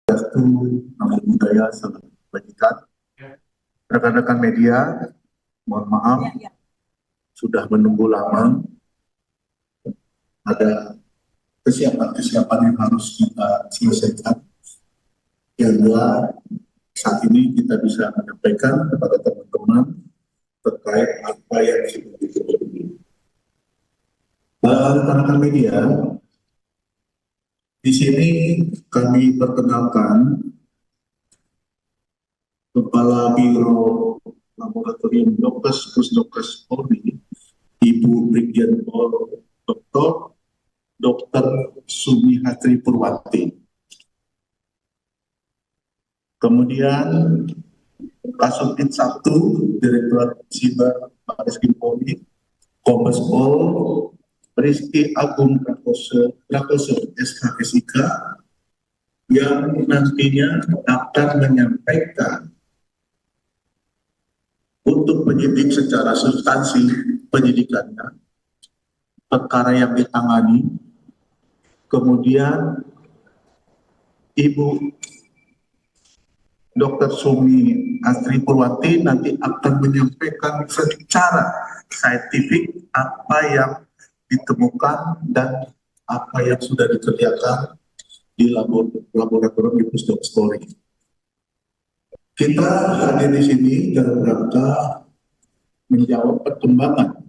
Satu, Namo Buddhaya, Salam Kebajikan. Rekan-rekan media, mohon maaf, sudah menunggu lama. Ada kesiapan-kesiapan yang harus kita selesaikan. Hingga saat ini kita bisa menyampaikan kepada teman-teman terkait apa yang sudah diketahui. Rekan-rekan media, di sini kami perkenalkan Kepala Biro Laboratorium Dokes Pusdokes Polri, Ibu Brigjen Pol Dr. Sumihatri Purwati. Kemudian Kasubdit 1 Direktorat Siber Bareskrim Polri, Kombes Pol Rizky Agung Prakoso SKSIK, yang nantinya akan menyampaikan untuk penyidik secara substansi penyidikannya, perkara yang ditangani. Kemudian Ibu Dr. Sumi Astri Purwati nanti akan menyampaikan secara saintifik apa yang ditemukan dan apa yang sudah dikerjakan di laboratorium di Pusdokes Polri. Kita hadir di sini dalam rangka menjawab perkembangan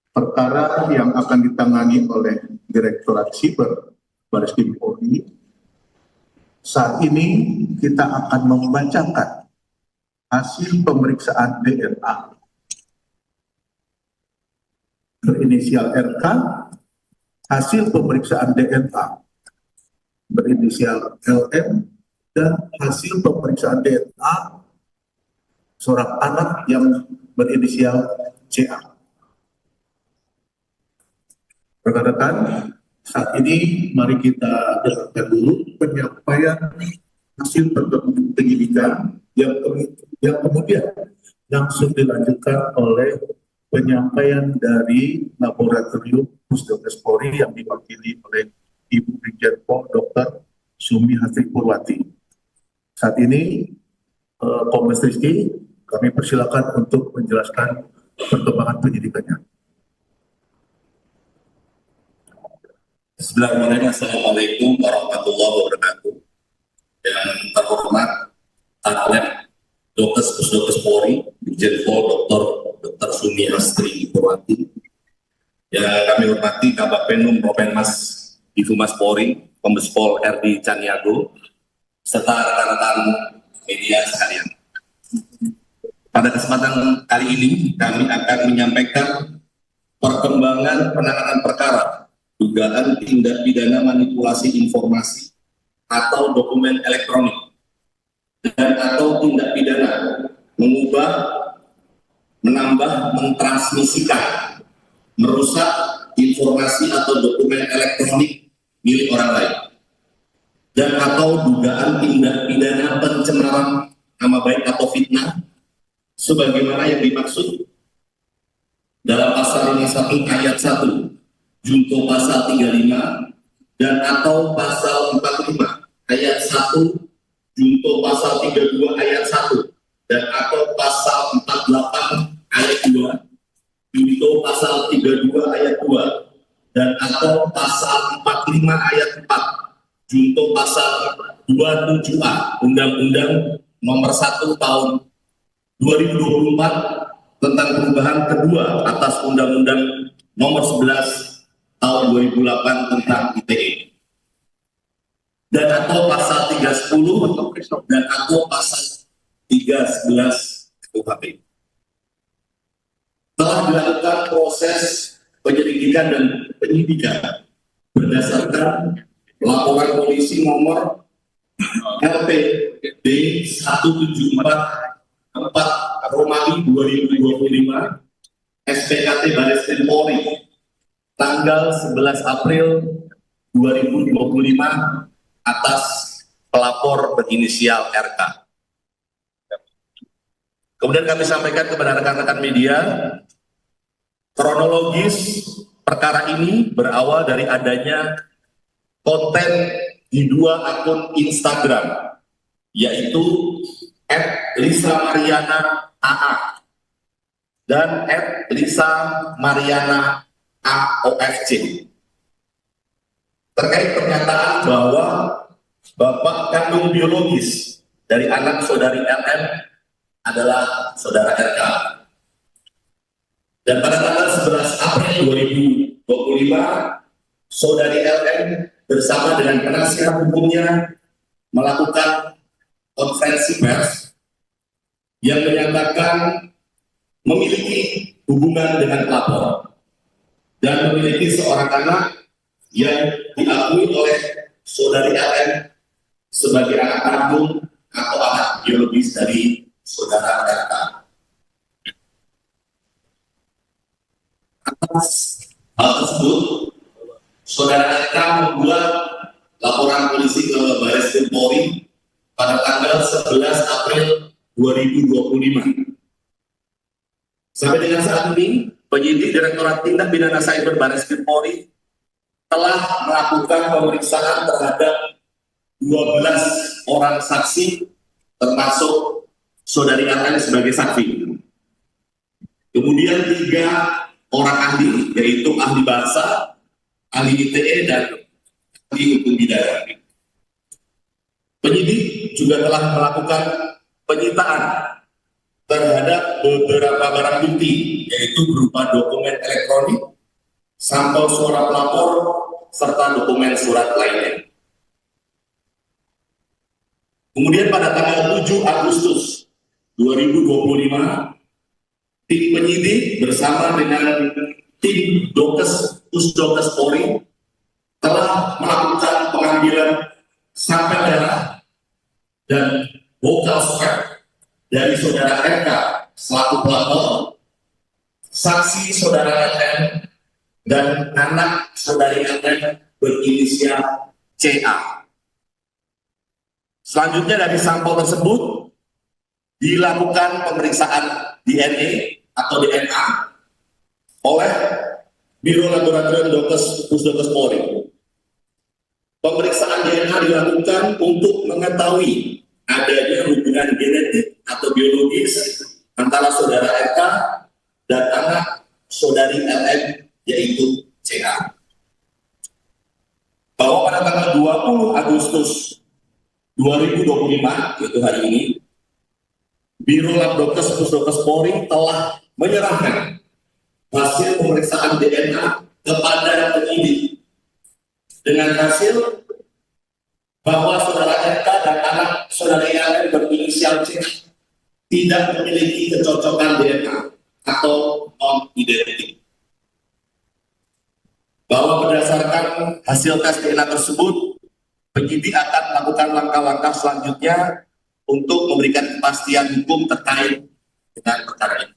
perkara yang akan ditangani oleh Direktorat Siber Bareskrim Polri. Saat ini kita akan membacakan hasil pemeriksaan DNA berinisial RK, hasil pemeriksaan DNA berinisial LM, dan hasil pemeriksaan DNA seorang anak yang berinisial CA. Rekan-rekan, saat ini mari kita dengarkan dulu penyampaian hasil penyidikan yang kemudian langsung dilanjutkan oleh penyampaian dari Laboratorium Pusdokes Polri yang diwakili oleh Ibu Brigjen Pol Dr. Sumihatri Purwati. Saat ini Kombes Rizky, kami persilakan untuk menjelaskan perkembangan penyidikannya. Bismillahirrahmanirrahim. Assalamualaikum warahmatullahi wabarakatuh. Yang terhormat Lab Pusdokes Polri, Brigjen Pol Dr. Sumihatri Purwati. Yang kami hormati Kabagpenum Propendmas Divhumas Polri, Kombes Pol R.D. Caniago, serta rekan-rekan media sekalian. Pada kesempatan kali ini kami akan menyampaikan perkembangan penanganan perkara dugaan tindak pidana manipulasi informasi atau dokumen elektronik dan atau tindak pidana mengubah, menambah, mentransmisikan, merusak informasi atau dokumen elektronik milik orang lain, dan atau dugaan tindak pidana pencemaran nama baik atau fitnah sebagaimana yang dimaksud dalam pasal 51 ayat 1 junto pasal 35 dan atau pasal 45 ayat 1 junto pasal 32 ayat 1 dan atau pasal 48 ayat 2 junto pasal 32 ayat 2 dan atau pasal 45 ayat 4 junto pasal 27A Undang-Undang Nomor 1 Tahun 2024 tentang perubahan kedua atas Undang-Undang Nomor 11 Tahun 2008 tentang ITE, dan atau pasal 310 dan atau pasal 311 KUHP. Telah dilakukan proses penyelidikan dan penyidikan berdasarkan laporan polisi nomor LPD 1744 Romawi 2025 SPKT Bareskrim Polri tanggal 11 April 2025 atas pelapor berinisial RK. Kemudian kami sampaikan kepada rekan-rekan media, kronologis perkara ini berawal dari adanya konten di 2 akun Instagram, yaitu @LisaMarianaAA dan @LisaMarianaAOFC, terkait pernyataan bahwa bapak kandung biologis dari anak saudari LM adalah saudara RK. Dan pada tanggal 11 April 2025, saudari LM bersama dengan penasihat hukumnya melakukan konferensi pers yang menyatakan memiliki hubungan dengan pelapor dan memiliki seorang anak yang diakui oleh saudari LM sebagai anak kandung atau anak biologis dari saudara RK. Atas hal tersebut, saudara RK membuat laporan polisi ke Baris Krim Polri pada tanggal 11 April 2025. Sampai dengan saat ini, penyidik Direktorat Tindak Pidana Cyber Baris Krim Polri telah melakukan pemeriksaan terhadap 12 orang saksi, termasuk saudari LM sebagai saksi. Kemudian 3 orang ahli, yaitu ahli bahasa, ahli ITE, dan ahli hukum pidana. Penyidik juga telah melakukan penyitaan terhadap beberapa barang bukti, yaitu berupa dokumen elektronik, sampel suara pelapor, serta dokumen surat lainnya. Kemudian pada tanggal 7 Agustus 2025, tim penyidik bersama dengan tim Pusdokes Polri telah melakukan pengambilan sampel darah dan vocal swab dari saudara RK selaku pelapor, saksi saudara LM, dan anak saudari LM berinisial CA. Selanjutnya dari sampel tersebut dilakukan pemeriksaan DNA atau DNA oleh Biro Laboratorium Pusdokes Polri. Pemeriksaan DNA dilakukan untuk mengetahui adanya hubungan genetik atau biologis antara saudara RK dan anak saudari LM, yaitu CA. Bahwa pada tanggal 20 Agustus 2025, yaitu hari ini, Biro Labdokes Pusdokes Polri telah menyerahkan hasil pemeriksaan DNA kepada penyidik dengan hasil bahwa saudara RK dan anak saudara LM berinisial C tidak memiliki kecocokan DNA atau non-identik. Bahwa berdasarkan hasil tes DNA tersebut, penyidik akan melakukan langkah-langkah selanjutnya untuk memberikan kepastian hukum terkait dengan perkara ini.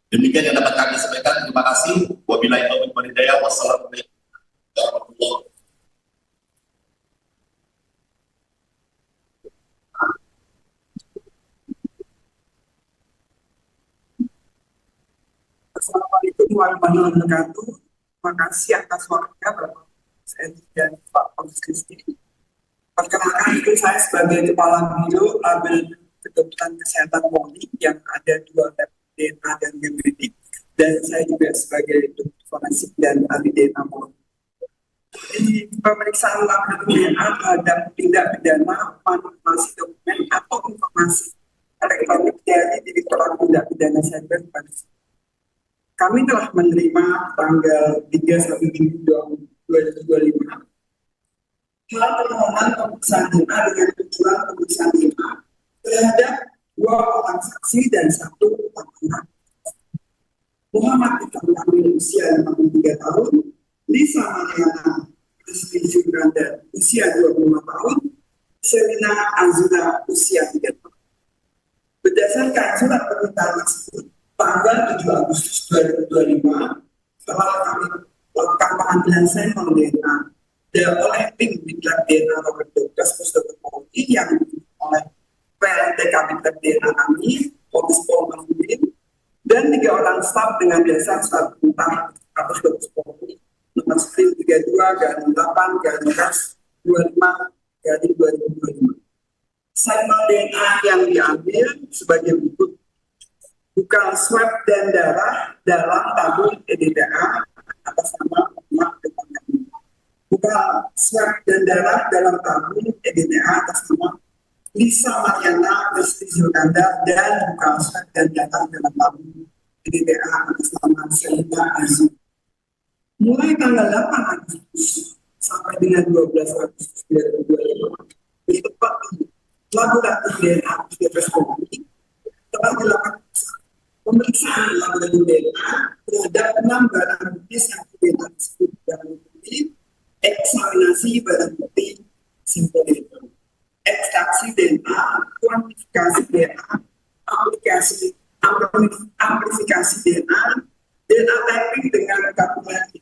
Demikian yang dapat kami sampaikan. Terima kasih. Wabillahi taufiq wal hidayah. Wassalamualaikum warahmatullahi wabarakatuh. Assalamualaikum warahmatullahi wabarakatuh. Terima kasih atas waktunya Bapak saya dan Pak Komisaris. Perkenalkan, itu saya sebagai Kepala Biro Label Kedokteran Kesehatan Polri yang ada 2 lab DNA dan genetik, dan saya juga sebagai dokter forensik dan ahli DNA Polri. Di pemeriksaan label DNA terhadap tindak pidana manipulasi dokumen atau informasi elektronik dari Direktorat Tindak Pidana Cyber Baris. Kami telah menerima tanggal 3 Juni 2025 hal permohonan pemeriksaan DNA dengan tujuan pemeriksaan DNA terhadap 2 orang saksi dan 1 orang anak. Muhammad Iqbal Kamil usia 53 tahun, Lisa Mariana Rizky Jubranda usia 25 tahun, Selina Azura usia 3 tahun. Berdasarkan surat permintaan tersebut, tanggal 7 Agustus 2025, setelah kami melakukan pengambilan sampel DNA oleh tim Diklat DNA Labdokes Pusdokes Polri yang oleh PLT Kabinter DNA kami, Komis Pol Mahmudin, dan 3 orang staf dengan dasar surat perintah Pusdokes Polri nomor 32/8/25/2025 dari 2025. Sampel DNA yang diambil sebagai berikut: bukan swab dan darah dalam tabung EDTA atas nama Muhammad Depan. Bukan swab dan darah dalam tabung EDTA atas nama Lisa Mariana Desti Zulkandar, dan bukan swab dan darah dalam tabung EDTA atas nama Selina Azul. Mulai tanggal 8 Agustus sampai dengan 12 Agustus 2025, di tempat ini laboratorium DNA Polri telah dilakukan pemeriksaan laboratorium DNA terhadap 6 barang bukti yang DNA tersebut. Barang bukti eksaminasi barang bukti sampel DNA, ekstraksi DNA, kuantifikasi DNA, amplifikasi DNA, DNA typing dengan kalkulasi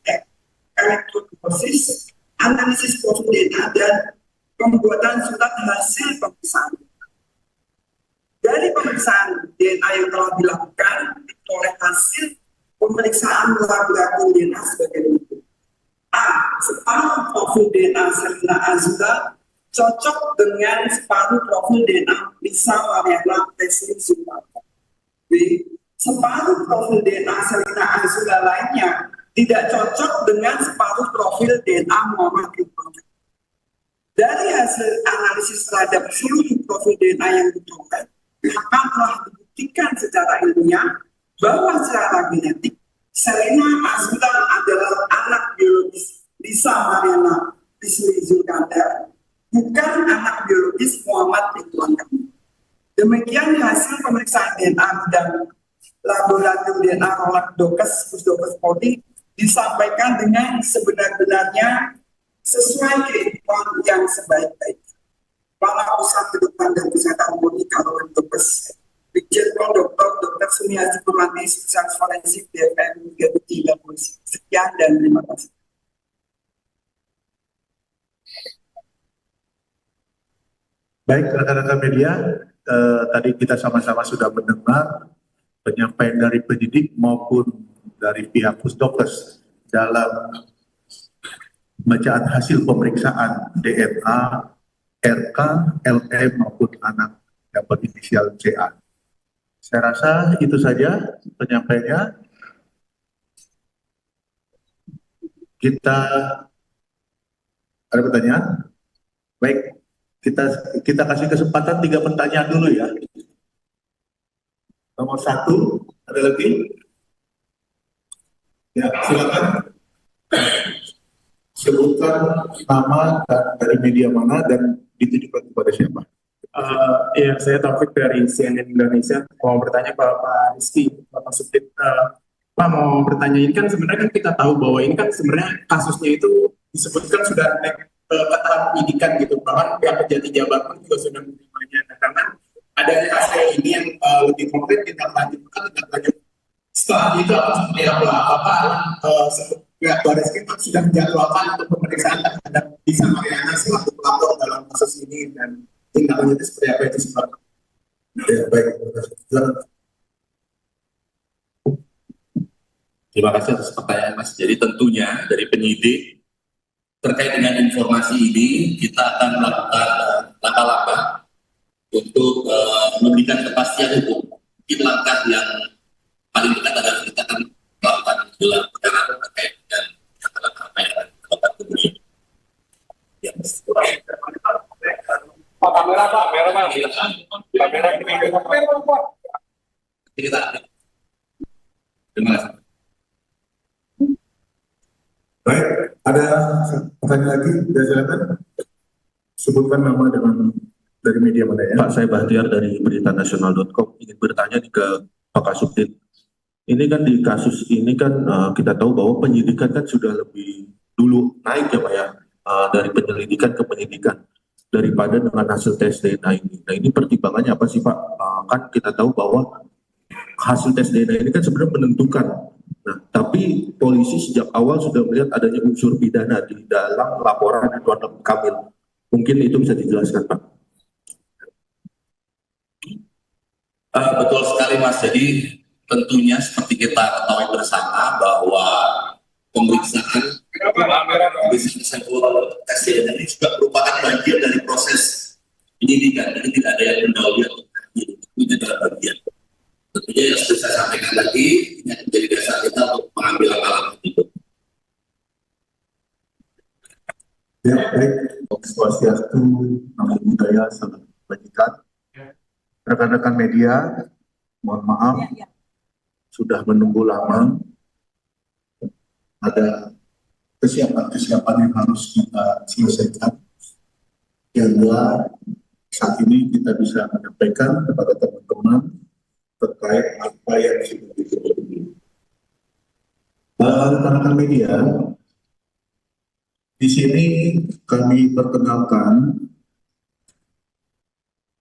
elektroforesis, analisis profil DNA, dan pembuatan surat hasil pemeriksaan. Dari pemeriksaan DNA yang telah dilakukan oleh hasil pemeriksaan laboratorium DNA sebagai berikut: A. Separuh profil DNA Selina Azula cocok dengan separuh profil DNA Lisa Mariana Desti Zulkandar. B. Separuh profil DNA Selina Azula lainnya tidak cocok dengan separuh profil DNA Muhammad Depan. Dari hasil analisis terhadap seluruh profil DNA yang diperoleh, maka telah dibuktikan secara ilmiah bahwa secara genetik Selina Azula adalah anak biologis Lisa Mariana Desti Zulkandar, bukan anak biologis Muhammad Ridwan Kamil. Demikian hasil pemeriksaan DNA dan laboratorium DNA oleh Pusdokes Polri disampaikan dengan sebenar-benarnya sesuai kehidupan yang sebaik-baiknya. Kepala Pusat Kedokteran dan Kesehatan Polri Kabupaten Brebes, Brigjen Pol Dr. Sumiati Purwanti, Spesialis Forensik DPM Tiga Polisi. Sekian dan terima kasih. Baik, rekan-rekan media, tadi kita sama-sama sudah mendengar penyampaian dari penyidik maupun dari pihak Pusdokes dalam bacaan hasil pemeriksaan DNA, RK, LM maupun anak yang berinisial CA. Saya rasa itu saja penyampaiannya. Kita ada pertanyaan? Baik, kita kasih kesempatan 3 pertanyaan dulu ya. Nomor 1, ada lagi? Ya, silakan. Sebutkan nama dan dari media mana dan ditujukan kepada siapa. Ya, saya Taufik dari CNN Indonesia. Mau bertanya Pak Rizky, Bapak Subdit. Pak mau bertanya, ini kan sebenarnya kan kita tahu bahwa ini kan sebenarnya kasusnya itu disebutkan sudah naik ke tahap penyidikan gitu. Bahkan pihak Kejati Jabar pun juga sudah menerimanya. Nah, karena adanya kasus ini yang lebih konkret kita lanjutkan. Setelah itu apa seperti apa? Pihak Baris Krim sudah menjadwalkan untuk pemeriksaan terhadap Lisa Mariana selaku pelapor dalam kasus ini, dan tindak lanjutnya seperti apa itu sebabnya? Ya, baik. Terima kasih atas pertanyaan Mas. Jadi tentunya dari penyidik terkait dengan informasi ini kita akan melakukan langkah-langkah untuk memberikan kepastian hukum. Mungkin langkah yang paling dekat adalah kita akan melakukan gelar perkara terkait dengan apa yang akan dilakukan kemudian. Ya, Pak kamera Pak, kamera kita. Terima kasih. Baik, ada pertanyaan lagi? Silakan. Sebutkan nama dengan dari media mana ya? Pak, saya Bahtiar dari beritanasional.com, ingin bertanya ke Pak Kasubdit. Ini kan di kasus ini kan kita tahu bahwa penyidikan kan sudah lebih dulu naik ya Pak ya, dari penyelidikan ke penyidikan daripada dengan hasil tes DNA ini. Nah ini pertimbangannya apa sih Pak? Kan kita tahu bahwa hasil tes DNA ini kan sebenarnya menentukan. Nah tapi polisi sejak awal sudah melihat adanya unsur pidana di dalam laporan Ridwan Kamil. Mungkin itu bisa dijelaskan Pak. Betul sekali Mas. Jadi tentunya seperti kita ketahui bersama bahwa pemeriksaan sampel tes DNA ini juga merupakan bagian dari proses penyidikan, jadi tidak ada yang mendahului atau itu adalah bagian. Tentunya yang sudah saya sampaikan tadi, ini akan menjadi dasar kita untuk mengambil langkah-langkah itu. Ya, baik. Swastiastu, Namo Buddhaya, Salam Kebajikan. Rekan-rekan media, mohon maaf, sudah menunggu lama. Ada kesiapan-kesiapan yang harus kita selesaikan. Sehingga saat ini kita bisa menyampaikan kepada teman-teman terkait apa yang sudah disebut. Rekan-rekan media, di sini kami perkenalkan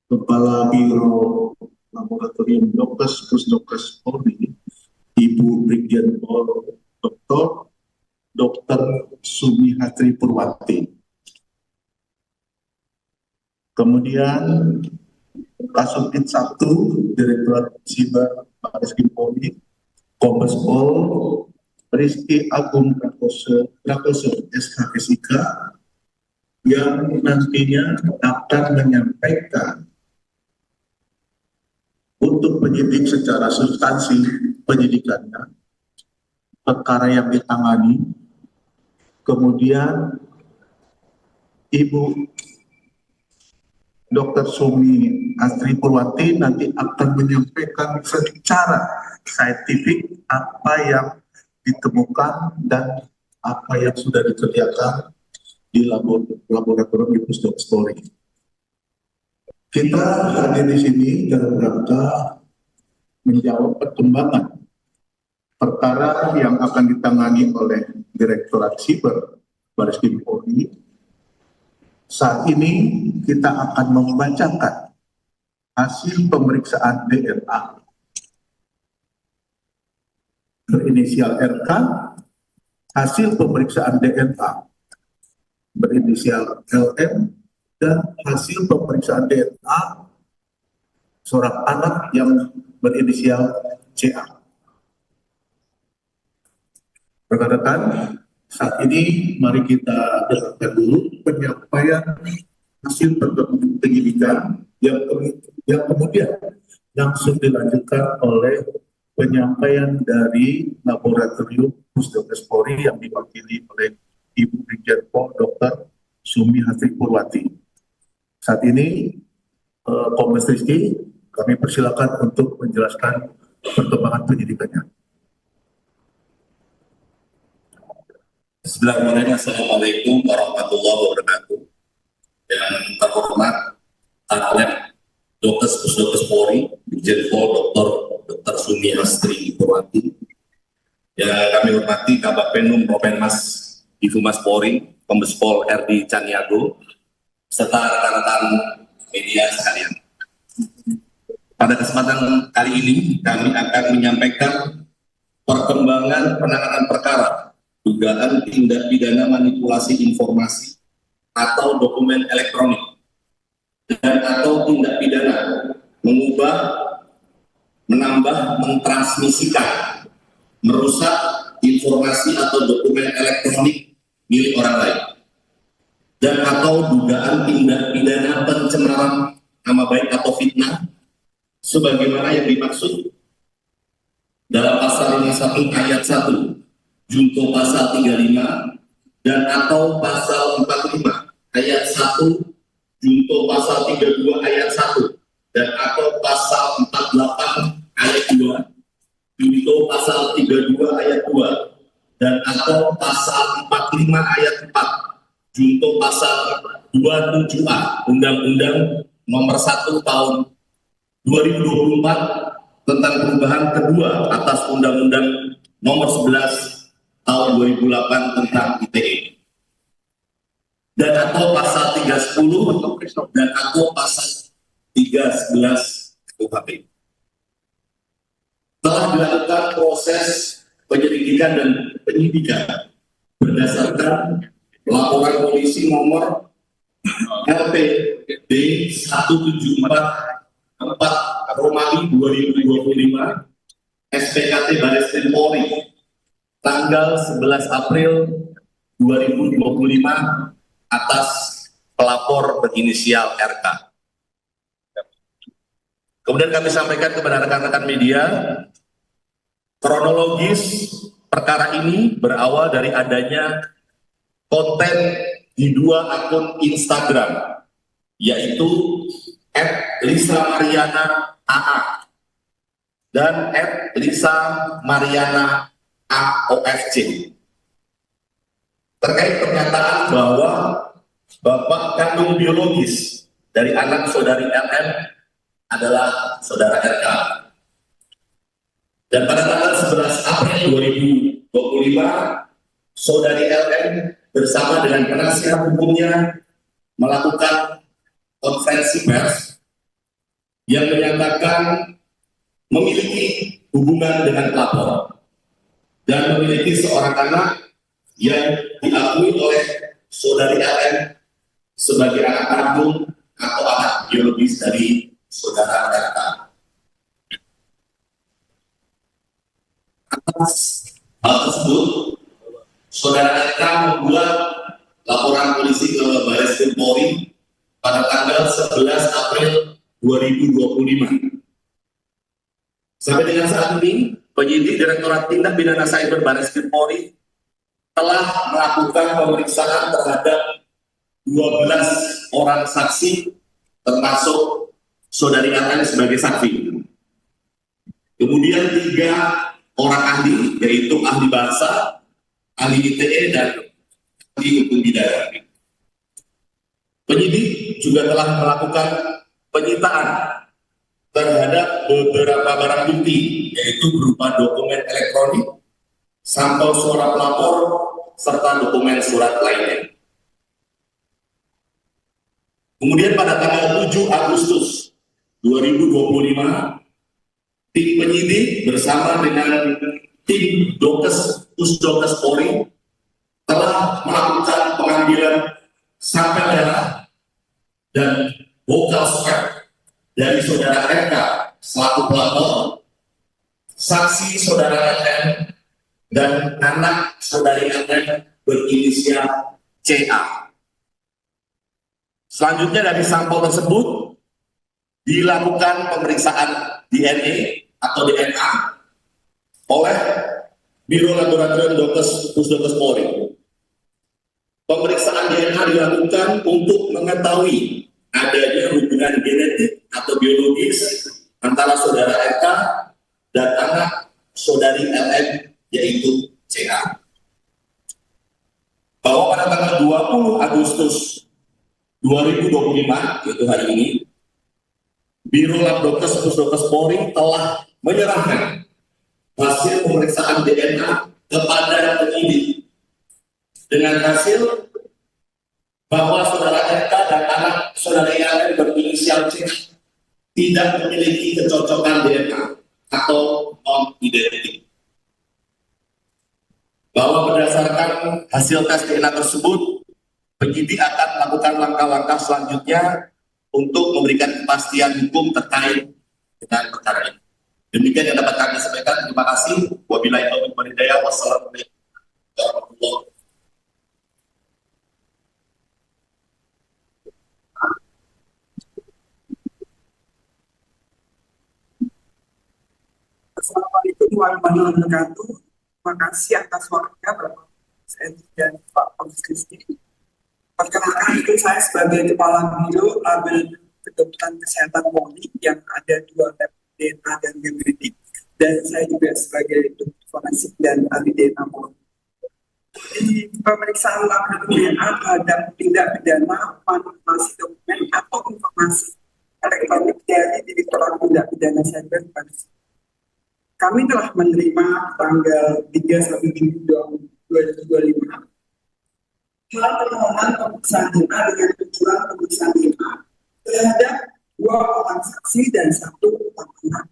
Kepala Biro Laboratorium Dokes Pusdokes Polri, Ibu Brigjen Pol Dr. Sumihastri Purwati. Kemudian Kasubdit 1 Direktorat Siber Bareskrim Polri, Kombes Pol Rizky Agung Prakoso SHSIK, yang nantinya akan menyampaikan untuk penyidik secara substansi penyidikannya, perkara yang ditangani. Kemudian Ibu Dr. Sumi Astri Purwati nanti akan menyampaikan secara saintifik apa yang ditemukan dan apa yang sudah dikerjakan di laboratorium di Pusdokes Polri. Kita hadir di sini dalam rangka menjawab perkembangan perkara yang akan ditangani oleh Direktorat Siber Bareskrim Polri. Saat ini kita akan membacakan hasil pemeriksaan DNA berinisial RK, hasil pemeriksaan DNA berinisial LM, dan hasil pemeriksaan DNA seorang anak yang berinisial CA. Rekan-rekan, saat ini mari kita dengarkan dulu penyampaian hasil penyidikan yang kemudian langsung dilanjutkan oleh penyampaian dari Laboratorium Pusdokes Polri yang diwakili oleh Ibu Brigjen Pol Dr. Sumihastri Purwati. Saat ini Kombes Rizky, kami persilakan untuk menjelaskan perkembangan penyidikannya. Bismillahirrahmanirrahim. Assalamualaikum warahmatullahi wabarakatuh. Yang terhormat Lab Dokes Pusdokes Polri, Brigjen Pol Dr. Sumihastri Purwati. Yang kami hormati Kabak Penum Propenmas di Humas Polri, Kombes Pol RD Caniago, serta rekan-rekan media sekalian. Pada kesempatan kali ini, kami akan menyampaikan perkembangan penanganan perkara dugaan tindak pidana manipulasi informasi atau dokumen elektronik dan atau tindak pidana mengubah, menambah, mentransmisikan, merusak informasi atau dokumen elektronik milik orang lain, dan atau dugaan tindak pidana pencemaran nama baik atau fitnah sebagaimana yang dimaksud dalam pasal 51 ayat 1 junto pasal 35 dan atau pasal 45 ayat 1 junto pasal 32 ayat 1 dan atau pasal 48 ayat 2 junto pasal 32 ayat 2 dan atau pasal 45 ayat 4 junto pasal 27A Undang-Undang Nomor 1 Tahun 2024 tentang perubahan kedua atas Undang-Undang Nomor 11 Tahun 2008 tentang ITE, dan atau pasal 310 dan atau pasal 311 KUHP. Telah dilakukan proses penyelidikan dan penyidikan berdasarkan laporan polisi nomor LPD 1744 Romawi 2025 SPKT Bareskrim Polri tanggal 11 April 2025 atas pelapor berinisial RK. Kemudian kami sampaikan kepada rekan-rekan media, kronologis perkara ini berawal dari adanya konten di 2 akun Instagram, yaitu @LisaMarianaAA dan @LisaMarianaAOFC. Terkait pernyataan bahwa bapak kandung biologis dari anak saudari LM adalah saudara RK. Dan pada tanggal 11 April 2025, saudari LM bersama dengan penasihat hukumnya melakukan konferensi pers yang menyatakan memiliki hubungan dengan pelapor dan memiliki seorang anak yang diakui oleh saudari LM sebagai anak kandung atau anak biologis dari saudara RK. Atas hal tersebut, saudara RK membuat laporan polisi ke Baris Krim Polri pada tanggal 11 April 2025. Sampai dengan saat ini, penyidik Direktorat Tindak Pidana Cyber Baris Krim Polri telah melakukan pemeriksaan terhadap 12 orang saksi, termasuk saudari LM sebagai saksi. Kemudian 3 orang ahli, yaitu ahli bahasa, ahli ITE, dan ahli hukum pidana. Penyidik juga telah melakukan penyitaan terhadap beberapa barang bukti, yaitu berupa dokumen elektronik, sampel suara pelapor, serta dokumen surat lainnya. Kemudian pada tanggal 7 Agustus 2025, tim penyidik bersama dengan tim Pusdokes Polri telah melakukan pengambilan sampel darah dan vokal swab dari saudara RK selaku pelapor, saksi saudara LM, dan anak saudari LM berinisial CA. Selanjutnya dari sampel tersebut dilakukan pemeriksaan DNA atau DNA oleh Biro Laboratorium Pusdokes Polri. Pemeriksaan DNA dilakukan untuk mengetahui adanya hubungan genetik atau biologis antara saudara RK dan anak saudari LM, yaitu CA. Bahwa pada tanggal 20 Agustus 2025, yaitu hari ini, Biro Labdokes Pusdokes Polri telah menyerahkan hasil pemeriksaan DNA kepada penyidik dengan hasil bahwa saudara RK dan anak saudara LM berinisial C tidak memiliki kecocokan DNA atau non-identik. Bahwa berdasarkan hasil tes DNA tersebut, penyidik akan melakukan langkah-langkah selanjutnya untuk memberikan kepastian hukum terkait dengan perkara ini. Demikian yang dapat kami sampaikan. Terima kasih. Wabillahi taufiq wal hidayah. Wassalamualaikum warahmatullahi wabarakatuh. Assalamualaikum warahmatullahi wabarakatuh. Terima kasih atas waktunya Bapak dan Pak Komisaris. Perkenalkan, itu saya sebagai Kepala Biro Label Kedokteran Kesehatan Polri yang ada 2 lab DNA dan genetik, dan saya juga sebagai dokter forensik dan ahli DNA Polri. Di pemeriksaan label DNA terhadap tindak pidana manipulasi dokumen atau informasi elektronik dari Direktorat Tindak Pidana Cyber Baris. Kami telah menerima tanggal 3 sampai 2025 hal permohonan pemeriksaan DNA dengan tujuan pemeriksaan DNA terhadap 2 orang saksi dan 1 orang anak.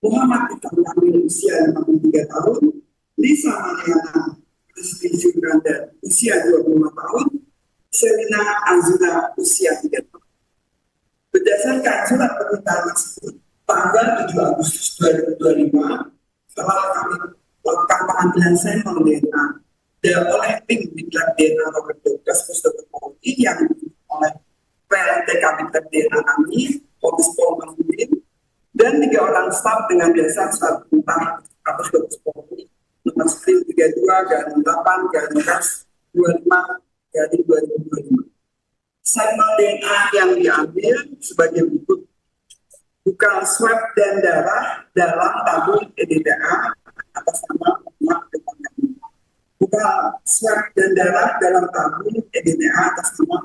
Muhammad Iqbal Kamil usia 53 tahun, Lisa Mariana Rizky Jubranda usia 25 tahun, Selina Azura usia 3 tahun. Berdasarkan surat permintaan tersebut, tanggal 7 Agustus 2025, setelah kami melakukan pengambilan sampel DNA oleh tim Diklat DNA Robert Douglas Pusdokes Polri yang oleh PLT Kabintet DNA kami, Kombes Pol Mahyudin, dan 3 orang staf dengan jasa staf tentang Kapolres Kombes Polri nomor 32/25/25 sampel DNA yang diambil sebagai berikut: bukan swab dan darah dalam tabung EDTA atas nama Muhammad Ridwan Kamil. Bukan swab dan darah dalam tabung EDTA atas nama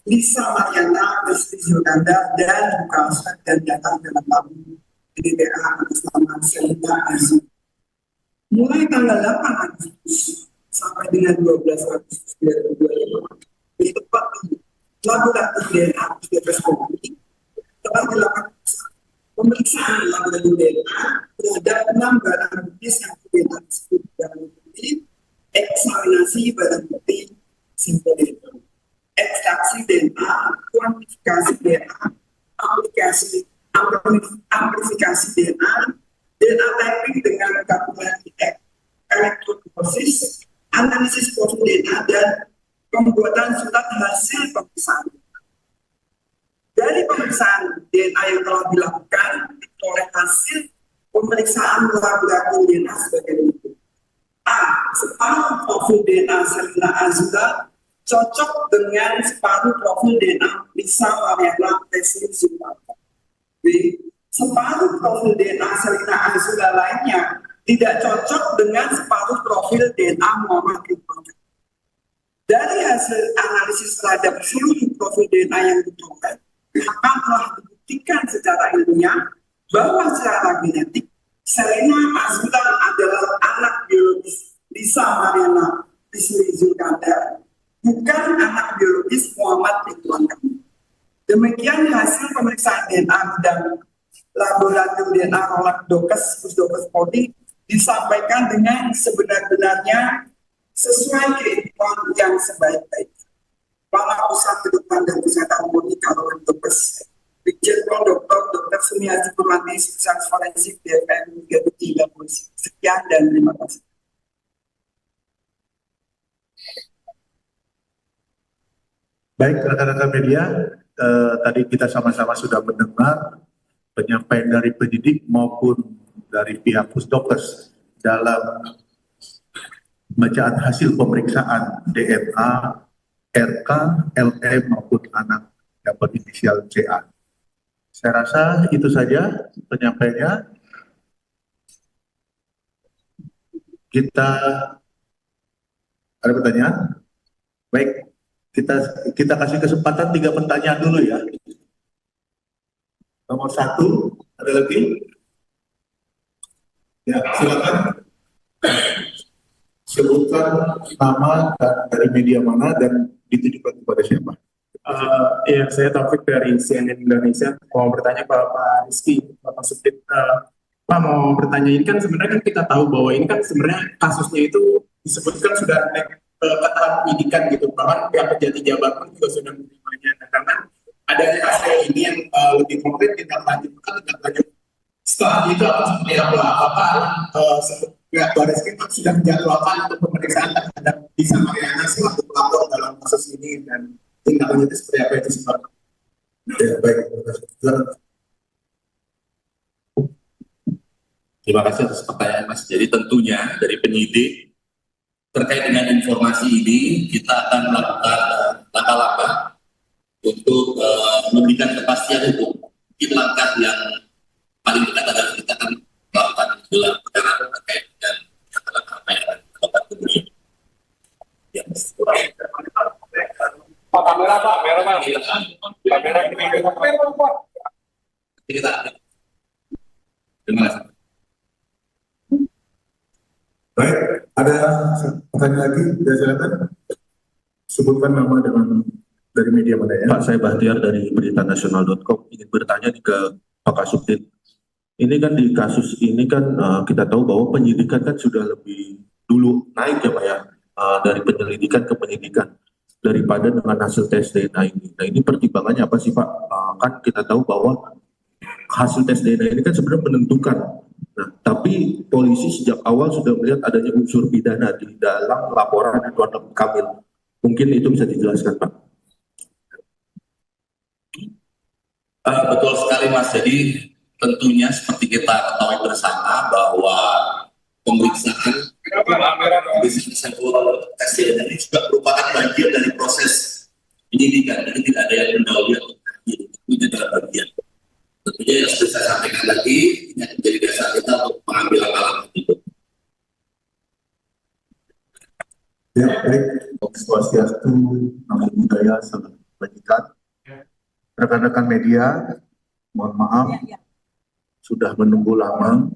Lisa Mariana Lesti Zulkandar, dan bukan swab dan darah dalam tabung EDTA atas nama Selina Azul. Mulai tanggal 8 Agustus sampai dengan 12 Agustus 2025 di tempat laboratorium DNA Puskesmas Polri telah dilakukan pemeriksaan laboratorium DNA terhadap 6 barang bukti yang DNA tersebut, barang bukti eksaminasi barang bukti sampel DNA, ekstraksi DNA, kuantifikasi DNA, amplifikasi DNA, DNA typing dengan kalkulasi elektroforesis, analisis profil DNA, dan pembuatan surat hasil pemeriksaan. Dari pemeriksaan DNA yang telah dilakukan, oleh hasil pemeriksaan laboratorium DNA sebagai berikut: A. Separuh profil DNA Selina Azula cocok dengan separuh profil DNA Lisa Mariana Lesti Zulkandar. B. Separuh profil DNA Selina Azula lainnya tidak cocok dengan separuh profil DNA Muhammad Ridwan Kamil. Dari hasil analisis terhadap seluruh profil DNA yang diperoleh, maka telah dibuktikan secara ilmiah bahwa secara genetik Selina Azula adalah anak biologis Lisa Mariana Lesti Zulkandar, bukan anak biologis Muhammad Ridwan Kamil. Demikian hasil pemeriksaan DNA dan laboratorium DNA oleh Dokes Pusdokes Polri disampaikan dengan sebenar-benarnya sesuai keilmuan yang sebaik-baiknya. Kepala Pusat Kedokteran dan Kesehatan Polri Kabupaten Brebes, Brigjen Pol Dr. Sumiati Purwanti, Spesialis Forensik DPM 3 Polisi. Sekian dan terima kasih. Baik, rekan-rekan media, tadi kita sama-sama sudah mendengar penyampaian dari penyidik maupun dari pihak Pusdokes dalam bacaan hasil pemeriksaan DNA RK, LE maupun anak yang berinisial CA. Saya rasa itu saja penyampaiannya. Kita ada pertanyaan? Baik, kita kasih kesempatan 3 pertanyaan dulu ya. Nomor 1, ada lagi? Ya, silakan. Sebutkan nama dan dari media mana dan ditujukan kepada siapa. Ya, saya Taufik dari CNN Indonesia. Mau bertanya Pak Rizky, Bapak Subdit. Pak mau bertanya, ini kan sebenarnya kan kita tahu bahwa ini kan sebenarnya kasusnya itu disebutkan sudah naik ke tahap penyidikan gitu. Bahkan pihak Kejati Jabar pun juga sudah menerimanya. Nah, karena adanya hasil ini yang lebih konkret tindak lanjut. Setelah itu akan seperti apa? Apakah pihak Baris Krim sudah menjadwalkan untuk pemeriksaan terhadap Lisa Mariana selaku pelapor dalam kasus ini, dan tindak lanjutnya seperti apa itu sebabnya? Ya, baik. Terima kasih atas pertanyaan Mas. Jadi tentunya dari penyidik terkait dengan informasi ini kita akan melakukan langkah-langkah untuk memberikan kepastian hukum. Itu langkah yang paling dekat adalah kita akan melakukan gelar perkara terkait dengan apa yang akan dilakukan kemudian. Ya, Pak, kamera Pak, kamera Pak. Kamera Pak. Kita. Terima kasih. Baik, ada pertanyaan lagi? Ya, silakan. Sebutkan nama dengan dari media mana ya? Pak, saya Bahtiar dari beritanasional.com, ingin bertanya ke Pak Kasubdit. Ini kan di kasus ini kan kita tahu bahwa penyidikan kan sudah lebih dulu naik ya Pak ya, dari penyelidikan ke penyidikan daripada dengan hasil tes DNA ini. Nah, ini pertimbangannya apa sih Pak? Kan kita tahu bahwa hasil tes DNA ini kan sebenarnya menentukan. Nah, tapi polisi sejak awal sudah melihat adanya unsur pidana di dalam laporan Ridwan Kamil. Mungkin itu bisa dijelaskan Pak. Betul sekali Mas, jadi tentunya seperti kita ketahui bersama bahwa pemeriksaan bisa testing ini juga merupakan bagian dari proses penyidikan, jadi tidak ada yang mendahului atau ini adalah bagian. Tentunya yang sudah saya sampaikan tadi, ini akan menjadi dasar kita untuk mengambil langkah-langkah itu. Ya, baik. Swastiastu, Namo Buddhaya, Salam Kebajikan. Rekan-rekan media, mohon maaf, sudah menunggu lama.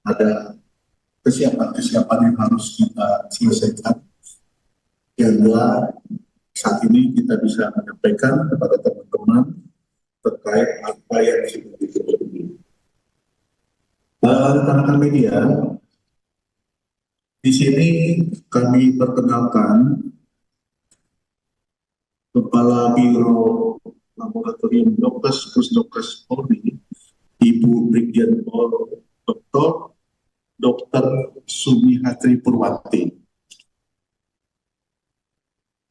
Ada kesiapan-kesiapan yang harus kita selesaikan. Sehingga saat ini kita bisa menyampaikan kepada teman-teman terkait apa yang sudah disebut. Rekan-rekan media, di sini kami perkenalkan Kepala Biro Laboratorium Dokes Pusdokes Polri, Ibu Brigjen Pol Dr. Sumihatri Purwati.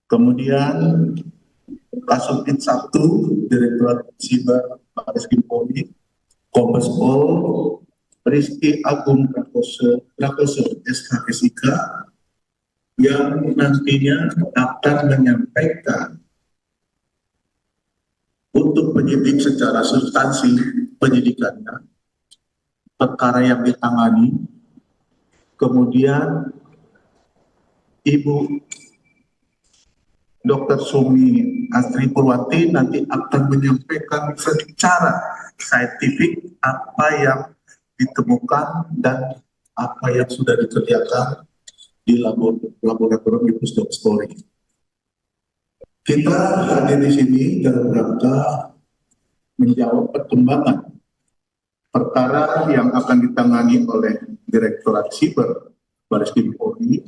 Kemudian Kasubdit 1 Direktorat Siber Bareskrim Polri, Kombes Pol Rizky Agung Prakoso SHSIK, yang nantinya akan menyampaikan untuk penyidik secara substansi penyidikannya, perkara yang ditangani. Kemudian Ibu Dr. Sumi Astri Purwati nanti akan menyampaikan secara saintifik apa yang ditemukan dan apa yang sudah dikerjakan di laboratorium di Pusdokes Polri. Kita hadir di sini dalam rangka menjawab perkembangan perkara yang akan ditangani oleh Direktorat Siber Bareskrim Polri.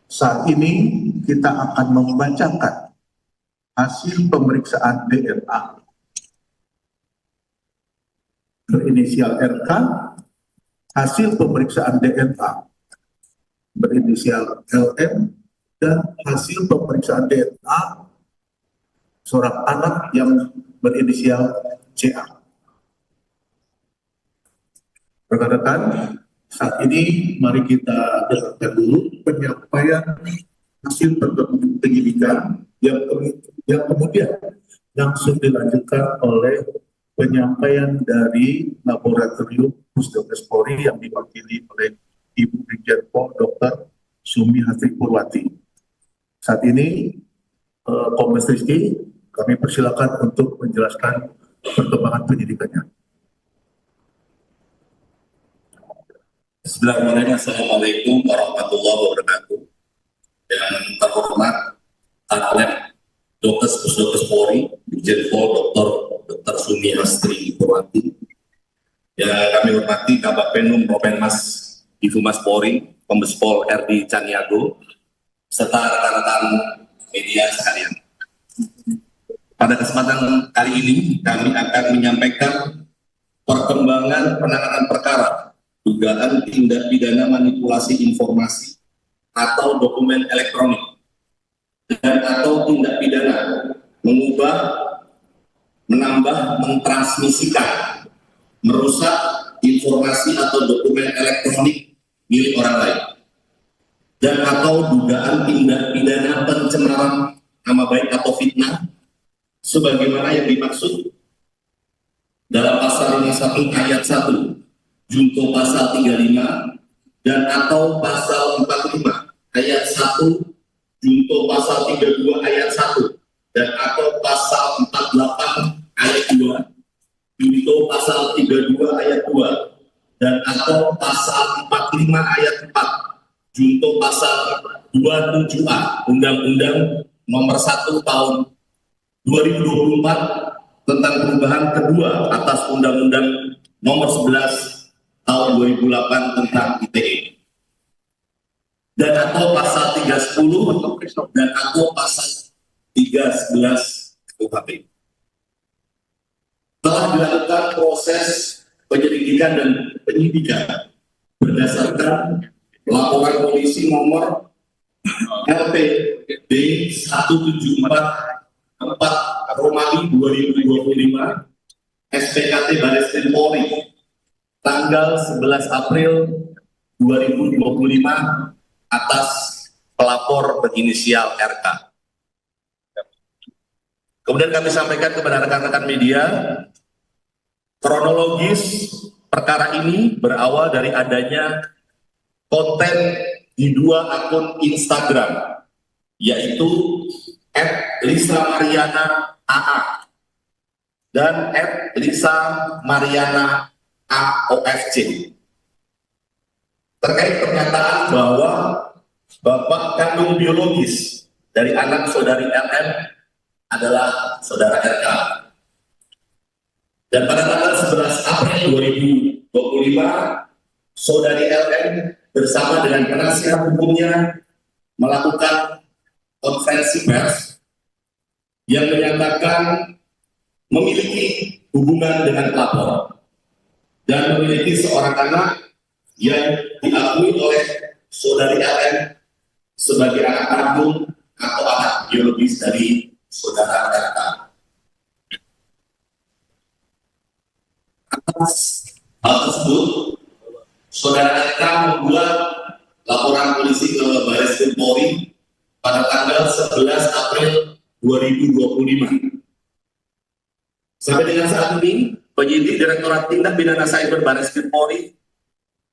Saat ini kita akan membacakan hasil pemeriksaan DNA berinisial RK, hasil pemeriksaan DNA berinisial LM, dan hasil pemeriksaan DNA seorang anak yang berinisial CA. Rekan-rekan, saat ini mari kita dengarkan dulu penyampaian hasil penyidikan yang kemudian langsung dilanjutkan oleh penyampaian dari Laboratorium Pusdokes Polri yang diwakili oleh Ibu Brigjen Pol Dr. Sumihatri Purwati. Saat ini Kombes Rizky, kami persilakan untuk menjelaskan perkembangan penyidikannya. Bismillahirrahmanirrahim. Assalamualaikum warahmatullahi wabarakatuh. Yang terhormat Kanlem Dokes Pusdokes Polri, Brigjen Pol Dr. Sumihatri Purwati. Yang kami hormati Kabagpenum Propenmas Divumas Polri, Kombes Pol RD Caniago, serta rekan-rekan media sekalian. Pada kesempatan kali ini, kami akan menyampaikan perkembangan penanganan perkara dugaan tindak pidana manipulasi informasi atau dokumen elektronik dan atau tindak pidana mengubah, menambah, mentransmisikan, merusak informasi atau dokumen elektronik milik orang lain, dan atau dugaan tindak pidana pencemaran nama baik atau fitnah sebagaimana yang dimaksud dalam pasal 51 ayat 1 junto pasal 35 dan atau pasal 45 ayat 1 junto pasal 32 ayat 1 dan atau pasal 48 ayat 2 junto pasal 32 ayat 2 dan atau pasal 45 ayat 4 junto pasal 27A Undang-Undang Nomor 1 Tahun 2024 tentang perubahan kedua atas Undang-Undang Nomor 11 Tahun 2008 tentang ITE, dan atau pasal 310 dan atau pasal 311 KUHP. Telah dilakukan proses penyelidikan dan penyidikan berdasarkan laporan polisi nomor LPB 174 4 Romawi 2025 SPKT Baris Krim Polri tanggal 11 April 2025 atas pelapor berinisial RK. Kemudian kami sampaikan kepada rekan-rekan media, kronologis perkara ini berawal dari adanya konten di 2 akun Instagram, yaitu @Lisa-Mariana AA dan @Lisa-Mariana AOFC, terkait pernyataan bahwa bapak kandung biologis dari anak saudari LM adalah saudara RK. Dan pada tanggal 11 April 2025, saudari LM bersama dengan penasihat hukumnya melakukan konferensi pers yang menyatakan memiliki hubungan dengan pelapor dan memiliki seorang anak yang diakui oleh saudari LM sebagai anak kandung atau anak biologis dari saudara RK. Atas hal tersebut, saudara RK membuat laporan polisi ke Baris Krim Polri pada tanggal 11 April 2025. Sampai dengan saat ini, penyidik Direktorat Tindak Pidana Cyber Baris Krim Polri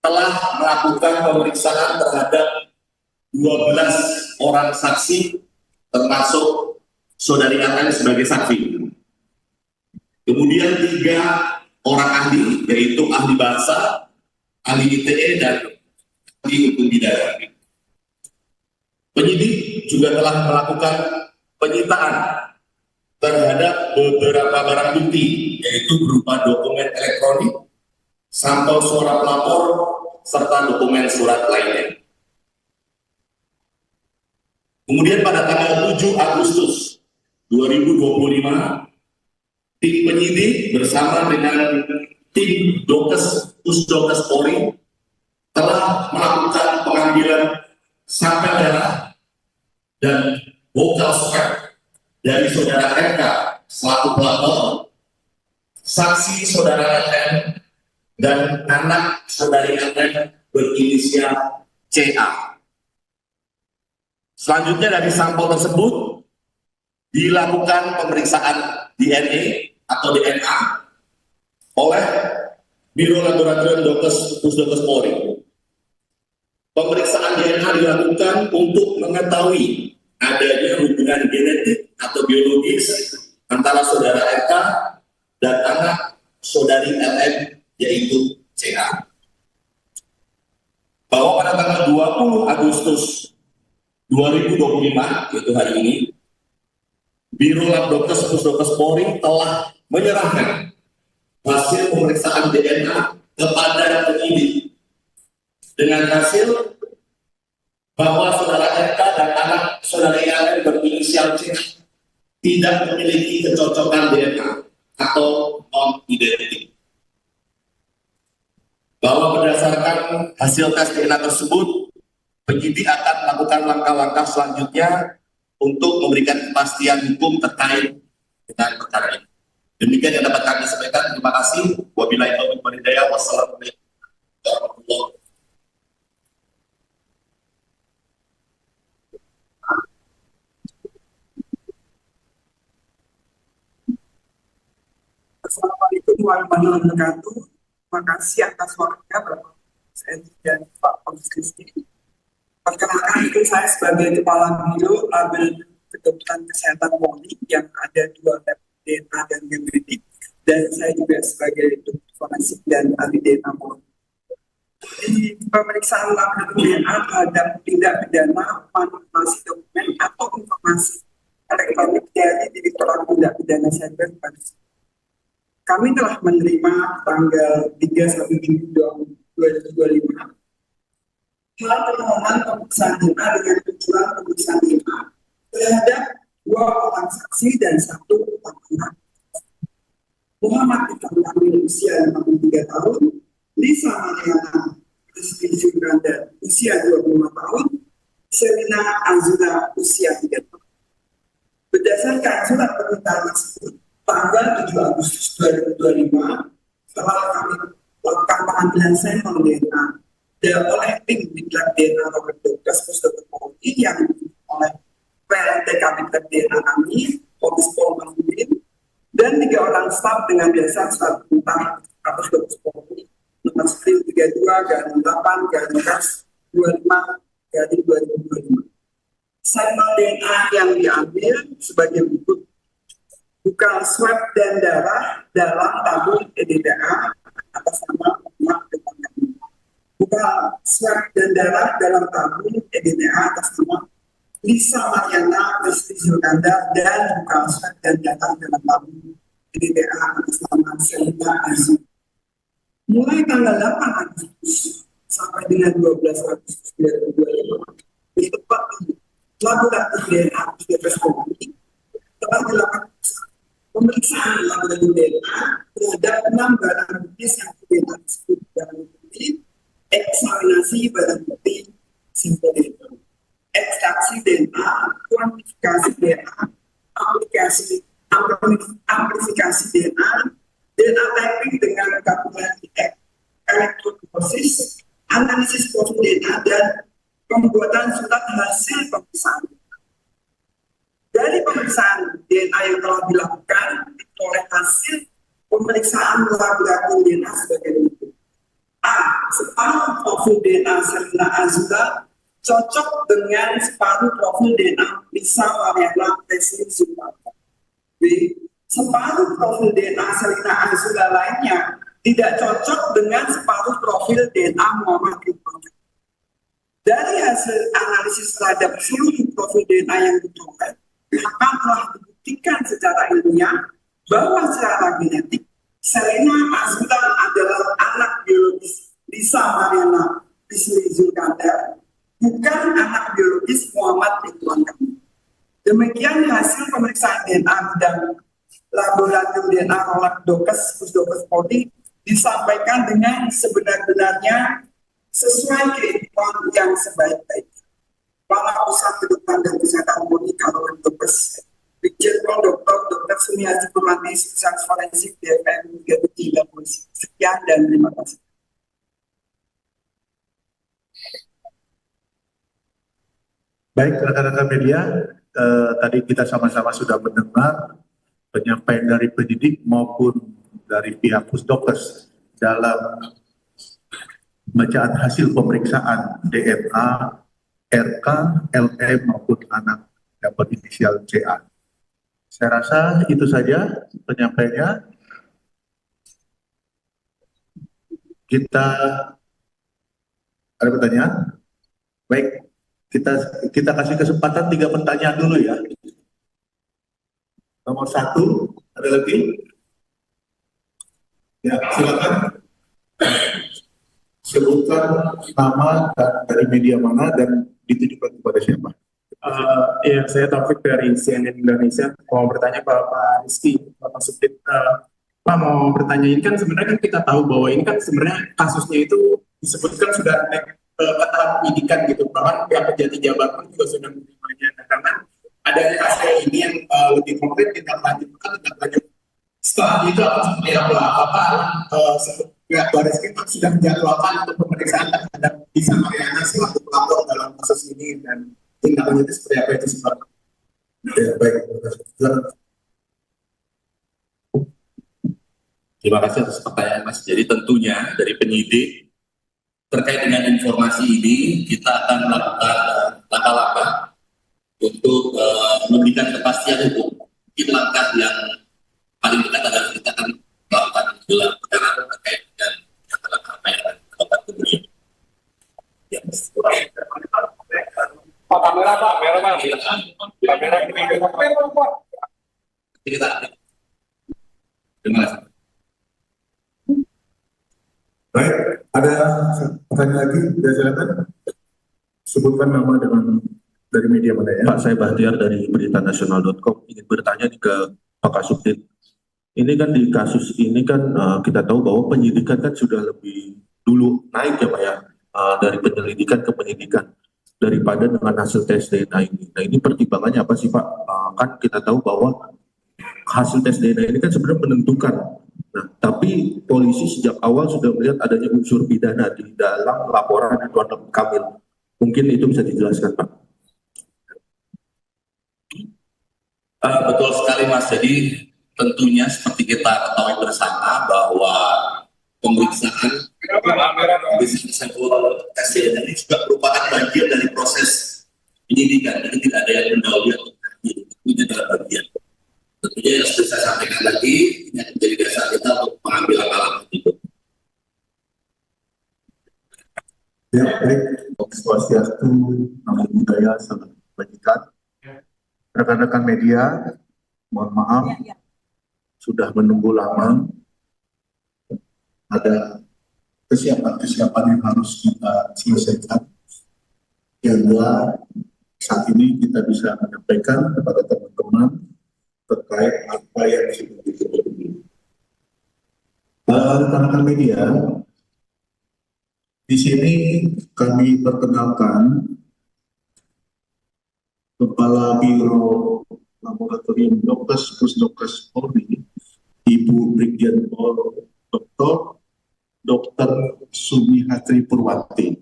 telah melakukan pemeriksaan terhadap 12 orang saksi, termasuk saudari LM sebagai saksi. Kemudian 3 orang ahli, yaitu ahli bahasa, ahli ITE, dan ahli hukum pidana. Penyidik juga telah melakukan penyitaan terhadap beberapa barang bukti, yaitu berupa dokumen elektronik, sampel suara pelapor, serta dokumen surat lainnya. Kemudian pada tanggal 7 Agustus 2025, tim penyidik bersama dengan tim Pusdokes Polri telah melakukan pengambilan sampel darah dan vocal swab dari saudara RK selaku pelapor, saksi saudara LM, dan anak saudari LM berinisial CA. Selanjutnya dari sampel tersebut dilakukan pemeriksaan DNA atau DNA oleh Biro Laboratorium Pusdokes Polri. Pemeriksaan DNA dilakukan untuk mengetahui adanya hubungan genetik atau biologis antara saudara RK dan anak saudari LM, yaitu CA. Bahwa pada tanggal 20 Agustus 2025, yaitu hari ini, Biro Labdokes Pusdokes Polri telah menyerahkan hasil pemeriksaan DNA kepada penyidik dengan hasil bahwa saudara RK dan anak saudari LM berinisial C tidak memiliki kecocokan DNA atau non-identik. Bahwa berdasarkan hasil tes DNA tersebut, penyidik akan melakukan langkah-langkah selanjutnya untuk memberikan kepastian hukum terkait dengan perkara ini. Demikian yang dapat kami sampaikan. Terima kasih. Wabillahi taufiq wal hidayah. Wassalamualaikum warahmatullahi wabarakatuh. Assalamualaikum warahmatullahi wabarakatuh. Terima kasih atas waktunya Bapak dan Pak Komisaris. Perkenalkan, itu saya sebagai Kepala Biro Label Kedokteran Kesehatan Polri yang ada 2 lab DNA dan genetik, dan saya juga sebagai dokter forensik dan ahli DNA Polri. Di pemeriksaan label DNA terhadap tindak pidana manipulasi dokumen atau informasi elektronik dari Direktorat Tindak Pidana Cyber Baris. Kami telah menerima tanggal 3 sampai 2025 hal permohonan pemeriksaan DNA dengan tujuan pemeriksaan DNA terhadap 2 orang saksi dan 1 orang anak. Muhammad Iqbal Amin usia 53 tahun, Lisa Mariana Rizky Jubranda usia 25 tahun, Selina Azura usia 3 tahun. Berdasarkan surat permintaan tersebut, tanggal 7 Agustus 2025, setelah kami melakukan pengambilan sampel DNA oleh tim Diklat DNA Robert Dokas Pusdokes Polri yang oleh PLT Kabintet DNA kami, Kombes Pol Mahmudin, dan 3 orang staf dengan biasa surat perintah Pusdokes Polri nomor 32-8-25-2025. Sampel DNA yang diambil sebagai berikut: bukan swab dan darah dalam tabung EDTA atas nama Muhammad Depan. Bukan swab dan darah dalam tabung EDTA atas nama Lisa Mariana Rizky Zulkandar, dan bukan swab dan darah dalam tabung EDTA atas nama Selina Azul. Mulai tanggal 8 Agustus sampai dengan 12 Agustus 2025, di tempat ini laboratorium DNA Pusdokes Polri telah dilakukan pemeriksaan laboratorium DNA terhadap 6 barang bukti yang DNA tersebut, barang bukti eksaminasi barang bukti sampel DNA, ekstraksi DNA, kuantifikasi DNA, amplifikasi DNA, DNA typing dengan kalkulasi elektroforesis, analisis profil DNA, dan pembuatan surat hasil pemeriksaan. Dari pemeriksaan DNA yang telah dilakukan, oleh hasil pemeriksaan laboratorium DNA sebagai berikut: A. Separuh profil DNA Selina Azula cocok dengan separuh profil DNA Lisa Mariana Rizky Zulkandar. B. Separuh profil DNA Selina Azula lainnya tidak cocok dengan separuh profil DNA Muhammad Depan. Dari hasil analisis terhadap seluruh profil DNA yang diperoleh, maka telah dibuktikan secara ilmiah bahwa secara genetik Selina Azula adalah anak biologis Lisa Mariana Rizky Zulkandar, bukan anak biologis Muhammad Ridwan Kamil. Demikian hasil pemeriksaan DNA dan laboratorium DNA Robert Dokas Pusdokes Polri disampaikan dengan sebenar-benarnya sesuai keilmuan yang sebaik-baiknya. Kepala Pusat Kedokteran dan Kesehatan Polri Kabintet Dokes, Brigjen Pol Dr. Sumiati Purwanti, Spesialis Forensik DPM 3 dan Polisi. Sekian dan terima kasih. Baik, rekan-rekan media, tadi kita sama-sama sudah mendengar penyampaian dari penyidik maupun dari pihak Pusdokes dalam bacaan hasil pemeriksaan DNA, RK, LE maupun anak yang berinisial CA. Saya rasa itu saja penyampaiannya. Kita ada pertanyaan? Baik, kita kasih kesempatan 3 pertanyaan dulu ya. Nomor 1, ada lagi? Ya, silakan. Sebutkan nama dari media mana dan ditujukan kepada siapa. Ya, saya Taufik dari CNN Indonesia. Mau bertanya Pak Rizky, Bapak Subdit. Pak mau bertanya, ini kan sebenarnya kan kita tahu bahwa ini kan sebenarnya kasusnya itu disebutkan sudah naik ke tahap penyidikan gitu. Bahkan pihak Kejati Jabar pun juga sudah menerimanya. Nah, karena adanya hasil ini yang lebih konkret tindak lanjut. Setelah itu akan seperti apa? Apakah pihak Baris Krim sudah menjadwalkan untuk pemeriksaan terhadap Lisa Mariana selaku pelapor dalam kasus ini, dan tindak lanjutnya seperti apa itu sebabnya? Ya, baik. Terima kasih atas pertanyaan Mas. Jadi tentunya dari penyidik terkait dengan informasi ini kita akan melakukan langkah-langkah untuk memberikan kepastian hukum. Mungkin langkah yang paling dekat adalah kita akan melakukan gelar perkara terkait dengan apa yang akan dilakukan kemudian. Ya, Pak, kamera Pak, kamera Pak. Kamera ini. kita. Terima kasih. Baik, ada pertanyaan lagi? Ya, silakan. Sebutkan nama dari media mana ya. Pak, saya Bahtiar dari beritanasional.com, ingin bertanya ke Pak Kasubdit. Ini kan di kasus ini kan kita tahu bahwa penyidikan kan sudah lebih dulu naik ya Pak ya, dari penyelidikan ke penyidikan. daripada dengan hasil tes DNA ini. Nah, ini pertimbangannya apa sih Pak? Kan kita tahu bahwa hasil tes DNA ini kan sebenarnya menentukan. Nah, tapi polisi sejak awal sudah melihat adanya unsur pidana di dalam laporan Ridwan Kamil. Mungkin itu bisa dijelaskan Pak. Betul sekali Mas. Jadi tentunya seperti kita ketahui bersama bahwa pemeriksaan sampel tes DNA ini juga merupakan bagian dari proses penyidikan. Jadi tidak ada yang mendahului atau ini adalah bagian. Tentunya yang sudah saya sampaikan tadi ini akan menjadi dasar kita untuk mengambil langkah-langkah itu. Ya, baik. Swastiastu, Namo Buddhaya, Salam Kebajikan. Rekan-rekan media, mohon maaf, sudah menunggu lama. Ada kesiapan-kesiapan yang harus kita selesaikan. Sehingga saat ini kita bisa menyampaikan kepada teman-teman terkait apa yang sudah ditutupi. Rekan-rekan media, di sini kami perkenalkan Kepala Biro Laboratorium Dokes Pusdokes Polri, Ibu Brigjen Pol Dr. Sumihatri Purwati.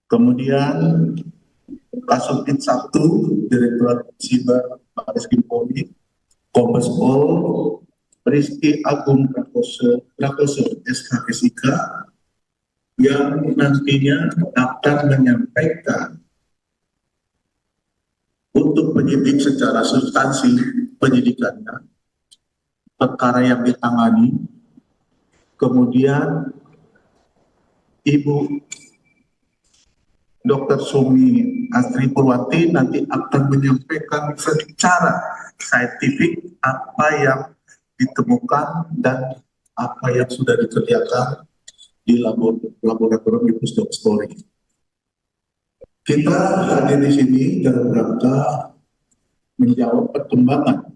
Kemudian Kasubdit 1 Direktorat Siber Bareskrim Polri, Kombes Pol Rizky Agung Prakoso SKSIK, yang nantinya akan menyampaikan untuk penyidik secara substansi penyidikannya, perkara yang ditangani. Kemudian Ibu Dr. Sumi Astri Purwati nanti akan menyampaikan secara saintifik apa yang ditemukan dan apa yang sudah dikerjakan di laboratorium di Pusdokes Polri. Kita hadir di sini dalam rangka menjawab perkembangan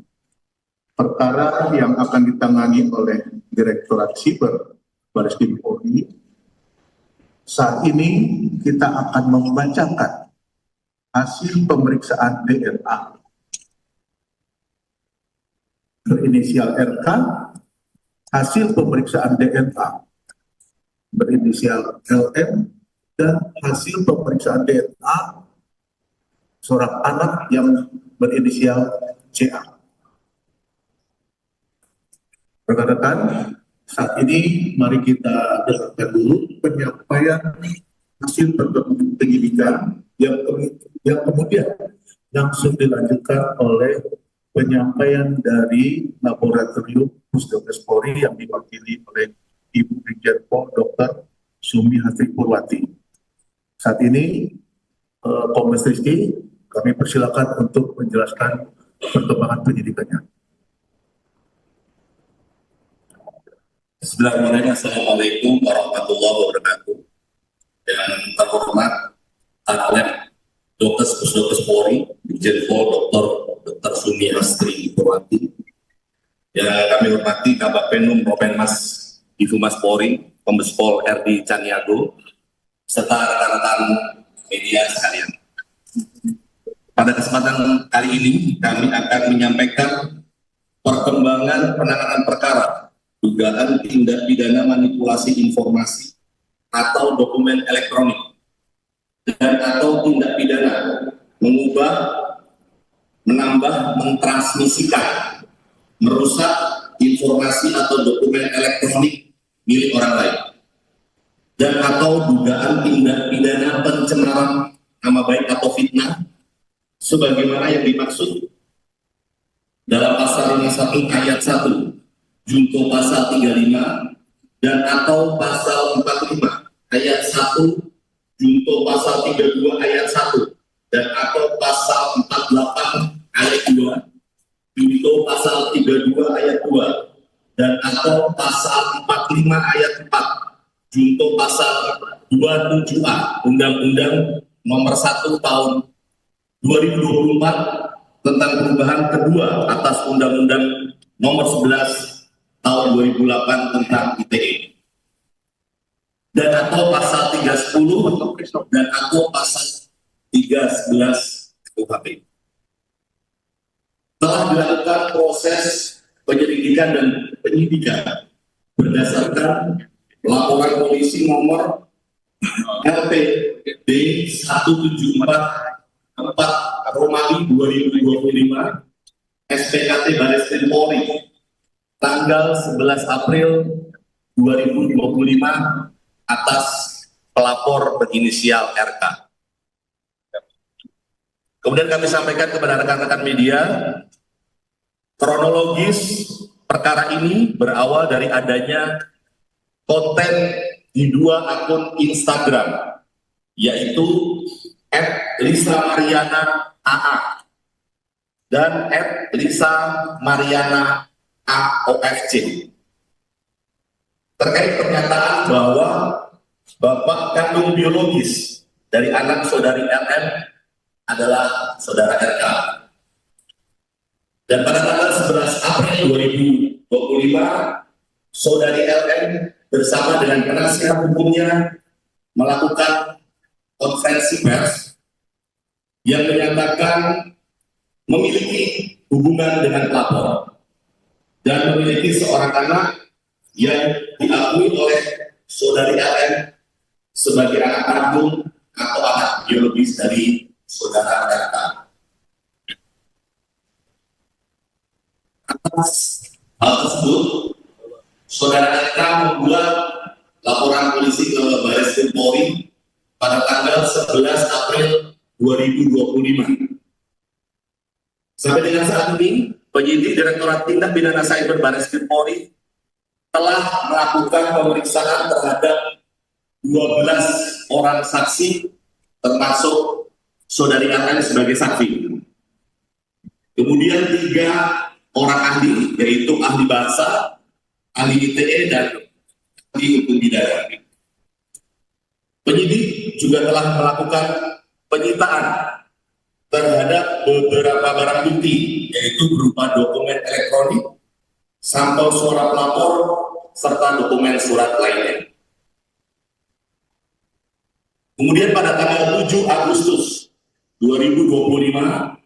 perkara yang akan ditangani oleh Direktorat Siber Bareskrim Polri. Saat ini kita akan membacakan hasil pemeriksaan DNA berinisial RK, hasil pemeriksaan DNA berinisial LM, dan hasil pemeriksaan DNA seorang anak yang berinisial CA. Rekan-rekan, saat ini mari kita dengarkan dulu penyampaian hasil penyidikan yang kemudian langsung dilanjutkan oleh penyampaian dari Laboratorium Pusdokes Polri yang diwakili oleh Ibu Brigjen Pol Dr. Sumihatri Purwati. Saat ini Kombes Rizky, kami persilakan untuk menjelaskan perkembangan penyidikannya. Bismillahirrahmanirrahim. Assalamualaikum warahmatullahi wabarakatuh. Yang terhormat Alem Dr. Pusdokes Polri, Brigjen Pol Dr. Sumihatri Purwati. Yang kami hormati Kabagpenum Propinmas Divhumas Polri, Kombes Pol RD Caniago, serta rekan-rekan media sekalian. Pada kesempatan kali ini kami akan menyampaikan perkembangan penanganan perkara dugaan tindak pidana manipulasi informasi atau dokumen elektronik dan atau tindak pidana mengubah, menambah, mentransmisikan, merusak informasi atau dokumen elektronik milik orang lain, dan atau dugaan tindak pidana pencemaran nama baik atau fitnah sebagaimana yang dimaksud dalam pasal 51 ayat 1 junto pasal 35 dan atau pasal 45 ayat 1 junto pasal 32 ayat 1 dan atau pasal 48 ayat 2 junto pasal 32 ayat 2 dan atau pasal 45 ayat 4 junto pasal 27A Undang-Undang Nomor 1 Tahun 2024 tentang perubahan kedua atas Undang-Undang Nomor 11 Tahun 2008 tentang ITE. dan atau pasal 310 dan atau pasal 311 KUHP. Telah dilakukan proses penyelidikan dan penyidikan berdasarkan laporan polisi nomor LPD 1744 Romawi 2025 SPKT Bareskrim Polri tanggal 11 April 2025 atas pelapor berinisial RK. Kemudian kami sampaikan kepada rekan-rekan media, kronologis perkara ini berawal dari adanya konten di dua akun Instagram, yaitu @Lisa-Mariana AA dan @Lisa-Mariana AOFC. Terkait pernyataan bahwa bapak kandung biologis dari anak saudari LM adalah saudara RK. Dan pada tanggal 11 April 2025, saudari LM bersama dengan penasihat hukumnya melakukan konferensi pers yang menyatakan memiliki hubungan dengan pelapor dan memiliki seorang anak yang diakui oleh saudari LM sebagai anak kandung atau anak biologis dari saudara RK. Atas hal tersebut, saudara RK membuat laporan polisi ke Bareskrim Polri pada tanggal 11 April 2025. Sampai dengan saat ini, penyidik Direktorat Tindak Pidana Cyber Bareskrim Polri telah melakukan pemeriksaan terhadap 12 orang saksi, termasuk saudari LM sebagai saksi. Kemudian 3 orang ahli, yaitu ahli bahasa, ahli ITE, dan ahli hukum pidana. Penyidik juga telah melakukan penyitaan terhadap beberapa barang bukti, yaitu berupa dokumen elektronik, sampel suara pelapor, serta dokumen surat lainnya. Kemudian pada tanggal 7 Agustus 2025,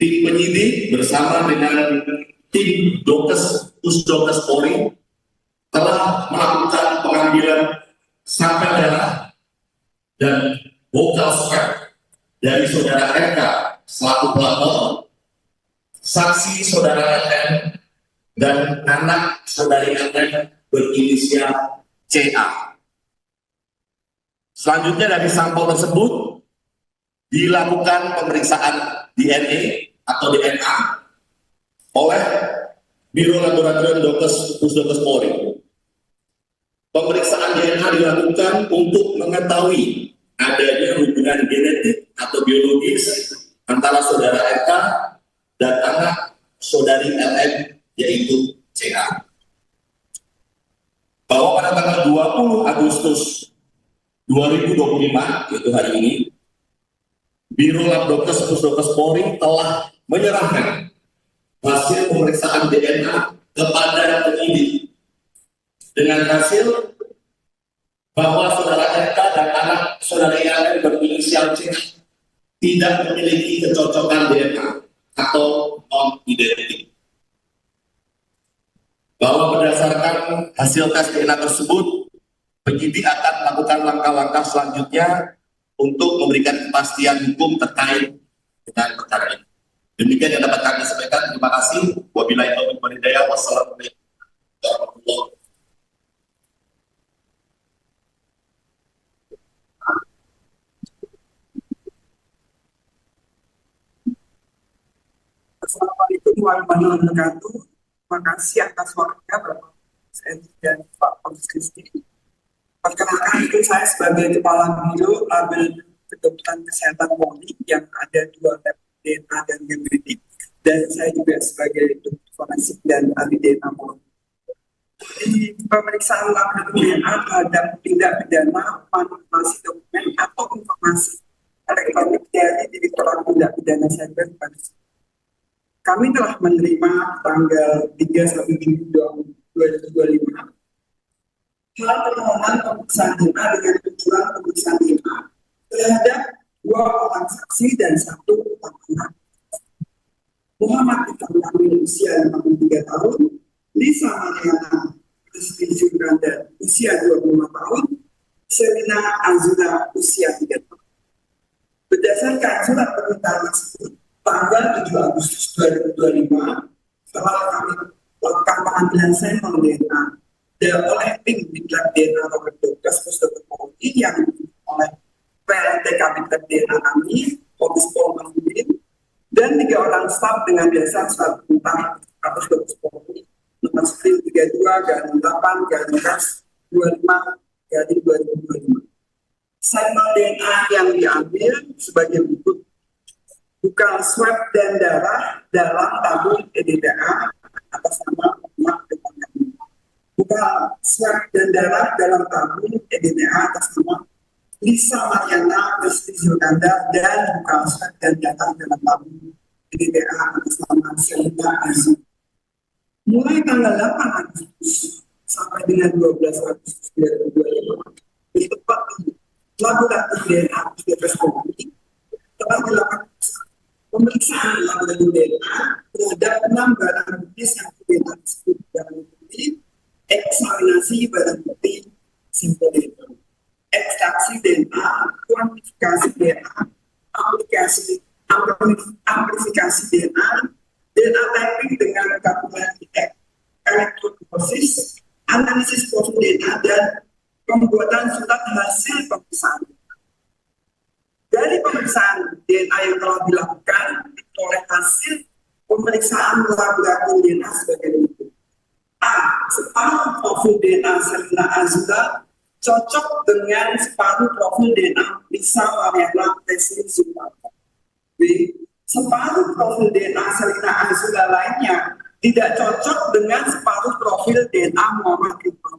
tim penyidik bersama dengan tim Pusdokes Polri telah melakukan pengambilan sampel darah dan vocal swab dari saudara RK selaku pelapor, saksi saudara LM, dan anak saudari LM berinisial CA. Selanjutnya dari sampel tersebut dilakukan pemeriksaan DNA atau DNA oleh Biro Laboratorium Pusdokes Polri. Pemeriksaan DNA dilakukan untuk mengetahui adanya hubungan genetik atau biologis antara saudara RK dan anak saudari LM, yaitu CA. Bahwa pada tanggal 20 Agustus 2025, yaitu hari ini, Biro Labdokes Pusdokes Polri telah menyerahkan hasil pemeriksaan DNA kepada penyidik dengan hasil bahwa saudara RK dan anak saudara LM berinisial C tidak memiliki kecocokan DNA atau non-identik. Bahwa berdasarkan hasil tes DNA tersebut, penyidik akan melakukan langkah-langkah selanjutnya untuk memberikan kepastian hukum terkait dengan perkara ini. Demikian yang dapat kami sampaikan. Terima kasih. Wabillahi taufiq wal hidayah. Wassalamualaikum warahmatullahi wabarakatuh. Assalamualaikum warahmatullahi wabarakatuh. Terima kasih atas waktunya Bapak saya dan Pak Komisaris. Perkenalkan, itu saya sebagai Kepala Biro Label Kedokteran Kesehatan Polri yang ada 2 lab DNA dan genetik, dan saya juga sebagai dokter forensik dan ahli DNA Polri. Di pemeriksaan label DNA terhadap tindak pidana manipulasi dokumen atau informasi elektronik dari Direktorat Tindak Pidana Cyber Bareskrim, kami telah menerima tanggal 3 Juni 2025 hal permohonan pemeriksaan DNA dengan tujuan pemeriksaan DNA terhadap 2 orang saksi dan 1 terpidana. Muhammad Iqbal Kamil usia 53 tahun, Lisa Mariana Rizky Jubranda usia 25 tahun, Selina Azura usia 3 tahun. Berdasarkan surat permintaan tersebut, tanggal 7 Agustus 2025, setelah kami melakukan pengambilan sampel DNA oleh tim Diklat DNA Robert Dokas Pusdokter Polri yang oleh PLT Kabintet DNA kami, Komis Pol Mahmudin, dan 3 orang staf dengan biasa surat perintah atas Dokter Polri nomor 32/8/25/2025. Sampel DNA yang diambil sebagai berikut: bukan swab dan darah dalam tabung EDTA atas nama Muhammad Iqbal Kamil. Bukan swab dan darah dalam tabung EDTA atas nama Lisa Mariana Rizky Jubranda, dan bukan swab dan darah dalam tabung EDTA atas nama Selina Azura. Mulai tanggal 8 Agustus sampai dengan 12 Agustus 2025, di tempat ini laboratorium DNA Pusdokes Polri telah dilakukan pemeriksaan laboratorium DNA terhadap 6 barang bukti yang DNA disebut barang bukti, eksaminasi barang bukti sampel DNA, ekstraksi DNA, kuantifikasi DNA, amplifikasi DNA, DNA typing dengan kalkulasi elektroforesis, analisis profil DNA, dan pembuatan surat hasil pemeriksaan. Dari pemeriksaan DNA yang telah dilakukan, oleh hasil pemeriksaan laboratorium DNA sebagai berikut: A. Separuh profil DNA Selina Azura cocok dengan separuh profil DNA Lisa Mariana Rizky Jubranda. B. Separuh profil DNA Selina Azura lainnya tidak cocok dengan separuh profil DNA Muhammad Iqbal.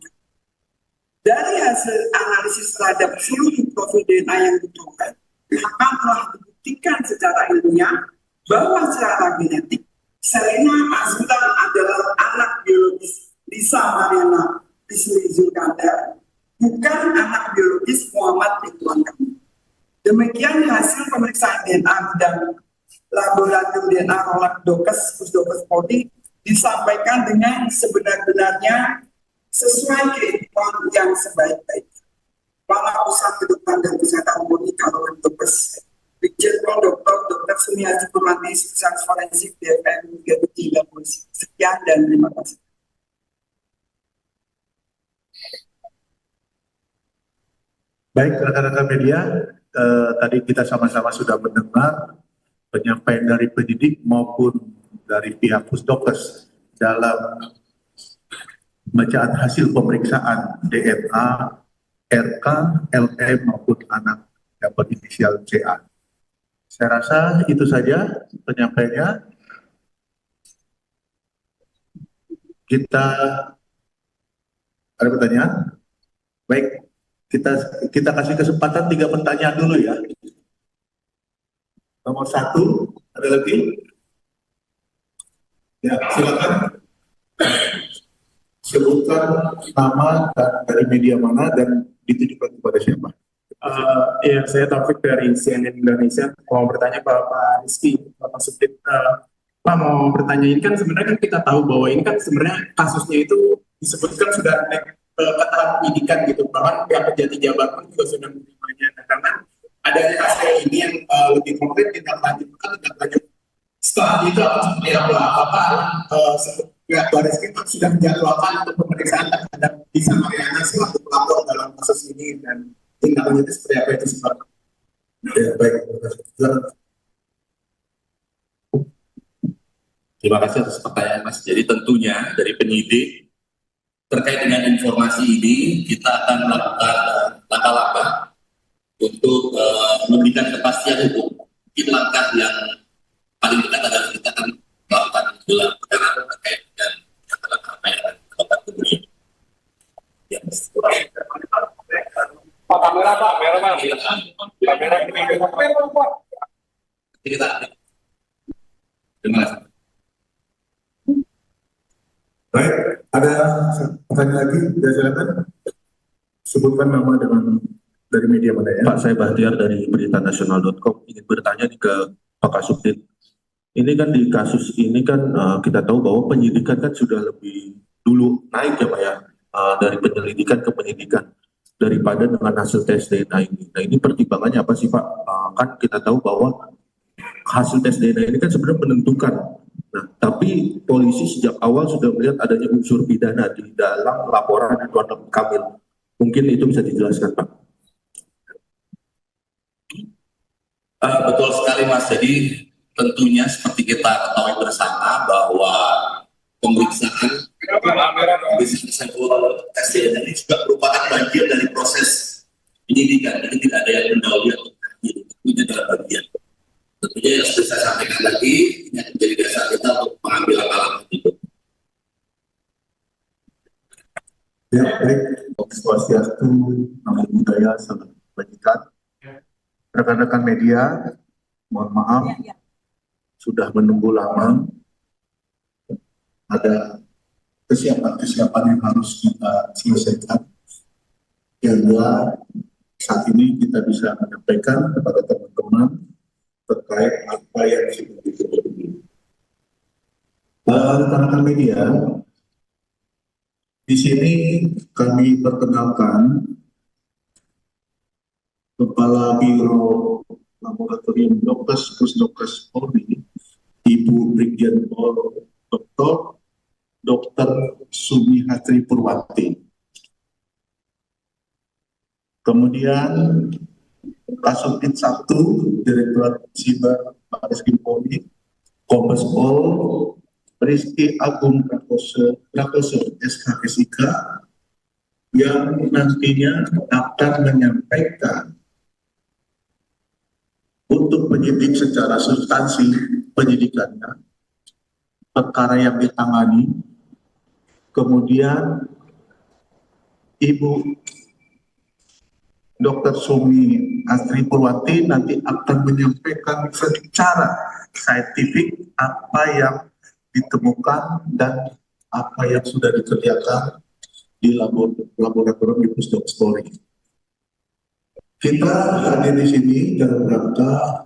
Dari hasil analisis terhadap seluruh profil DNA yang diperoleh, maka telah dibuktikan secara ilmiah bahwa secara genetik Selina Azura adalah anak biologis Lisa Mariana Rizky Jubranda, bukan anak biologis Muhammad Iqbal Kamil. Demikian hasil pemeriksaan DNA dan laboratorium DNA Robert Dokas Pusdokes Polri disampaikan dengan sebenar-benarnya sesuai keilmuan yang sebaik-baiknya. Kepala Pusat Kedokteran dan Kesehatan Polri Robert Dokas, Brigjen Pol Dr. Sumiati Purwati, Spesialis Forensik DFM Polri dan Polisi. Sekian dan terima kasih. Baik, rekan-rekan media, tadi kita sama-sama sudah mendengar penyampaian dari penyidik maupun dari pihak Pusdokes dalam bacaan hasil pemeriksaan DNA, RK, LE maupun anak yang berinisial CA. Saya rasa itu saja penyampaiannya. Kita ada pertanyaan? Baik, kita kasih kesempatan 3 pertanyaan dulu ya. Nomor 1, ada lagi? Ya, silakan. Sebutkan nama dan dari media mana dan ditujukan kepada siapa. Ya, saya Taufik dari CNN Indonesia. Mau bertanya Pak Rizky, Bapak Subdit. Pak mau bertanya, ini kan sebenarnya kan kita tahu bahwa ini kan sebenarnya kasusnya itu disebutkan sudah naik ke tahap penyidikan gitu. Bahkan pihak Kejati Jabar pun juga sudah menerimanya. Nah, karena adanya kasus ini yang lebih konkret tindak lanjut, setelah itu akan seperti apa? Apakah pihak Baris Krim sudah menjadwalkan untuk pemeriksaan terhadap Lisa Mariana selaku pelapor dalam kasus ini, dan tindak lanjutnya seperti apa itu sebabnya? Ya, baik. Terima kasih atas pertanyaan Mas. Jadi tentunya dari penyidik terkait dengan informasi ini kita akan melakukan langkah-langkah untuk memberikan kepastian hukum. Mungkin langkah yang paling dekat adalah kita akan melakukan gelar perkara terkait dengan apa yang akan dilakukan kemudian. Ya, Pak, kamera Pak, kamera Pak. Kamera ini. Kita. Terima kasih. Baik, ada pertanyaan lagi? Ya, silakan. Sebutkan nama dengan dari media mana ya? Pak, saya Bahtiar dari beritanasional.com ingin bertanya nih ke Pak Kasubdit. Ini kan di kasus ini kan kita tahu bahwa penyidikan kan sudah lebih dulu naik ya Pak ya, dari penyelidikan ke penyidikan daripada dengan hasil tes DNA ini. Nah ini pertimbangannya apa sih Pak? Kan kita tahu bahwa hasil tes DNA ini kan sebenarnya menentukan. Nah, tapi polisi sejak awal sudah melihat adanya unsur pidana di dalam laporan Ridwan Kamil. Mungkin itu bisa dijelaskan Pak. Betul sekali Mas, jadi tentunya seperti kita ketahui bersama bahwa pemeriksaan sampel tes DNA ini juga merupakan bagian dari proses penyidikan, jadi tidak ada yang mendahului atau ini adalah bagian. Tentunya yang sudah saya sampaikan tadi, ini akan menjadi dasar kita untuk mengambil langkah-langkah itu. Ya, baik. Swastiastu, Namo Buddhaya, Salam Kebajikan. Rekan-rekan media, mohon maaf, sudah menunggu lama. Ada kesiapan-kesiapan yang harus kita selesaikan. Yang kedua, saat ini kita bisa menyampaikan kepada teman-teman terkait apa yang sudah diketahui. Rekan-rekan media, di sini kami perkenalkan Kepala Biro Laboratorium Dokes Pusdokes Polri, Ibu Brigjen Pol Dr. Sumihatri Purwati. Kemudian Kasubdit 1, Direktorat Siber Bareskrim Polri, Kombes Pol Rizky Agung Prakoso SKSIK, yang nantinya akan menyampaikan untuk penyidik secara substansi penyidikannya, perkara yang ditangani. Kemudian Ibu Dr. Sumi Astri Purwati nanti akan menyampaikan secara saintifik apa yang ditemukan dan apa yang sudah dikerjakan di laboratorium di Pusdokes Polri. Kita hadir di sini dalam rangka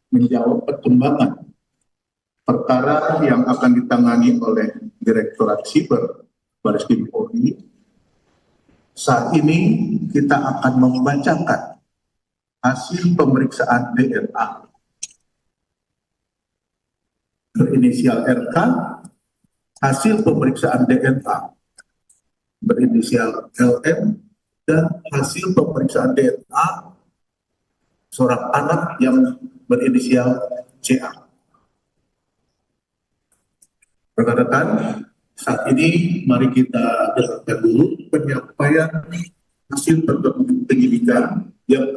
menjawab perkembangan perkara yang akan ditangani oleh Direktorat Siber Bareskrim Polri. Saat ini kita akan membacakan hasil pemeriksaan DNA berinisial RK, hasil pemeriksaan DNA berinisial LM, dan hasil pemeriksaan DNA seorang anak yang berinisial CA. Rekan-rekan, saat ini mari kita dengarkan dulu penyampaian hasil penyidikan yang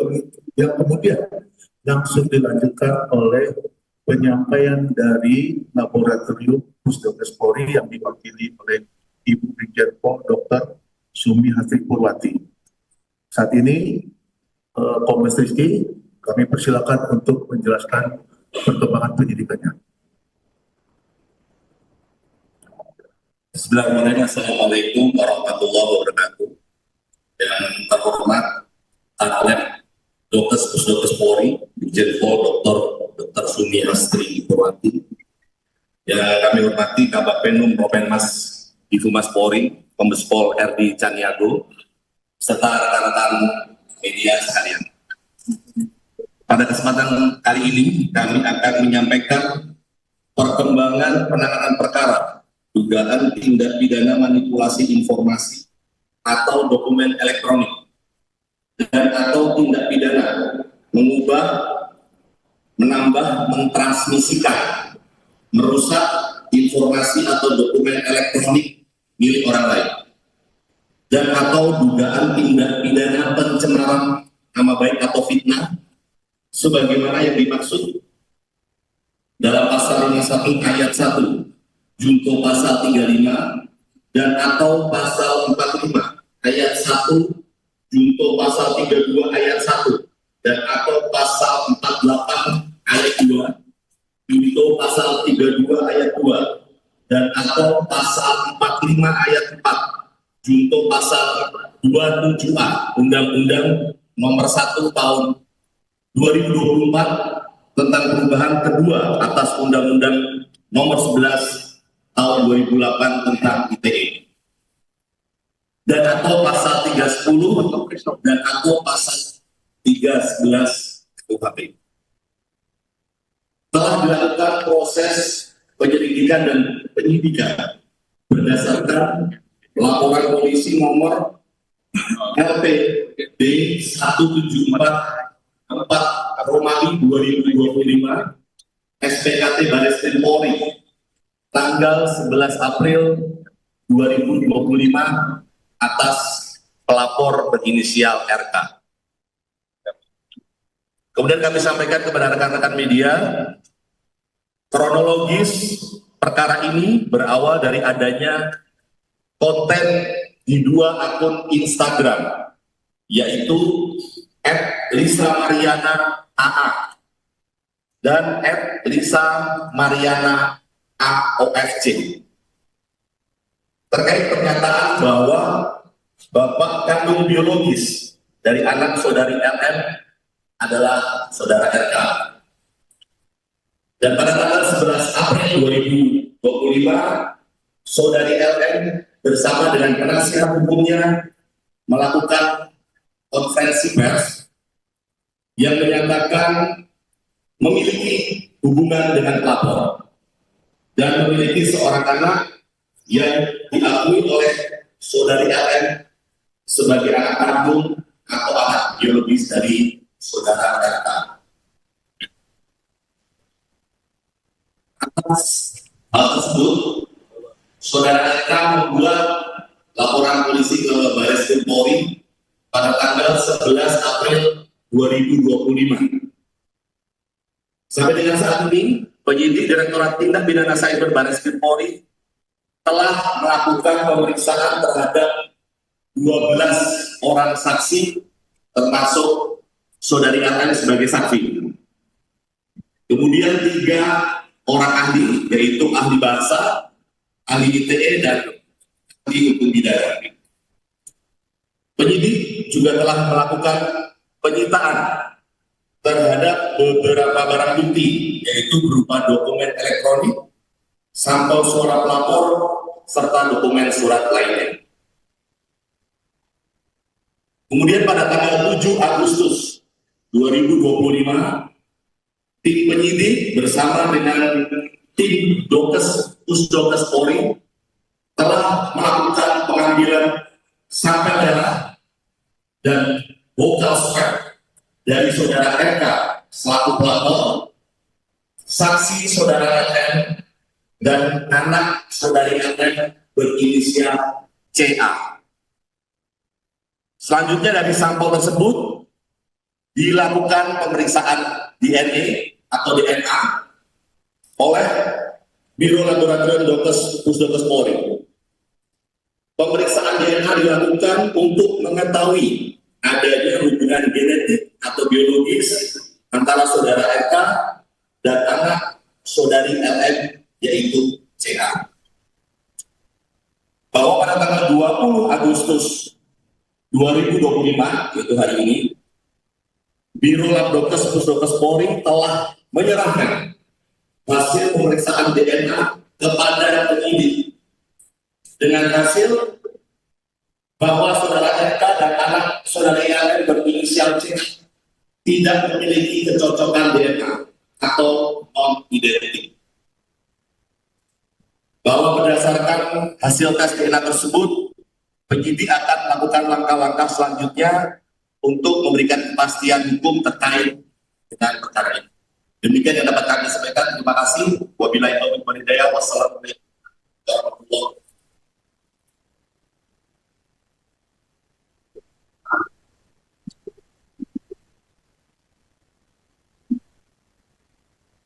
kemudian langsung dilanjutkan oleh penyampaian dari Laboratorium Pusdokes Polri yang diwakili oleh Ibu Brigjen Pol Dr. Sumi Hatri Purwati. Saat ini Kombes Rizky, kami persilakan untuk menjelaskan perkembangan penyidikannya. Bismillahirrahmanirrahim. Assalamualaikum warahmatullahi wabarakatuh. Yang terhormat Kanalep Dokes Pusdokes Polri, Brigjen Pol Dr. Sumi Astri Purwati. Yang kami hormati Kabagpenum Propenmas di Humas Polri, Kombes Pol RD Caniago, serta rekan-rekan media sekalian. Pada kesempatan kali ini, kami akan menyampaikan perkembangan penanganan perkara dugaan tindak pidana manipulasi informasi atau dokumen elektronik dan atau tindak pidana mengubah, menambah, mentransmisikan, merusak informasi atau dokumen elektronik milik orang lain, dan atau dugaan tindak pidana pencemaran nama baik atau fitnah sebagaimana yang dimaksud dalam pasal 51 ayat 1 junto pasal 35 dan atau pasal 45 ayat 1 junto pasal 32 ayat 1 dan atau pasal 48 ayat 2 junto pasal 32 ayat 2 dan atau pasal 45 ayat 4 junto pasal 27A Undang-Undang Nomor 1 Tahun 2024 tentang perubahan kedua atas Undang-Undang Nomor 11 Tahun 2008 tentang ITE, dan atau pasal 310 dan atau pasal 311 KUHP. Telah dilakukan proses penyelidikan dan penyidikan berdasarkan laporan polisi nomor LPD 1744 Romawi 2025 SPKT Bareskrim Polri tanggal 11 April 2025 atas pelapor berinisial RK. Kemudian kami sampaikan kepada rekan-rekan media, kronologis perkara ini berawal dari adanya konten di dua akun Instagram, yaitu @Lisa_Mariana AA dan @Lisa_Mariana AOFC, terkait pernyataan bahwa bapak kandung biologis dari anak saudari LM adalah saudara RK. Dan pada tanggal 11 April 2025, saudari LM bersama dengan penasihat hukumnya melakukan konferensi pers yang menyatakan memiliki hubungan dengan pelapor dan memiliki seorang anak yang diakui oleh saudari LM sebagai anak kandung atau anak biologis dari saudara RK. Atas hal tersebut, saudara RK membuat laporan polisi ke Bareskrim Polri pada tanggal 11 April 2025. Sampai dengan saat ini, penyidik Direktorat Tindak Pidana Cyber Bareskrim Polri telah melakukan pemeriksaan terhadap 12 orang saksi, termasuk saudari LM sebagai saksi. Kemudian 3 orang ahli, yaitu ahli bahasa, ahli ITE, dan ahli hukum pidana. Penyidik juga telah melakukan penyitaan terhadap beberapa barang bukti, yaitu berupa dokumen elektronik, sampel suara pelapor, serta dokumen surat lainnya. Kemudian pada tanggal 7 Agustus 2025, tim penyidik bersama dengan tim Pusdokes Polri telah melakukan pengambilan sampel darah dan vokal swab dari saudara RK selaku pelapor, saksi saudara LM, dan anak saudari LM berinisial CA. Selanjutnya dari sampel tersebut dilakukan pemeriksaan DNA atau DNA oleh Biro Laboratorium Pusdokes Polri. Pemeriksaan DNA dilakukan untuk mengetahui adanya hubungan genetik atau biologis antara saudara RK dan anak saudari LM, yaitu CA. Bahwa pada tanggal 20 Agustus 2025, yaitu hari ini, Biro Labdokes Pusdokes Polri telah menyerahkan hasil pemeriksaan DNA kepada penyidik dengan hasil bahwa saudara RK dan anak saudara LM berinisial C tidak memiliki kecocokan DNA atau non-identik. Bahwa berdasarkan hasil tes DNA tersebut, penyidik akan melakukan langkah-langkah selanjutnya untuk memberikan kepastian hukum terkait dengan perkara ini. Demikian yang dapat kami sampaikan. Terima kasih. Wabillahi taufiq wal hidayah. Wassalamualaikum warahmatullahi wabarakatuh.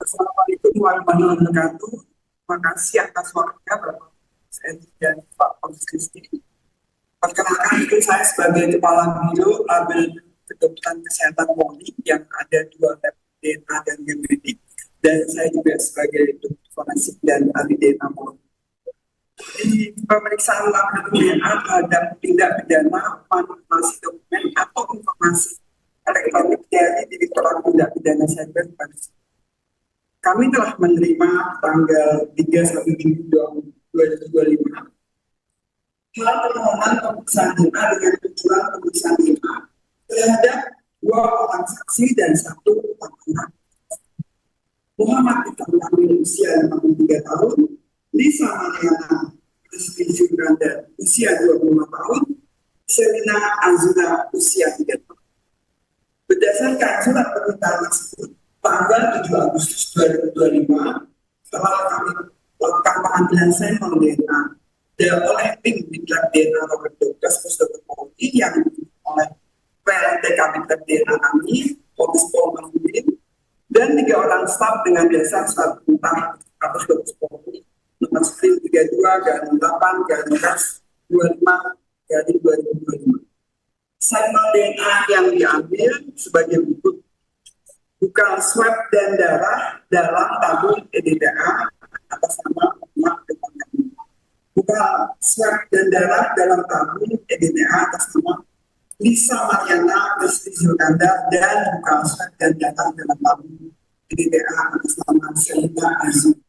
Assalamualaikum warahmatullahi wabarakatuh. Terima kasih atas waktunya Bapak dan Pak Komisaris. Perkenalkan, itu saya sebagai Kepala Biro Label Kedokteran Kesehatan Polri yang ada 2 lab DNA dan genetik, dan saya juga sebagai dokter forensik dan ahli DNA Polri. di pemeriksaan laboratorium DNA terhadap tindak pidana manipulasi dokumen atau informasi elektronik dari Direktorat Tindak Pidana Cyber pada kami telah menerima tanggal 3/1/2025 hal permohonan pemeriksaan DNA dengan tujuan pemeriksaan DNA terhadap 2 orang saksi dan 1 tahanan. Muhammad Iqbal Kamil usia 53 tahun, Lisa Mariana Rizky Jubranda usia 25 tahun, Selina Azura usia 3 tahun. Berdasarkan surat permintaan tersebut, tanggal 7 Agustus 2025, setelah kami melakukan pengambilan sampel DNA oleh tim Bidlab DNA Robert Douglas Pusdokter Polri yang oleh PLT Kabinter DNA kami, Komis Pol Mahmudin, dan 3 orang staf dengan dasar surat perintah Kapus Dokes Polri nomor skrin 32/8/25/2025. Sampel DNA yang diambil sebagai berikut: bukan swab dan darah dalam tabung EDTA atas nama Muhammad Iqbal Kamil. Bukan swab dan darah dalam tabung EDTA atas nama Lisa Mariana Rizky Jubranda, dan bukan swab dan darah dalam tabung EDTA atas nama Selina Azura.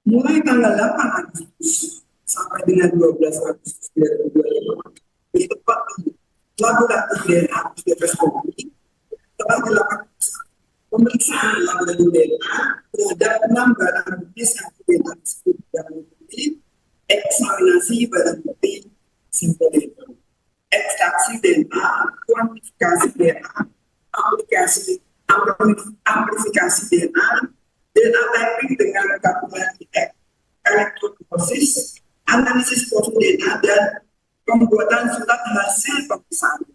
Mulai tanggal 8 Agustus sampai dengan 12 Agustus 2025 di tempat ini laboratorium DNA Pusdokes Polri telah dilakukan pemeriksaan laboratorium DNA terhadap 6 barang bukti sampel DNA tersebut yang meliputi eksaminasi barang bukti sampel DNA, ekstraksi DNA, kuantifikasi DNA, amplifikasi DNA, DNA typing dengan kalkulasi elektroforesis, analisis profil DNA, dan pembuatan surat hasil pemeriksaan.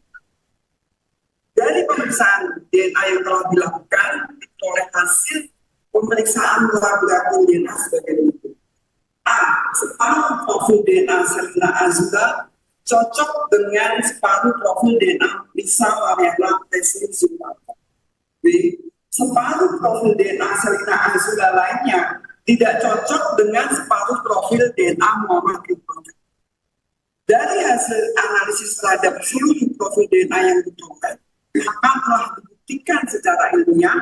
Dari pemeriksaan DNA yang telah dilakukan oleh hasil pemeriksaan laboratorium DNA sebagai berikut: A. Separuh profil DNA Selina Azura cocok dengan separuh profil DNA Lisa Mariana Rizky Jubranda. B. Separuh profil DNA Selina Azura lainnya tidak cocok dengan separuh profil DNA Muhammad Iqbal Kamil. Dari hasil analisis terhadap seluruh profil DNA yang diperoleh, maka telah dibuktikan secara ilmiah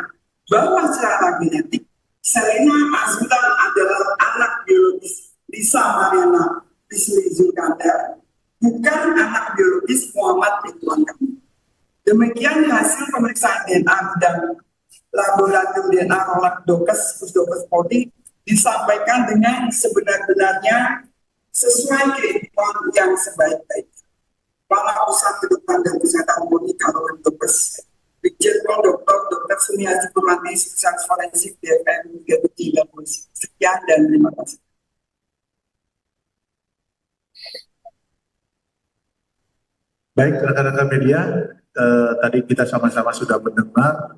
bahwa secara genetik Selina Azura adalah anak biologis Lisa Mariana Rizky Jubranda, bukan anak biologis Muhammad Iqbal Kamil. Demikian hasil pemeriksaan DNA dan laboratorium DNA Robert Douglas Pusdokes Polri disampaikan dengan sebenar-benarnya sesuai kehidupan yang sebaik-baiknya. Para pusat kedepan dan kesehatan Polri Robert Douglas, Brigjen Pol Dr. Sumiati Purwanti, Spesialis Forensik DFM 3 Polisi. Sekian dan terima kasih. Baik, rekan-rekan media, tadi kita sama-sama sudah mendengar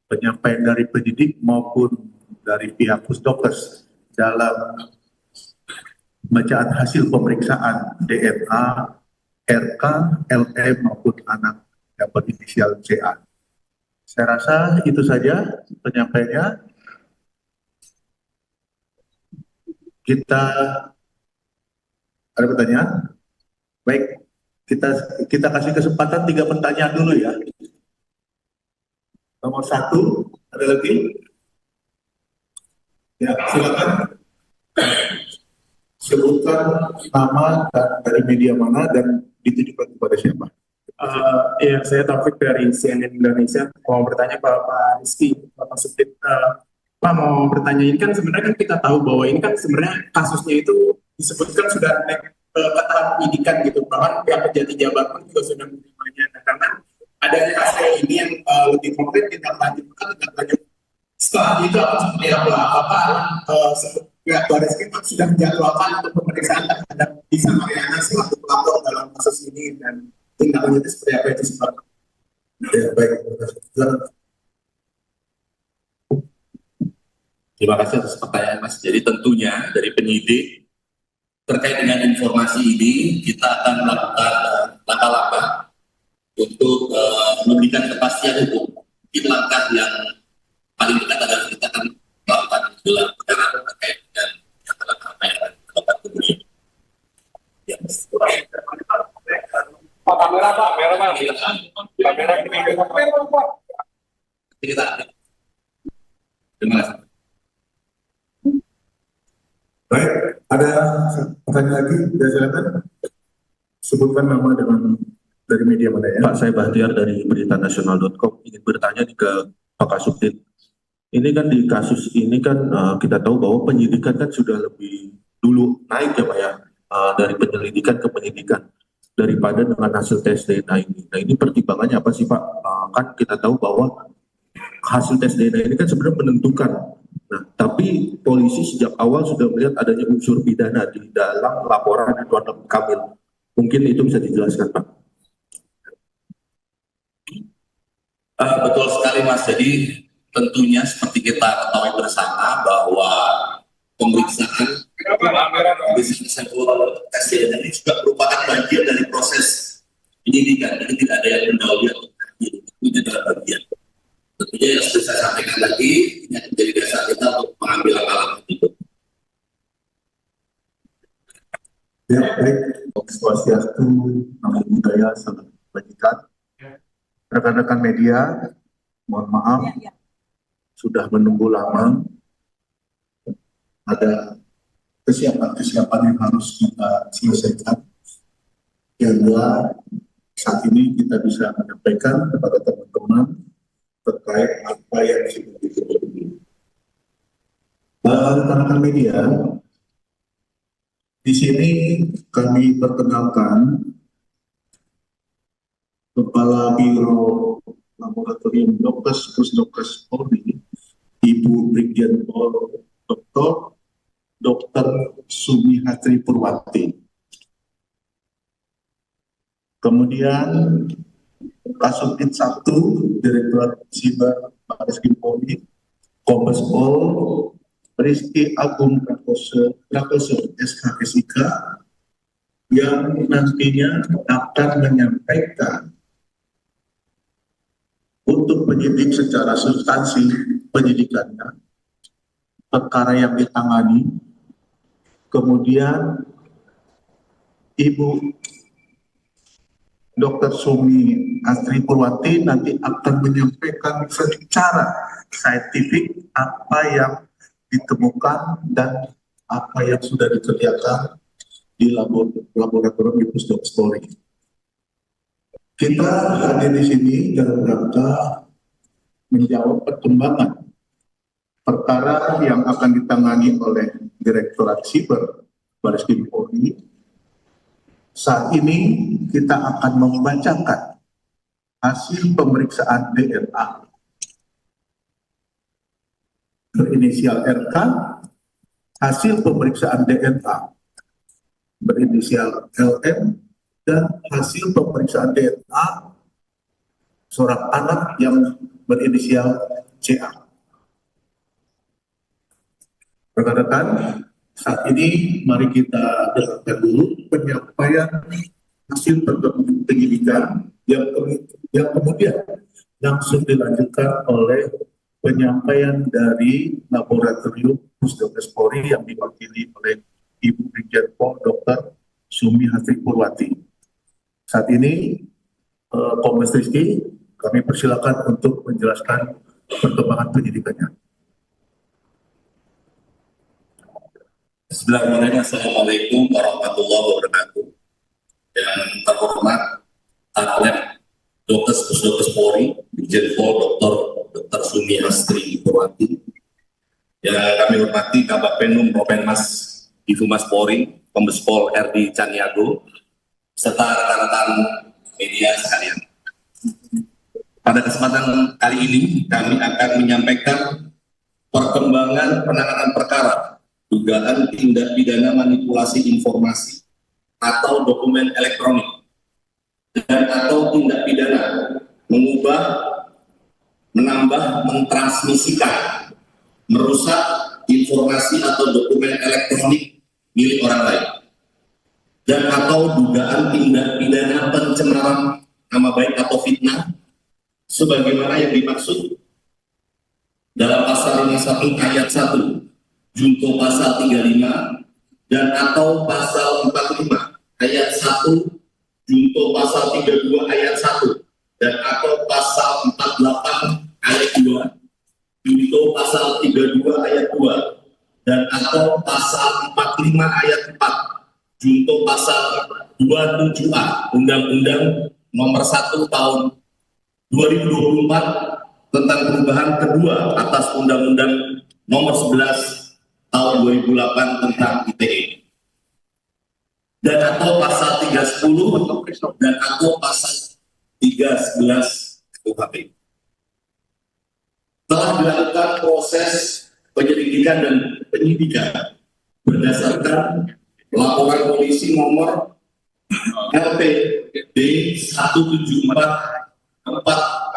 penyampaian dari penyidik maupun dari pihak Pusdokes dalam bacaan hasil pemeriksaan DNA, RK, LE maupun anak yang berinisial CA. Saya rasa itu saja penyampaiannya. Kita ada pertanyaan? Baik, kita kasih kesempatan 3 pertanyaan dulu ya. Nomor 1, ada lagi? Ya, silakan. Sebutkan nama dan dari media mana dan ditujukan kepada siapa. Ya, saya Taufik dari CNN Indonesia. Mau bertanya Pak Rizky, Bapak Subdit. Pak mau bertanya, ini kan sebenarnya kan kita tahu bahwa ini kan sebenarnya kasusnya itu disebutkan sudah naik ke tahap penyidikan gitu. Bahkan pihak Kejati Jabar pun juga sudah menerimanya. Nah, karena adanya kasus ini yang lebih konkret kita lanjutkan. Setelah itu akan seperti apa? Apakah pihak Baris Krim sudah menjadwalkan untuk pemeriksaan terhadap Lisa Mariana selaku pelapor dalam kasus ini, dan tindak lanjutnya seperti apa itu sebabnya? Ya, baik. Terima kasih atas pertanyaan Mas. Jadi tentunya dari penyidik terkait dengan informasi ini kita akan melakukan langkah-langkah untuk memberikan kepastian hukum. Ini langkah yang paling dekat adalah kita akan melakukan gelar perkara terkait dengan apa yang akan dilakukan kemudian. Kita terima kasih. Baik, ada pertanyaan lagi? Ya, silakan. Sebutkan nama dari media mana ya? Pak, saya Bahtiar dari beritanasional.com ingin bertanya nih ke Pak Kasubdit. Ini kan di kasus ini kan kita tahu bahwa penyidikan kan sudah lebih dulu naik ya Pak ya, dari penyelidikan ke penyidikan daripada dengan hasil tes DNA ini. Nah ini pertimbangannya apa sih Pak? Kan kita tahu bahwa hasil tes DNA ini kan sebenarnya menentukan. Nah tapi polisi sejak awal sudah melihat adanya unsur pidana di dalam laporan Ridwan Kamil. Mungkin itu bisa dijelaskan Pak. Betul sekali Mas, jadi tentunya seperti kita ketahui bersama bahwa pemeriksaan sampel tes DNA ini juga merupakan bagian dari proses penyidikan, jadi tidak ada yang mendahului atau ini adalah bagian. Tentunya yang sudah saya sampaikan lagi, ini akan menjadi dasar kita untuk mengambil langkah-langkah itu. Ya, baik. Swastiastu, Namo Buddhaya, Salam Kebajikan. Rekan-rekan media, mohon maaf, sudah menunggu lama. Ada kesiapan-kesiapan yang harus kita selesaikan. Sehingga saat ini kita bisa menyampaikan kepada teman-teman terkait apa yang sudah disebut. Rekan-rekan media, di sini kami perkenalkan Kepala Biro Laboratorium Dokes Pusdokes Polri, Ibu Brigjen Pol Dr. Sumihastri Purwati. Kemudian Kasubdit 1, Direktorat Siber Barreskrim Polri, Kombes Pol Rizky Agung Prakoso SKSIK, yang nantinya akan menyampaikan untuk penyidik secara substansi penyidikannya, perkara yang ditangani. Kemudian Ibu Dr. Sumi Astri Purwati nanti akan menyampaikan secara saintifik apa yang ditemukan dan apa yang sudah dikerjakan di laboratorium di Pusdokes Polri. Kita hadir di sini dalam rangka menjawab perkembangan perkara yang akan ditangani oleh Direktorat Siber Barreskrim Polri. Saat ini kita akan membacakan hasil pemeriksaan DNA berinisial RK, hasil pemeriksaan DNA berinisial LM, dan hasil pemeriksaan DNA seorang anak yang berinisial CA. Rekan-rekan, saat ini mari kita dengarkan dulu penyampaian hasil penyidikan yang kemudian langsung dilanjutkan oleh penyampaian dari Laboratorium Pusdokes Polri yang diwakili oleh Ibu Brigjen Pol Dr. Sumihastri Purwati. Saat ini Kombes Rizky, kami persilakan untuk menjelaskan perkembangan penyidikannya. Bismillahirrahmanirrahim. Assalamualaikum warahmatullahi wabarakatuh. Yang terhormat Arlem Dokes Pusdokes Polri, Brigjen Pol Dr. Sumihastri Purwati. Yang kami hormati Kabak Penum Propenmas di Humas Polri, Kombes Pol RD Caniago, serta rekan-rekan media sekalian. Pada kesempatan kali ini, kami akan menyampaikan perkembangan penanganan perkara dugaan tindak pidana manipulasi informasi atau dokumen elektronik dan atau tindak pidana mengubah, menambah, mentransmisikan, merusak informasi atau dokumen elektronik milik orang lain, dan atau dugaan tindak pidana pencemaran nama baik atau fitnah sebagaimana yang dimaksud dalam pasal 51 ayat 1 junto pasal 35 dan atau pasal 45 ayat 1 junto pasal 32 ayat 1 dan atau pasal ayat 2, junto pasal 32 ayat 2, dan atau pasal 45 ayat 4, junto pasal 27A Undang-Undang Nomor 1 Tahun 2024 tentang perubahan kedua atas Undang-Undang Nomor 11 Tahun 2008 tentang ITE, dan atau pasal 310 dan atau pasal 311 KUHP. Telah dilakukan proses penyelidikan dan penyidikan berdasarkan laporan polisi nomor LPD 1744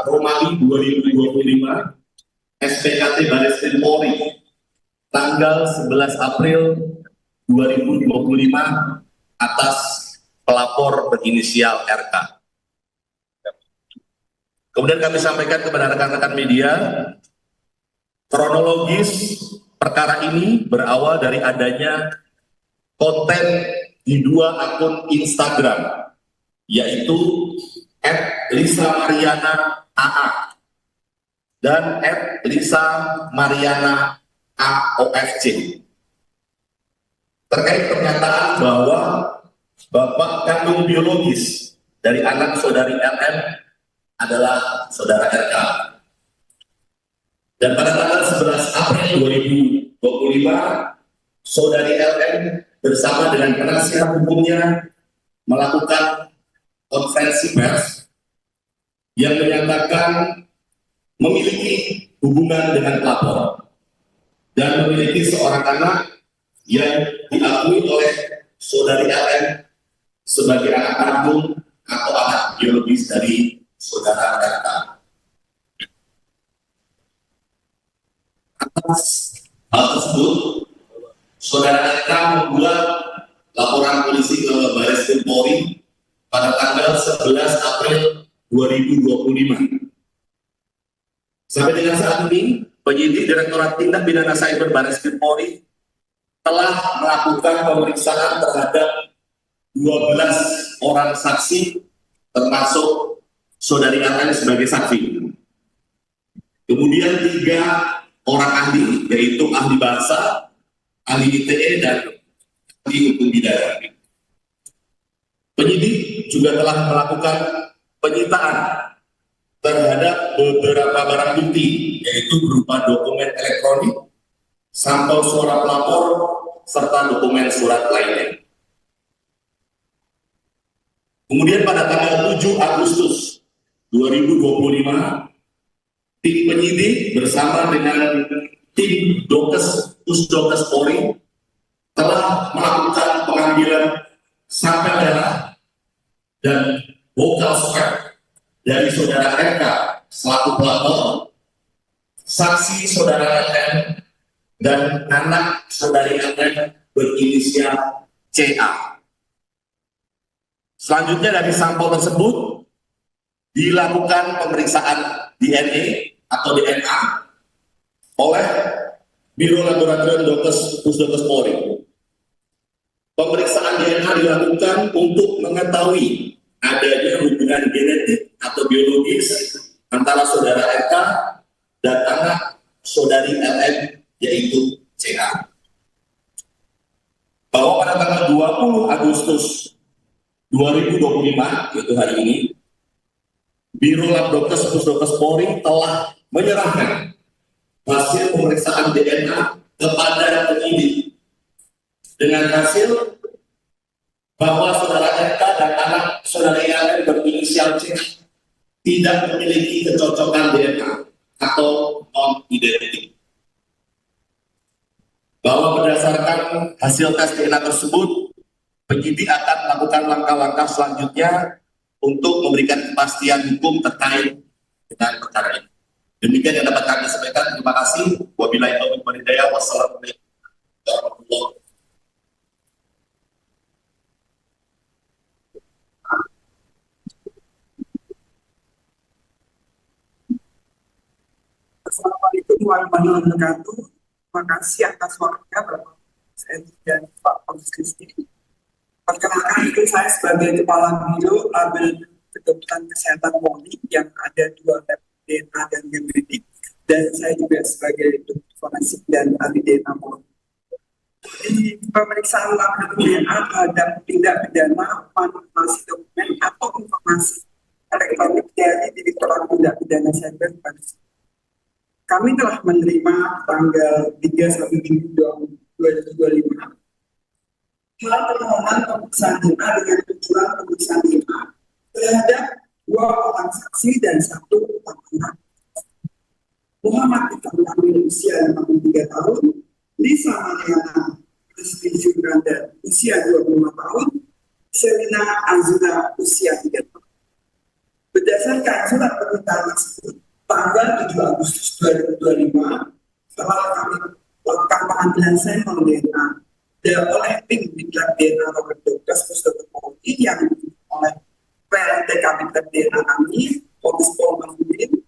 Romawi 2025 SPKT Baris Krim Polri tanggal 11 April 2025 atas pelapor berinisial RK. Kemudian kami sampaikan kepada rekan-rekan media, kronologis perkara ini berawal dari adanya konten di 2 akun Instagram, yaitu @Lisa_Mariana AA dan @Lisa_Mariana AOFC, terkait pernyataan bahwa bapak kandung biologis dari anak saudari RM adalah saudara RK. Dan pada tanggal 11 April 2025, saudari LM bersama dengan penasihat hukumnya melakukan konferensi pers yang menyatakan memiliki hubungan dengan pelapor dan memiliki seorang anak yang diakui oleh saudari LM sebagai anak kandung atau anak biologis dari saudara RK. Atas hal tersebut, saudara RK membuat laporan polisi ke Baris Krim Polri pada tanggal 11 April 2025. Sampai dengan saat ini, penyidik Direktorat Tindak Pidana Cyber Baris Krim Polri telah melakukan pemeriksaan terhadap 12 orang saksi, termasuk saudari RM sebagai saksi. Kemudian 3 orang ahli, yaitu ahli bahasa, ahli ITE, dan ahli hukum pidana. Penyidik juga telah melakukan penyitaan terhadap beberapa barang bukti, yaitu berupa dokumen elektronik, sampel suara pelapor, serta dokumen surat lainnya. Kemudian pada tanggal 7 Agustus 2025, tim penyidik bersama dengan tim Pusdokes Polri telah melakukan pengambilan sampel darah dan vokal swab dari saudara RK selaku pelapor, saksi saudara RM, dan anak saudari RM berinisial CA. Selanjutnya dari sampel tersebut dilakukan pemeriksaan DNA atau DNA oleh Biro Laboratorium Pusdokes Polri. Pemeriksaan DNA dilakukan untuk mengetahui adanya hubungan genetik atau biologis antara saudara RK dan anak saudari LM, yaitu CA. Bahwa pada tanggal 20 Agustus 2025, yaitu hari ini, Biro Labdokes Pusdokes Polri telah menyerahkan hasil pemeriksaan DNA kepada penyidik dengan hasil bahwa saudara RK dan anak saudara LM berinisial C tidak memiliki kecocokan DNA atau non-identik. Bahwa berdasarkan hasil tes DNA tersebut, penyidik akan melakukan langkah-langkah selanjutnya untuk memberikan kepastian hukum terkait dengan perkara ini. Demikian yang dapat kami sampaikan. Terima kasih. Wabillahi taufiq wal hidayah. Wassalamualaikum warahmatullahi wabarakatuh. Assalamualaikum warahmatullahi wabarakatuh. Terima kasih atas waktunya Bapak saya dan Pak Komisaris. Perkenalkan, itu saya sebagai Kepala Biro Label Kedokteran Kesehatan Polri yang ada 2 lab DNA dan genetik, dan saya juga sebagai dokter forensik dan ahli DNA. Di pemeriksaan laboratorium DNA terhadap tindak pidana manipulasi dokumen atau informasi elektronik dari Direktorat Tindak Pidana Cyber pada kami telah menerima tanggal 3/1/2025 hal permohonan pemeriksaan DNA dengan tujuan pemeriksaan DNA terhadap 2 orang saksi dan 1 terpidana. Muhammad Iqbal Kamil usia 53 tahun, Lisa Mariana Rizky Zuranda usia 25 tahun, Selina Azura usia 3 tahun. Berdasarkan surat permintaan tersebut, tanggal 7 Agustus 2025, setelah kami melakukan pengambilan sampel DNA oleh tim Diklat DNA Robert Douglas Pusdokter Polri yang oleh PLT Kabinter DNA kami, Komis Pol Mahmudin,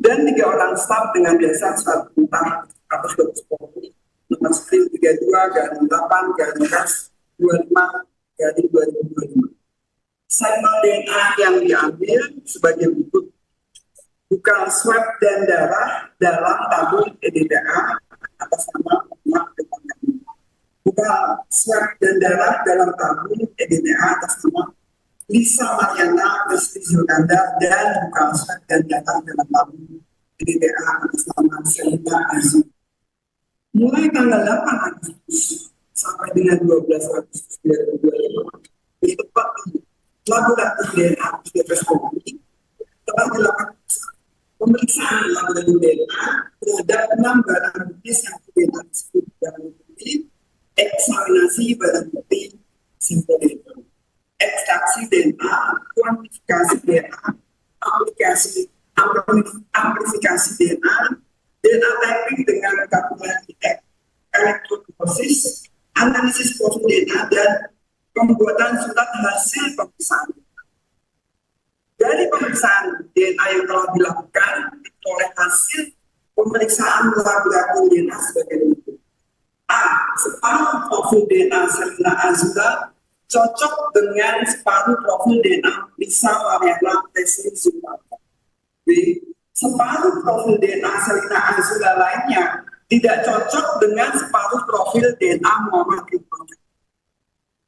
dan 3 orang staf dengan dasar surat perintah atas Dokter Polri nomor skrin 32/8/25/2025. Sampel DNA yang diambil sebagai berikut: bukan swab dan darah dalam tabung EDTA atas nama Muhammad Iqbal Kamil. Bukan swab dan darah dalam tabung EDTA atas nama Lisa Mariana Rizky Zuranda, dan bukan swab dan darah dalam tabung EDTA atas nama Selina Azura. Mulai tanggal 8 Agustus sampai dengan 12 Agustus 2025, di tempat ini, laboratorium DNA Pusdokes Polri telah dilakukan pemeriksaan laboratorium DNA terhadap 6 barang bukti yang DNA disebut barang bukti, eksaminasi barang bukti sampel DNA, ekstraksi DNA, kuantifikasi DNA, amplifikasi DNA, DNA typing dengan kalkulasi elektroforesis, analisis profil DNA, dan pembuatan surat hasil pemeriksaan. Dari pemeriksaan DNA yang telah dilakukan, oleh hasil pemeriksaan laboratorium DNA sebagai berikut: A. Separuh profil DNA Selina Azura cocok dengan separuh profil DNA Lisa Mariana Rizky Zuranda. B. Separuh profil DNA Selina Azura lainnya tidak cocok dengan separuh profil DNA Muhammad Iqbal.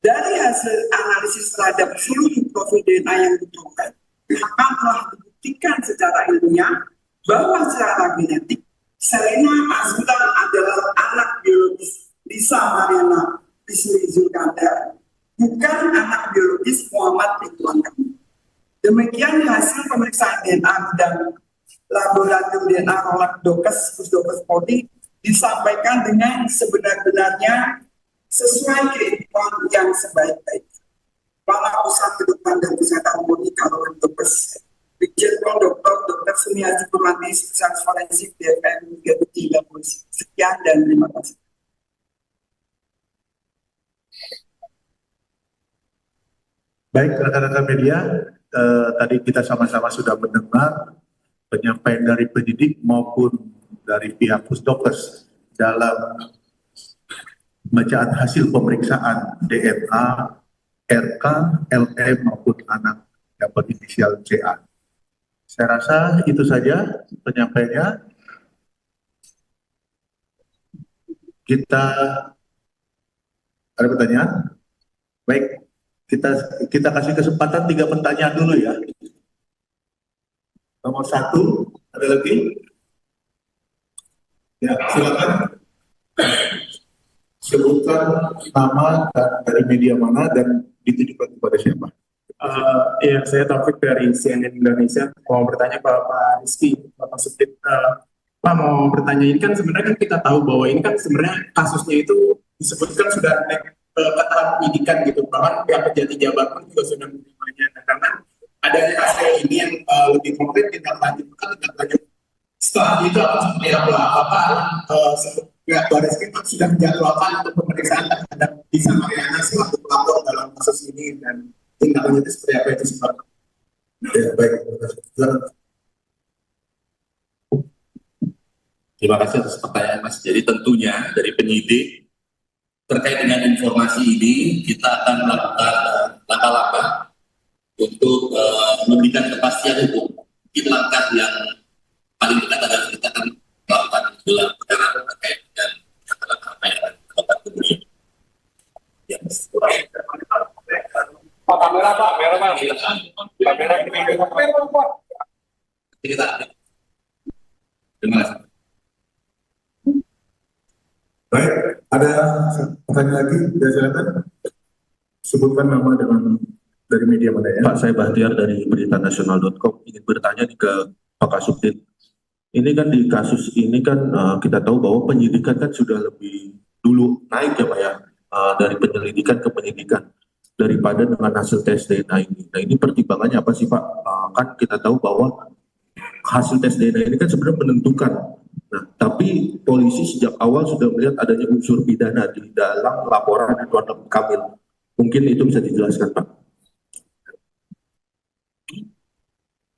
Dari hasil analisis terhadap seluruh profil DNA yang diperoleh, maka telah dibuktikan secara ilmiah bahwa secara genetik Selina Azura adalah anak biologis Lisa Mariana Rizky Zuranda, bukan anak biologis Muhammad Iqbal Kamil. Demikian hasil pemeriksaan DNA dan laboratorium DNA Robert Douglas Pusdokes Polri disampaikan dengan sebenar-benarnya sesuai keilmuan yang sebaik-baiknya. Kepala Pusat Kedokteran dan Kesehatan Polri Kabupaten Brebes, Brigjen Pol Dr. Sumiati Purwanti, Spesialis Forensik DPM 3 Polisi. Sekian dan terima kasih. Baik, rekan-rekan media, tadi kita sama-sama sudah mendengar penyampaian dari penyidik maupun dari pihak Pusdokes dalam bacaan hasil pemeriksaan DNA, RK, LM maupun anak yang berinisial CA. Saya rasa itu saja penyampaiannya. Kita ada pertanyaan? Baik, kita kasih kesempatan 3 pertanyaan dulu ya. Nomor 1, ada lagi? Ya, silakan. Sebutkan nama dan dari media mana dan ditujukan kepada siapa. Ya, saya Taufik dari CNN Indonesia. Mau bertanya Pak Rizky, Bapak Subdit. Pak mau bertanya, ini kan sebenarnya kan kita tahu bahwa ini kan sebenarnya kasusnya itu disebutkan sudah naik ke tahap penyidikan gitu. Bahkan pihak Kejati Jabar pun juga sudah menerimanya. Nah, karena adanya hasil ini yang lebih konkret tindak lanjut setelah itu akan seperti apa pihak Baris Krim sudah menjadwalkan untuk pemeriksaan terhadap Lisa Mariana selaku pelapor dalam kasus ini, dan tindak lanjutnya seperti apa itu sebabnya. Ya, baik. Terima kasih atas pertanyaan Mas. Jadi tentunya dari penyidik terkait dengan informasi ini kita akan melakukan langkah-langkah untuk memberikan kepastian hukum di langkah yang paling dekat adalah kita akan melakukan gelar perkara terkait dengan apa yang akan dilakukan kemudian. Ya, Pak, kamera Pak, kamera Pak. Kamera ini Pak. kita. Terima kasih. Baik, ada pertanyaan lagi? Ya, silakan. Sebutkan nama dengan dari media mana ya? Pak, saya Bahtiar dari beritanasional.com ingin bertanya nih ke Pak Kasubdit. Ini kan di kasus ini kan kita tahu bahwa penyidikan kan sudah lebih dulu naik ya Pak ya, dari penyelidikan ke penyidikan daripada dengan hasil tes DNA ini. Nah ini pertimbangannya apa sih Pak? Kan kita tahu bahwa hasil tes DNA ini kan sebenarnya menentukan. Nah, tapi polisi sejak awal sudah melihat adanya unsur pidana di dalam laporan Ridwan Kamil. Mungkin itu bisa dijelaskan Pak.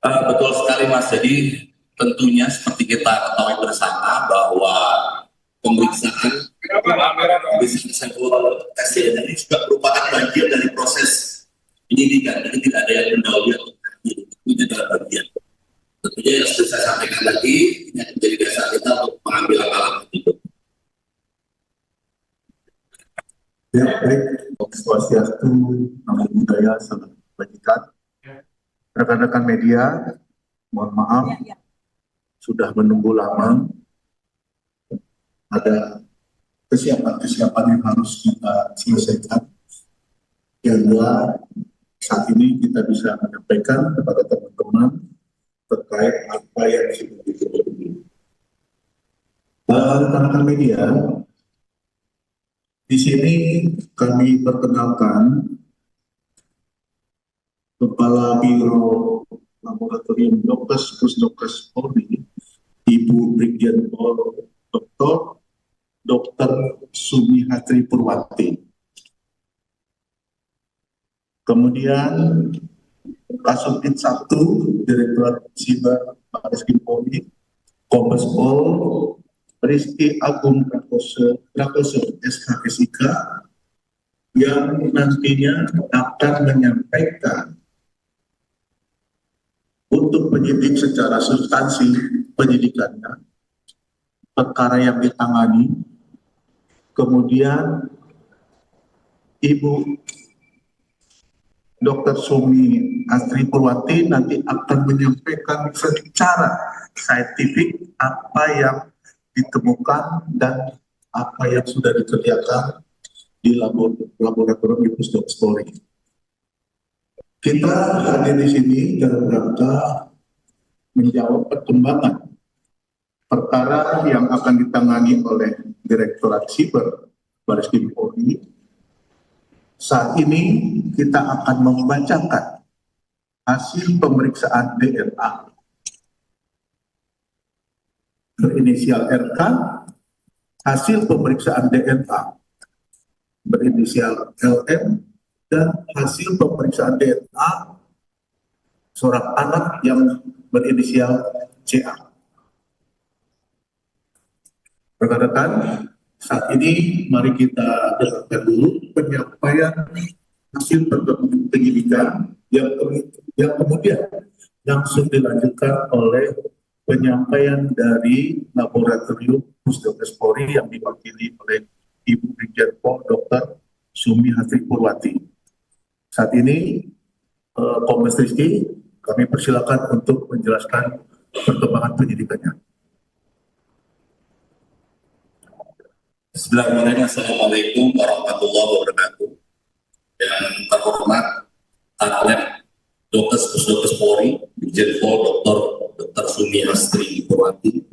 Betul sekali Mas. Jadi tentunya seperti kita ketahui bersama bahwa pemeriksaan sampel tes DNA ini juga merupakan bagian dari proses penyidikan. Jadi tidak ada yang mendahului itu adalah bagian. Tentunya yang sudah saya sampaikan tadi ini akan menjadi dasar kita untuk mengambil langkah-langkah itu. Ya, baik. Swastiastu, Namo Buddhaya, Salam Kebajikan. Rekan-rekan media, mohon maaf, sudah menunggu lama. Ada kesiapan-kesiapan yang harus kita selesaikan. Sehingga saat ini kita bisa menyampaikan kepada teman-teman terkait apa yang sudah ditutupi. Rekan-rekan media, di sini kami perkenalkan Kepala Biro Laboratorium Dokes Pusdokes Polri, Ibu Brigjen Pol Dr. Sumihatri Purwati. Kemudian Kasubdit 1, Direktorat Siber Bareskrim Polri, Kombes Pol Rizky Agung Prakoso SHSIK, yang nantinya akan menyampaikan untuk penyidik secara substansi penyidikannya, perkara yang ditangani. Kemudian Ibu Dr. Sumi Astri Purwati nanti akan menyampaikan secara saintifik apa yang ditemukan dan apa yang sudah dikerjakan di laboratorium di Pusdokes Polri. Kita hadir di sini dalam rangka menjawab perkembangan perkara yang akan ditangani oleh Direktorat Siber Bareskrim Polri. Saat ini kita akan membacakan hasil pemeriksaan DNA berinisial RK, hasil pemeriksaan DNA berinisial LM, dan hasil pemeriksaan DNA seorang anak yang berinisial CA. Rekan-rekan, saat ini mari kita dengarkan dulu penyampaian hasil penyidikan yang kemudian langsung dilanjutkan oleh penyampaian dari Laboratorium Pusdokes Polri yang diwakili oleh Ibu Brigjen Pol Dr. Sumihatri Purwati. Saat ini Kombes Rizky, kami persilakan untuk menjelaskan perkembangan penyidikannya. Bismillahirrahmanirrahim. Assalamualaikum warahmatullahi wabarakatuh. Yang terhormat Alem Dokes Pusdokes Polri, Brigjen Pol Dr. Sumihatri Purwati.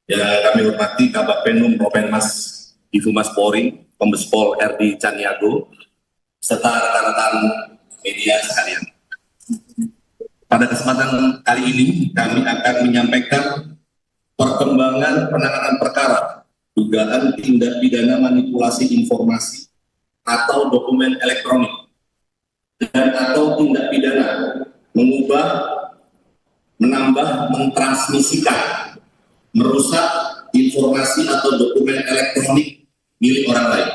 Yang kami hormati Kabak Penum Propenmas di Humas Polri, Kombes Pol RD Caniago, serta rekan-rekan media sekalian. Pada kesempatan kali ini, kami akan menyampaikan perkembangan penanganan perkara dugaan tindak pidana manipulasi informasi atau dokumen elektronik dan atau tindak pidana mengubah, menambah, mentransmisikan, merusak informasi atau dokumen elektronik milik orang lain,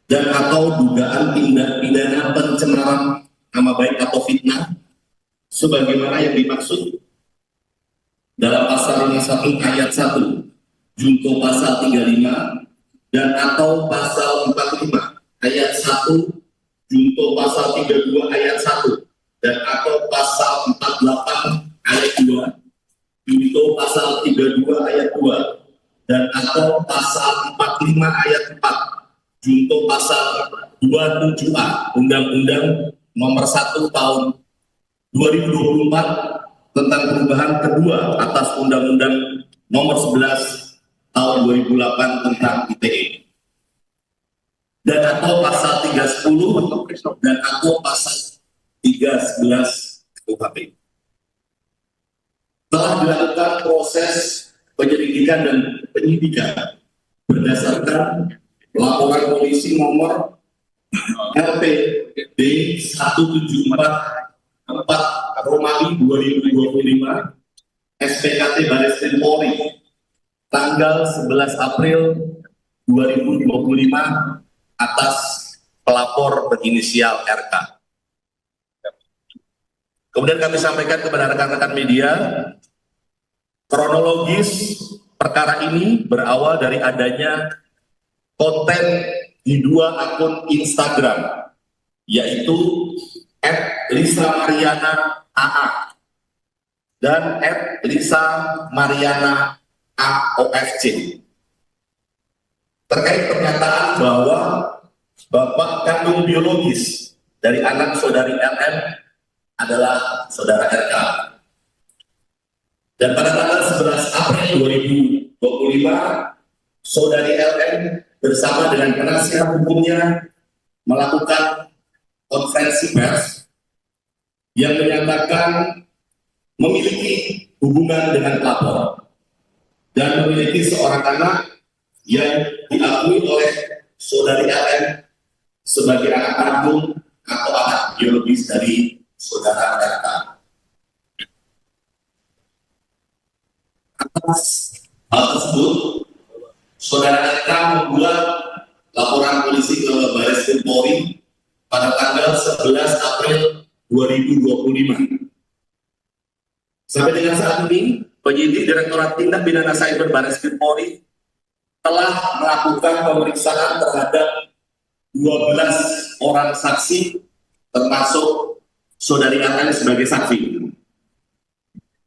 dan atau dugaan tindak pidana pencemaran nama baik atau fitnah sebagaimana yang dimaksud dalam pasal 51 ayat 1, junto pasal 35, dan atau pasal 45 ayat 1, junto pasal 32 ayat 1, dan atau pasal 48 ayat 2, junto pasal 32 ayat 2, dan atau pasal 45 ayat 4, junto pasal 27A Undang-Undang Nomor 1 Tahun 2024 tentang perubahan kedua atas Undang-Undang Nomor 11 Tahun 2008 tentang ITE, dan atau pasal 310 dan atau pasal 311 KUHP. Telah dilakukan proses penyelidikan dan penyidikan berdasarkan laporan polisi nomor LPD 1744 Romawi 2025 SPKT Baris Krim Polri tanggal 11 April 2025 atas pelapor berinisial RK. Kemudian kami sampaikan kepada rekan-rekan media, kronologis perkara ini berawal dari adanya konten di dua akun Instagram, yaitu @Lisa-Mariana AA dan @Lisa-Mariana AOFC, terkait pernyataan bahwa bapak kandung biologis dari anak saudari LM adalah saudara RK. Dan pada tanggal 11 April 2025, saudari LM bersama dengan penasihat hukumnya melakukan konferensi pers yang menyatakan memiliki hubungan dengan pelapor dan memiliki seorang anak yang diakui oleh saudari LM sebagai anak kandung atau anak biologis dari saudara RK. Atas hal tersebut, saudara RK membuat laporan polisi ke Baris Krim Polri pada tanggal 11 April 2025. Sampai dengan saat ini, penyidik Direktorat Tindak Pidana Cyber Baris Krim Polri telah melakukan pemeriksaan terhadap 12 orang saksi, termasuk saudari LM sebagai saksi.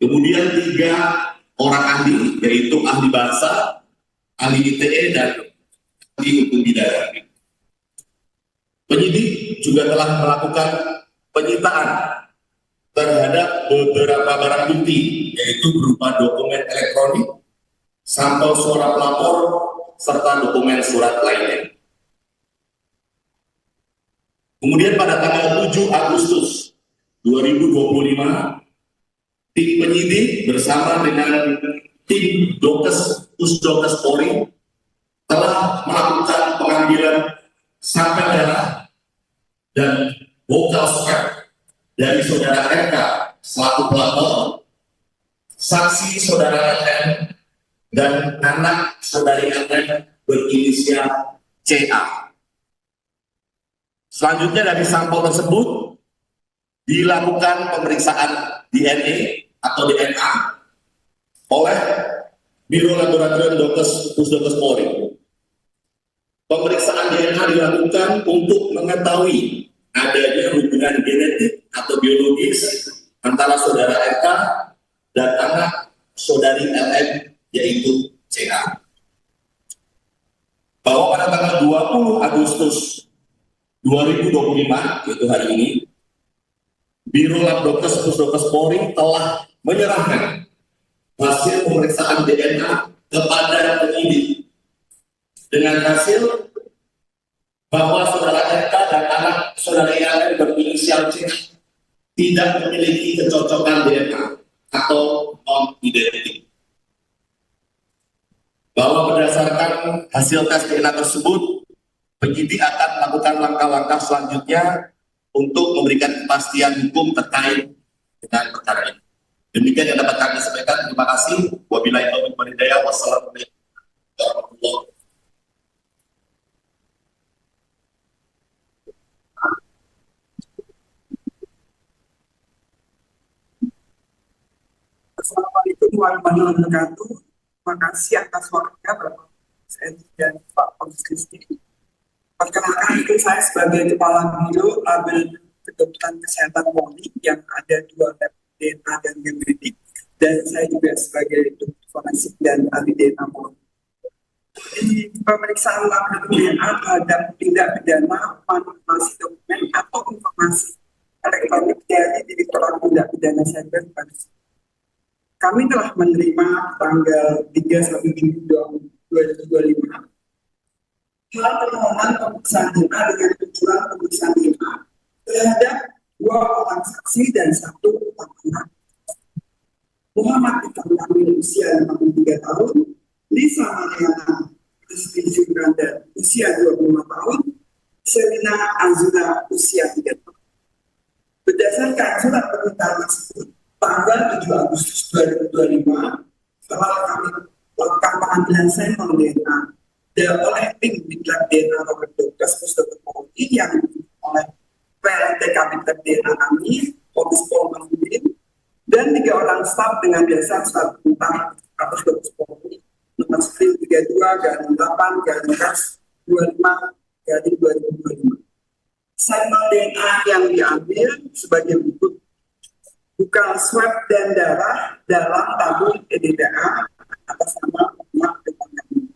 Kemudian 3 orang ahli, yaitu ahli bahasa, ahli ITE, dan ahli hukum pidana. Penyidik juga telah melakukan penyitaan terhadap beberapa barang bukti, yaitu berupa dokumen elektronik, sampel suara pelapor, serta dokumen surat lainnya. Kemudian pada tanggal 7 Agustus 2025, tim penyidik bersama dengan tim Pusdokes Polri telah melakukan pengambilan sampel darah dan vocal swab dari saudara RK selaku pelapor, saksi saudara LM, dan anak saudari LM berinisial CA. Selanjutnya dari sampel tersebut dilakukan pemeriksaan DNA atau DNA oleh Biro Laboratorium Pusdokes Polri. Pemeriksaan DNA dilakukan untuk mengetahui adanya hubungan genetik atau biologis antara saudara RK dan anak saudari LM, yaitu CA. Bahwa pada tanggal 20 Agustus 2025, yaitu hari ini, Biro Labdokes Pusdokes Polri telah menyerahkan hasil pemeriksaan DNA kepada penyidik dengan hasil bahwa saudara RK dan anak saudara LM berinisial C tidak memiliki kecocokan DNA atau non-identik. Bahwa berdasarkan hasil tes DNA tersebut, penyidik akan melakukan langkah-langkah selanjutnya untuk memberikan kepastian hukum terkait dengan perkara ini. Demikian yang dapat kami sampaikan. Terima kasih. Wabillahi taufiq wal hidayah. Wassalamualaikum warahmatullahi wabarakatuh. Assalamualaikum warahmatullahi wabarakatuh. Terima kasih atas waktunya Bapak dan Pak Kristi. Perkenalkan, itu saya sebagai Kepala Biro Label Kedokteran Kesehatan Polri yang ada 2 lab DNA dan genetik, dan saya juga sebagai dokter forensik dan ahli DNA Polri. Di pemeriksaan label DNA terhadap tindak pidana manipulasi dokumen atau informasi elektronik dari Direktorat Tindak Pidana Cyber kami telah menerima tanggal 3/7/2025 hal permohonan pemeriksaan DNA dengan tujuan pemeriksaan DNA terhadap 2 orang saksi dan 1 orang. Muhammad Iqbal Kamil usia 53 tahun, Lisa Mariana Rizky Jubranda usia 25 tahun, Selina Azura usia 3 tahun. Berdasarkan surat permintaan tersebut, tanggal 7 Agustus 2025, setelah kami melakukan pengambilan sampel DNA oleh tim Diklat DNA Robert Dokas Pusdokter Polri yang oleh PLT Kabintet DNA kami, Polres Polri, dan 3 orang staf dengan dasar surat perintah atas Dokter Polri nomor 32/8/25/2025. Sampel DNA yang diambil sebagai berikut: bukan swab dan darah dalam tabung EDTA atas nama Muhammad Iqbal Kamil.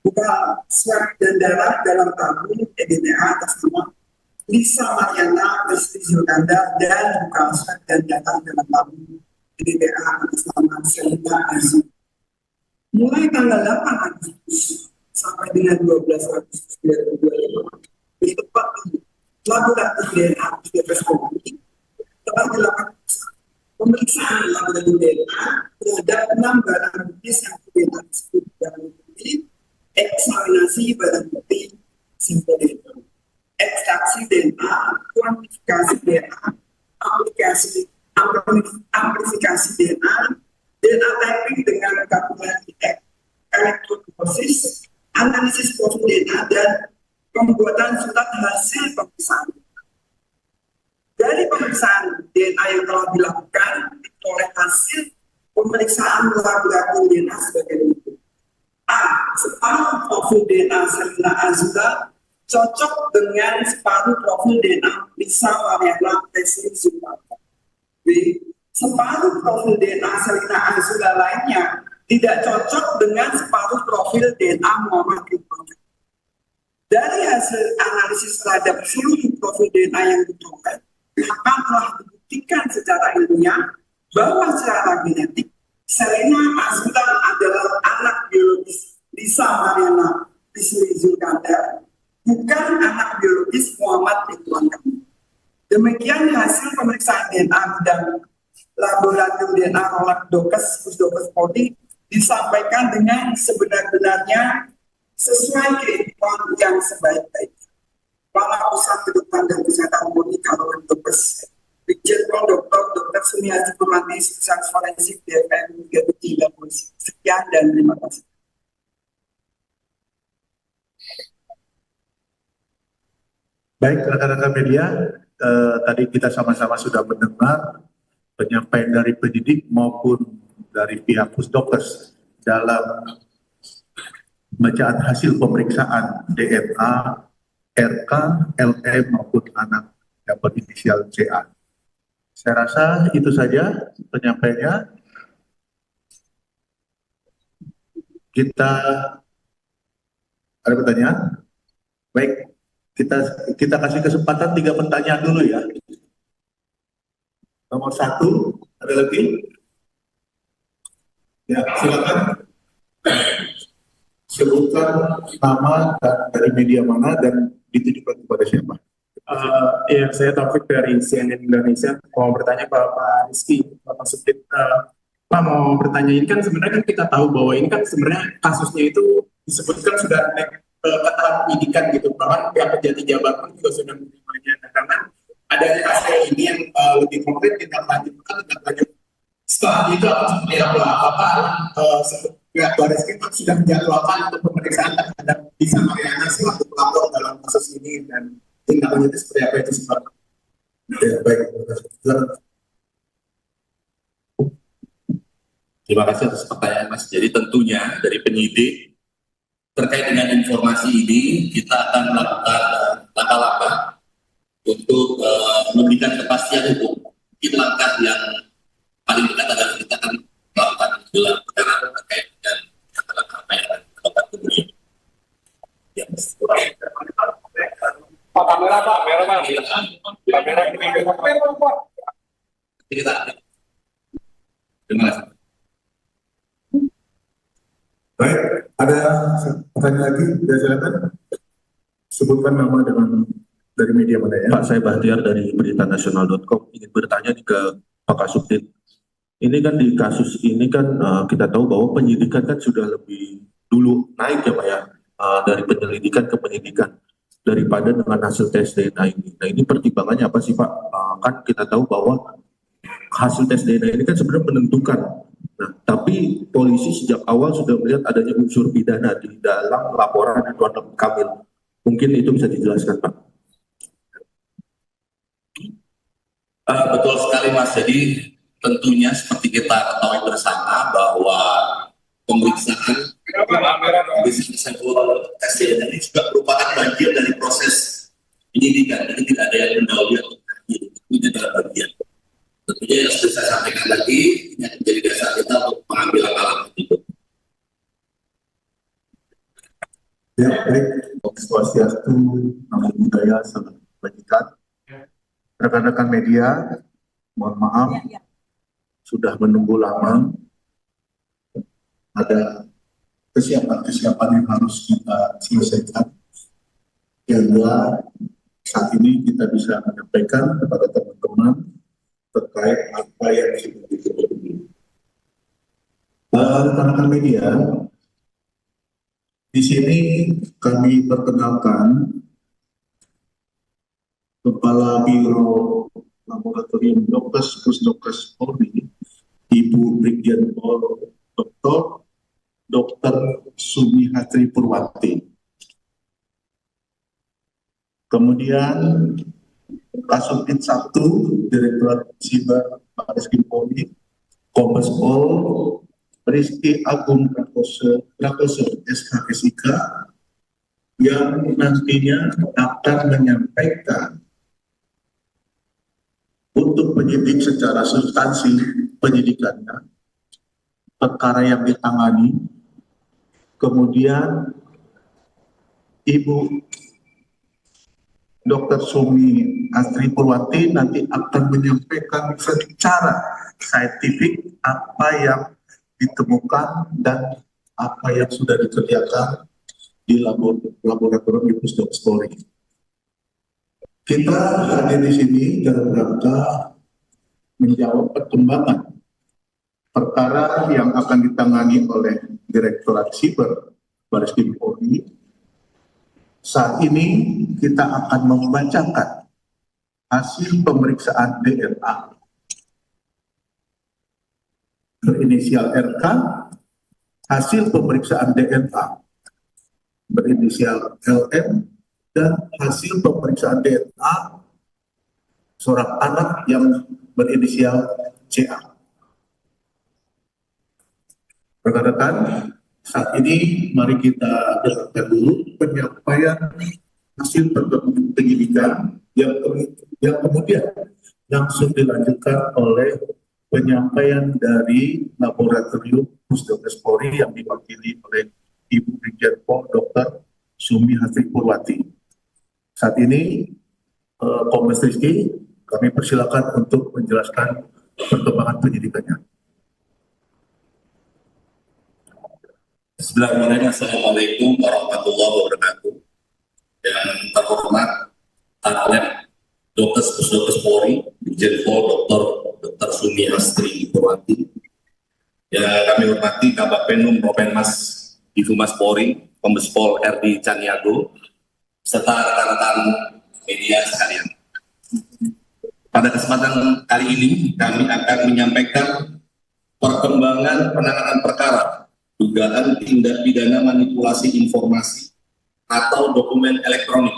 Bukan swab dan darah dalam tabung EDTA atas nama Lisa Mariana Rizky Zulkanda, dan bukan swab dan darah dalam tabung EDTA atas nama Selina Azura. Mulai tanggal 8 Agustus sampai dengan 12 Agustus 2025, di tempat laboratorium DNA di Polri telah dilakukan pemeriksaan laboratorium DNA terhadap 6 barang bukti sampel DNA tersebut yang meliputi eksaminasi barang bukti sampel DNA, ekstraksi DNA, kuantifikasi DNA, amplifikasi DNA, DNA typing dengan kalkulasi elektroforesis, analisis profil DNA, dan pembuatan surat hasil pemeriksaan. Dari pemeriksaan DNA yang telah dilakukan, oleh hasil pemeriksaan laboratorium DNA sebagai berikut: A. Separuh profil DNA Selina Azura cocok dengan separuh profil DNA Lisa Mariana Rizky Zulkanda. B. Separuh profil DNA Selina Azura lainnya tidak cocok dengan separuh profil DNA Muhammad Iqbal. Dari hasil analisis terhadap seluruh profil DNA yang diperoleh, maka telah dibuktikan secara ilmiah bahwa secara genetik Selina Azura adalah anak biologis Lisa Mariana Rizky Zulkanda, bukan anak biologis Muhammad Iqbal. Demikian hasil pemeriksaan DNA dan laboratorium DNA Robert Dokas Pusdokes Polri disampaikan dengan sebenar-benarnya sesuai keilmuan yang sebaik-baiknya. Kepala Pusat Kedokteran dan Kesehatan Polri Robert Dokas, Brigjen Dr. Sumiati Purwanti, Spesialis Forensik DPM 3 Polisi. Sekian dan terima kasih. Baik, rekan-rekan media, tadi kita sama-sama sudah mendengar penyampaian dari penyidik maupun dari pihak Pusdokes dalam bacaan hasil pemeriksaan DNA RK, LM maupun anak yang berinisial CA. Saya rasa itu saja penyampaiannya. Kita ada pertanyaan? Baik, kita kasih kesempatan 3 pertanyaan dulu ya. Nomor 1, ada lagi? Ya, silakan. Sebutkan nama dan dari media mana dan ditujukan kepada siapa. Ya, saya Taufik dari CNN Indonesia. Mau bertanya Pak Rizky, Bapak Subdit. Pak mau bertanya, ini kan sebenarnya kan kita tahu bahwa ini kan sebenarnya kasusnya itu disebutkan sudah naik ke tahap penyidikan gitu, bahkan pihak Kejati Jabar pun juga sudah menerimanya. Nah, karena adanya kasus ini yang lebih konkret tindak lanjut, setelah itu akan seperti apa? Apakah pihak Baris Krim sudah menjadwalkan untuk pemeriksaan terhadap Lisa Mariana selaku pelapor dalam kasus ini, dan tindak lanjutnya seperti apa itu sebab? Ya, baik. Terima kasih atas pertanyaan Mas. Jadi tentunya dari penyidik terkait dengan informasi ini kita akan melakukan langkah-langkah untuk memberikan kepastian hukum. Itu langkah yang paling dekat adalah kita akan melakukan gelar perkara terkait dengan apa yang akan dilakukan kemudian. Ya, Pak, kamera Pak, kamera Pak. Kamera ini. kita. Terima kasih. Baik, ada pertanyaan lagi? Ya, silakan. Sebutkan nama dari media mana ya? Pak, saya Bahtiar dari beritanasional.com ingin bertanya nih ke Pak Kasubdit. Ini kan di kasus ini kan kita tahu bahwa penyidikan kan sudah lebih dulu naik ya Pak ya, dari penyelidikan ke penyidikan daripada dengan hasil tes DNA ini. Nah ini pertimbangannya apa sih Pak? Kan kita tahu bahwa hasil tes DNA ini kan sebenarnya menentukan. Nah tapi polisi sejak awal sudah melihat adanya unsur pidana di dalam laporan Ridwan Kamil. Mungkin itu bisa dijelaskan Pak. Betul sekali Mas. Jadi tentunya seperti kita ketahui bersama bahwa pemeriksaan sampel tes DNA ini juga merupakan bagian dari proses penyidikan. Jadi tidak ada yang mendahului atau ini adalah bagian. Tentunya yang sudah saya sampaikan tadi ini akan menjadi dasar kita untuk mengambil langkah-langkah itu. Ya, baik. Swastiastu, Namo Buddhaya, Salam Kebajikan. Rekan-rekan media, mohon maaf, sudah menunggu lama. Ada kesiapan-kesiapan yang harus kita selesaikan. Hingga saat ini kita bisa menyampaikan kepada teman-teman terkait apa yang sudah diketahui. Rekan-rekan media, di sini kami perkenalkan Kepala Biro Laboratorium Pusdokes Polri, Ibu Brigjen Pol Dr. Sumihastri Purwati. Kemudian Kasubdit 1, Direktorat Siber Barreskrim Polri, Kombes Pol Rizky Agung Prakoso SHSIK, yang nantinya akan menyampaikan untuk penyidik secara substansi penyidikannya, perkara yang ditangani. Kemudian Ibu Dr. Sumi Astri Purwati nanti akan menyampaikan secara saintifik apa yang ditemukan dan apa yang sudah dikerjakan di laboratorium di Pusdokes Polri. Kita hadir di sini dalam rangka menjawab perkembangan perkara yang akan ditangani oleh Direktorat Siber Barreskrim Polri. Saat ini kita akan membacakan hasil pemeriksaan DNA berinisial RK, hasil pemeriksaan DNA berinisial LM, dan hasil pemeriksaan DNA seorang anak yang berinisial CA. Rekan-rekan, saat ini mari kita dengarkan dulu penyampaian hasil penyidikan yang kemudian langsung dilanjutkan oleh penyampaian dari Laboratorium Pusdokes Polri yang diwakili oleh Ibu Brigjen Pol Dr. Sumihastri Purwati. Saat ini Kombes Rizky, kami persilakan untuk menjelaskan perkembangan penyidikannya. Bismillahirrahmanirrahim. Assalamualaikum warahmatullahi wabarakatuh. Yang terhormat Kanalem Dr. Pusdokes Polri, Brigjen Pol Dr. Sumihastri Purwati. Yang kami hormati Kabagpenum Propemmas Divhumas Polri, Kombes Pol RD Caniago, serta rekan-rekan media sekalian. Pada kesempatan kali ini kami akan menyampaikan perkembangan penanganan perkara dugaan tindak pidana manipulasi informasi atau dokumen elektronik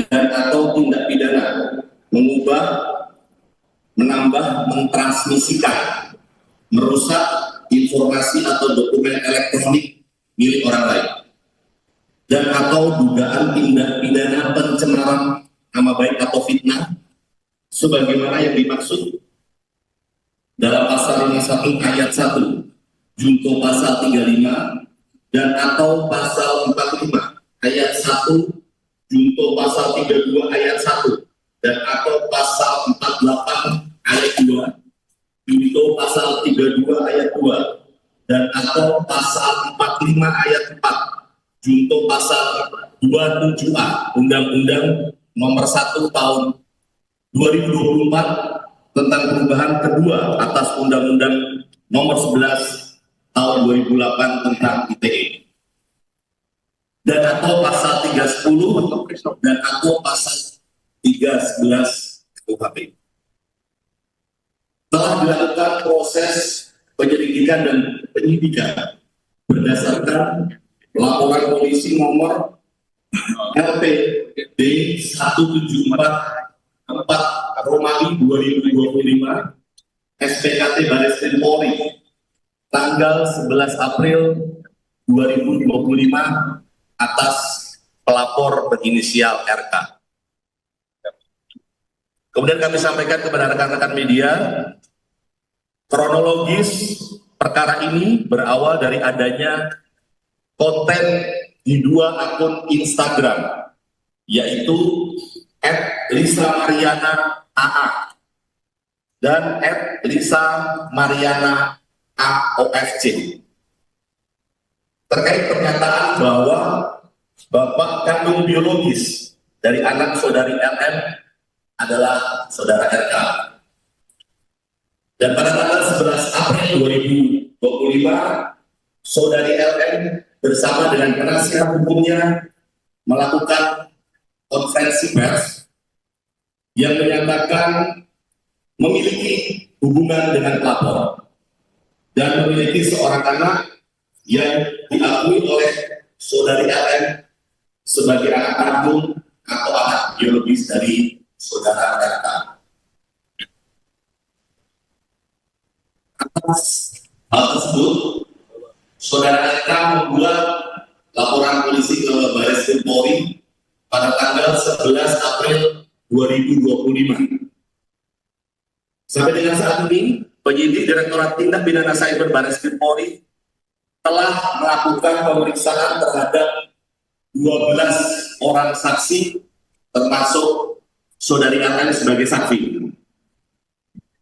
dan atau tindak pidana mengubah, menambah, mentransmisikan, merusak informasi atau dokumen elektronik milik orang lain, dan atau dugaan tindak pidana pencemaran nama baik atau fitnah sebagaimana yang dimaksud dalam pasal 51 ayat 1 junto pasal 35 dan atau pasal 45 ayat 1 junto pasal 32 ayat 1 dan atau pasal 48 ayat 2 junto pasal 32 ayat 2 dan atau pasal 45 ayat 4 junto pasal 27A Undang-Undang Nomor 1 Tahun 2024 tentang perubahan kedua atas Undang-Undang Nomor 11 Tahun 2008 tentang ITE, dan atau pasal 310 dan atau pasal 311 KUHP. Telah dilakukan proses penyelidikan dan penyidikan berdasarkan laporan polisi nomor LPD 1744 Romawi 2025 SPKT Baris Krim Polri tanggal 11 April 2025 atas pelapor berinisial RK. Kemudian kami sampaikan kepada rekan-rekan media, kronologis perkara ini berawal dari adanya konten di dua akun Instagram, yaitu @Lisa-Mariana AA dan @Lisa-Mariana AOFC, terkait pernyataan bahwa bapak kandung biologis dari anak saudari LM adalah saudara RK. Dan pada tanggal 11 April 2025, saudari LM bersama dengan penasihat hukumnya melakukan konferensi pers yang menyatakan memiliki hubungan dengan pelapor dan memiliki seorang anak yang diakui oleh saudari LM sebagai anak kandung atau anak biologis dari saudara RK. Atas hal tersebut, saudara RK membuat laporan polisi ke Baris Krim Polri pada tanggal 11 April 2025. Sampai dengan saat ini, penyidik Direktorat Tindak Pidana Cyber Baris Krim Polri telah melakukan pemeriksaan terhadap 12 orang saksi, termasuk saudari LM sebagai saksi.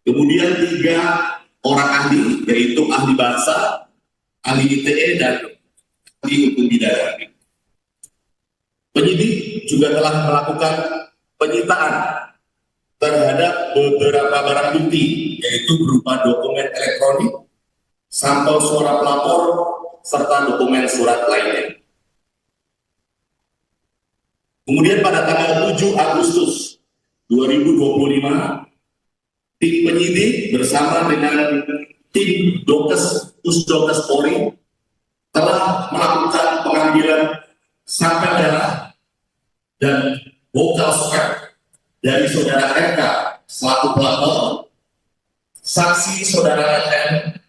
Kemudian 3 orang ahli, yaitu ahli bahasa, ahli ITE, dan ahli hukum pidana. Penyidik juga telah melakukan penyitaan terhadap beberapa barang bukti, yaitu berupa dokumen elektronik, sampel suara pelapor, serta dokumen surat lainnya. Kemudian pada tanggal 7 Agustus 2025, tim penyidik bersama dengan tim Pusdokes Polri telah melakukan pengambilan sampel darah dan vokal swab dari saudara RK selaku pelapor, saksi saudara LM,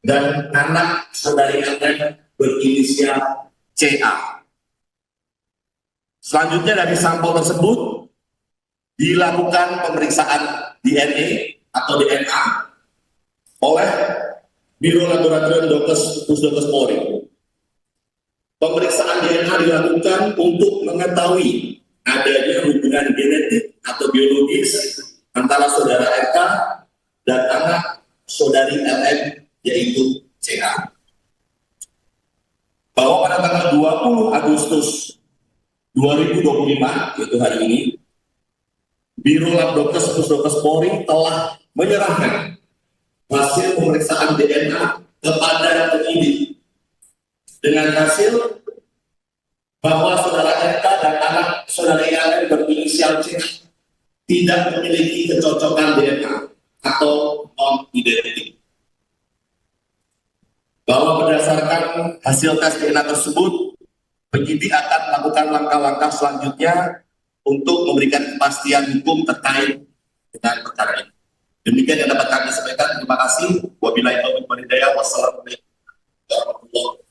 dan anak saudari LM berinisial CA. Selanjutnya dari sampel tersebut dilakukan pemeriksaan DNA atau DNA oleh Biro Laboratorium Pusdokes Polri. Pemeriksaan DNA dilakukan untuk mengetahui adanya hubungan genetik atau biologis antara saudara RK dan anak saudari LM, yaitu CA. Bahwa pada tanggal 20 Agustus 2025, yaitu hari ini, Biro Labdokes Pusdokes Polri telah menyerahkan hasil pemeriksaan DNA kepada penyidik dengan hasil bahwa saudara RK dan anak saudara LM berinisial C tidak memiliki kecocokan DNA atau non-identik. Bahwa berdasarkan hasil tes DNA tersebut, penyidik akan melakukan langkah-langkah selanjutnya untuk memberikan kepastian hukum terkait dengan perkara ini. Demikian yang dapat kami sampaikan. Terima kasih. Wabillahi taufiq wal hidayah. Wassalamualaikum warahmatullahi wabarakatuh.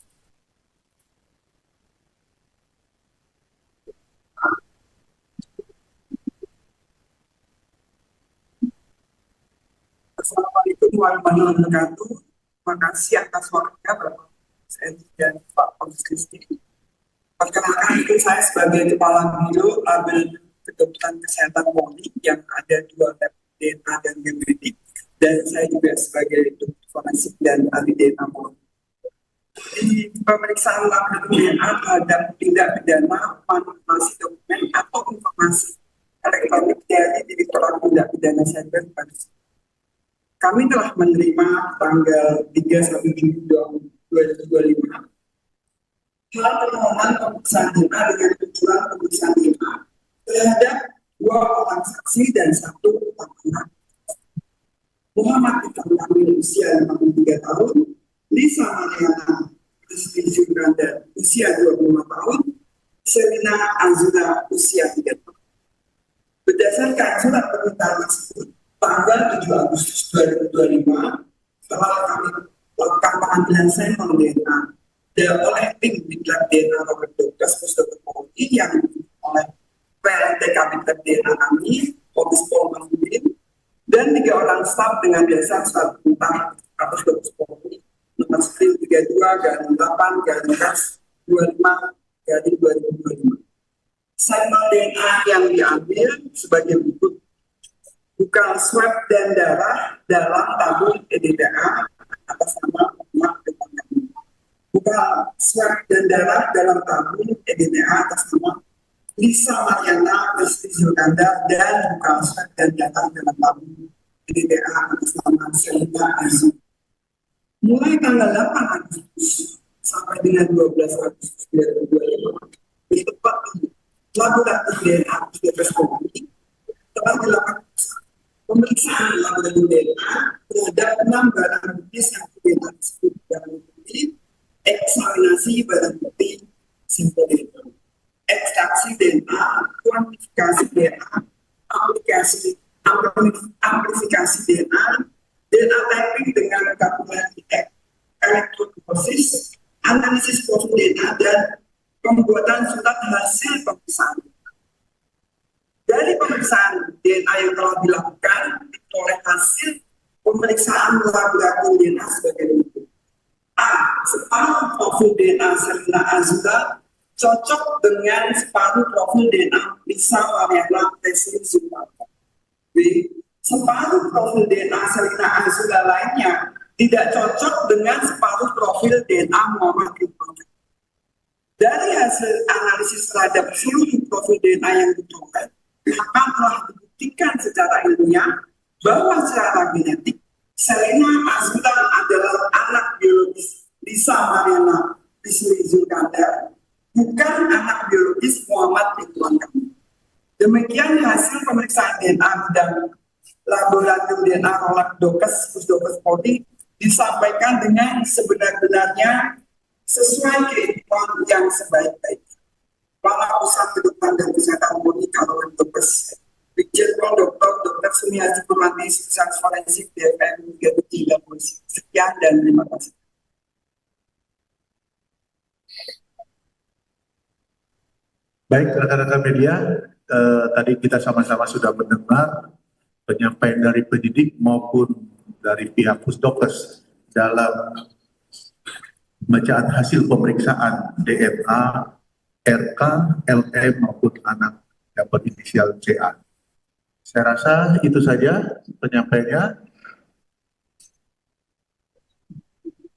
Assalamualaikum warahmatullahi wabarakatuh. Terima kasih atas waktunya Bapak saya dan Pak Kristi. Perkenalkan, itu saya sebagai Kepala Biro Label Kedokteran Kesehatan Polri yang ada 2 lab DNA dan genetik, dan saya juga sebagai dokter forensik dan ahli DNA Polri. Di pemeriksaan label DNA terhadap tindak pidana manipulasi dokumen atau informasi elektronik dari Direktorat Tindak Pidana Cyber pada kami telah menerima tanggal 31 Juli 2025 hal permohonan pemeriksaan DNA dengan tujuan pemeriksaan DNA terhadap 2 orang saksi dan 1 terpidana. Muhammad Iqbal Kamil usia 53 tahun, Lisa Mariana Kristi Juranda usia 25 tahun, Selina Azura usia 3 tahun. Berdasarkan surat permintaan tersebut, tanggal 7 Agustus 2025, setelah kami melakukan pengambilan sampel DNA oleh tim Diklat DNA Robert Dokas Pusdokter Polri yang oleh PLT Kabinter DNA kami, Komis Pol Manudin, dan 3 orang staf dengan biasa staf tentang Kapus Dokter Polri nomor screen 32-8-25-2025. Sampel DNA yang diambil sebagai berikut: bukan swab dan darah dalam tabung EDTA atas nama Muhammad Iqbal Kamil. Bukan swab dan darah dalam tabung EDTA atas nama Lisa Mariana Kristi Juranda, dan bukan swab dan darah dalam tabung EDTA atas nama Selina Azura. Mulai tanggal 8 Agustus sampai dengan 12 Agustus 2025, di tempat ini laboratorium DNA Pusdokes Polri telah dilakukan pemeriksaan laboratorium DNA terhadap 6 barang bukti yang DNA disebut barang bukti, eksaminasi barang bukti sampel DNA, ekstraksi DNA, kuantifikasi DNA, amplifikasi DNA, DNA typing dengan kalkulasi elektroforesis, analisis profil DNA, dan pembuatan surat hasil pemeriksaan. Dari pemeriksaan DNA yang telah dilakukan, oleh hasil pemeriksaan laboratorium DNA sebagai berikut: A. Separuh profil DNA Selina Azura cocok dengan separuh profil DNA Lisa Mariana Kristi Juranda. B. Separuh profil DNA Selina Azura lainnya tidak cocok dengan separuh profil DNA Muhammad Iqbal. Dari hasil analisis terhadap seluruh profil DNA yang diperoleh, maka telah dibuktikan secara ilmiah bahwa secara genetik Selina Azura adalah anak biologis Lisa Mariana Kristi Juranda, bukan anak biologis Muhammad Iqbal Kamil. Demikian hasil pemeriksaan DNA dan laboratorium DNA Robert Dokas Pusdokes Polri disampaikan dengan sebenar-benarnya sesuai keilmuan yang sebaik-baiknya. Kepala Pusat Kedokteran dan Kesehatan Polri Kabupaten Brebes, Brigjen Pol Dr. Sumiati Purwanti, Spesialis Forensik BFM 37 dan Polisi. Sekian dan terima kasih. Baik, rekan-rekan media, tadi kita sama-sama sudah mendengar penyampaian dari penyidik maupun dari pihak Pusdokes dalam bacaan hasil pemeriksaan DNA, RK, LM maupun anak yang berinisial CA. Saya rasa itu saja penyampaiannya.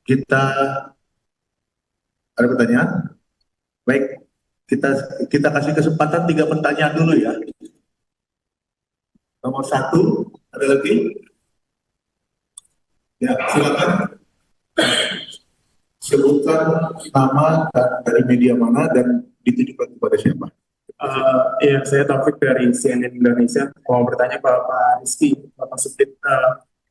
Kita ada pertanyaan? Baik, kita kasih kesempatan 3 pertanyaan dulu ya. Nomor 1, ada lagi? Ya, silakan. Sebutkan nama dan dari media mana dan ditujukan kepada siapa. Ya, saya Taufik dari CNN Indonesia. Mau bertanya Pak Rizky, Bapak Subdit.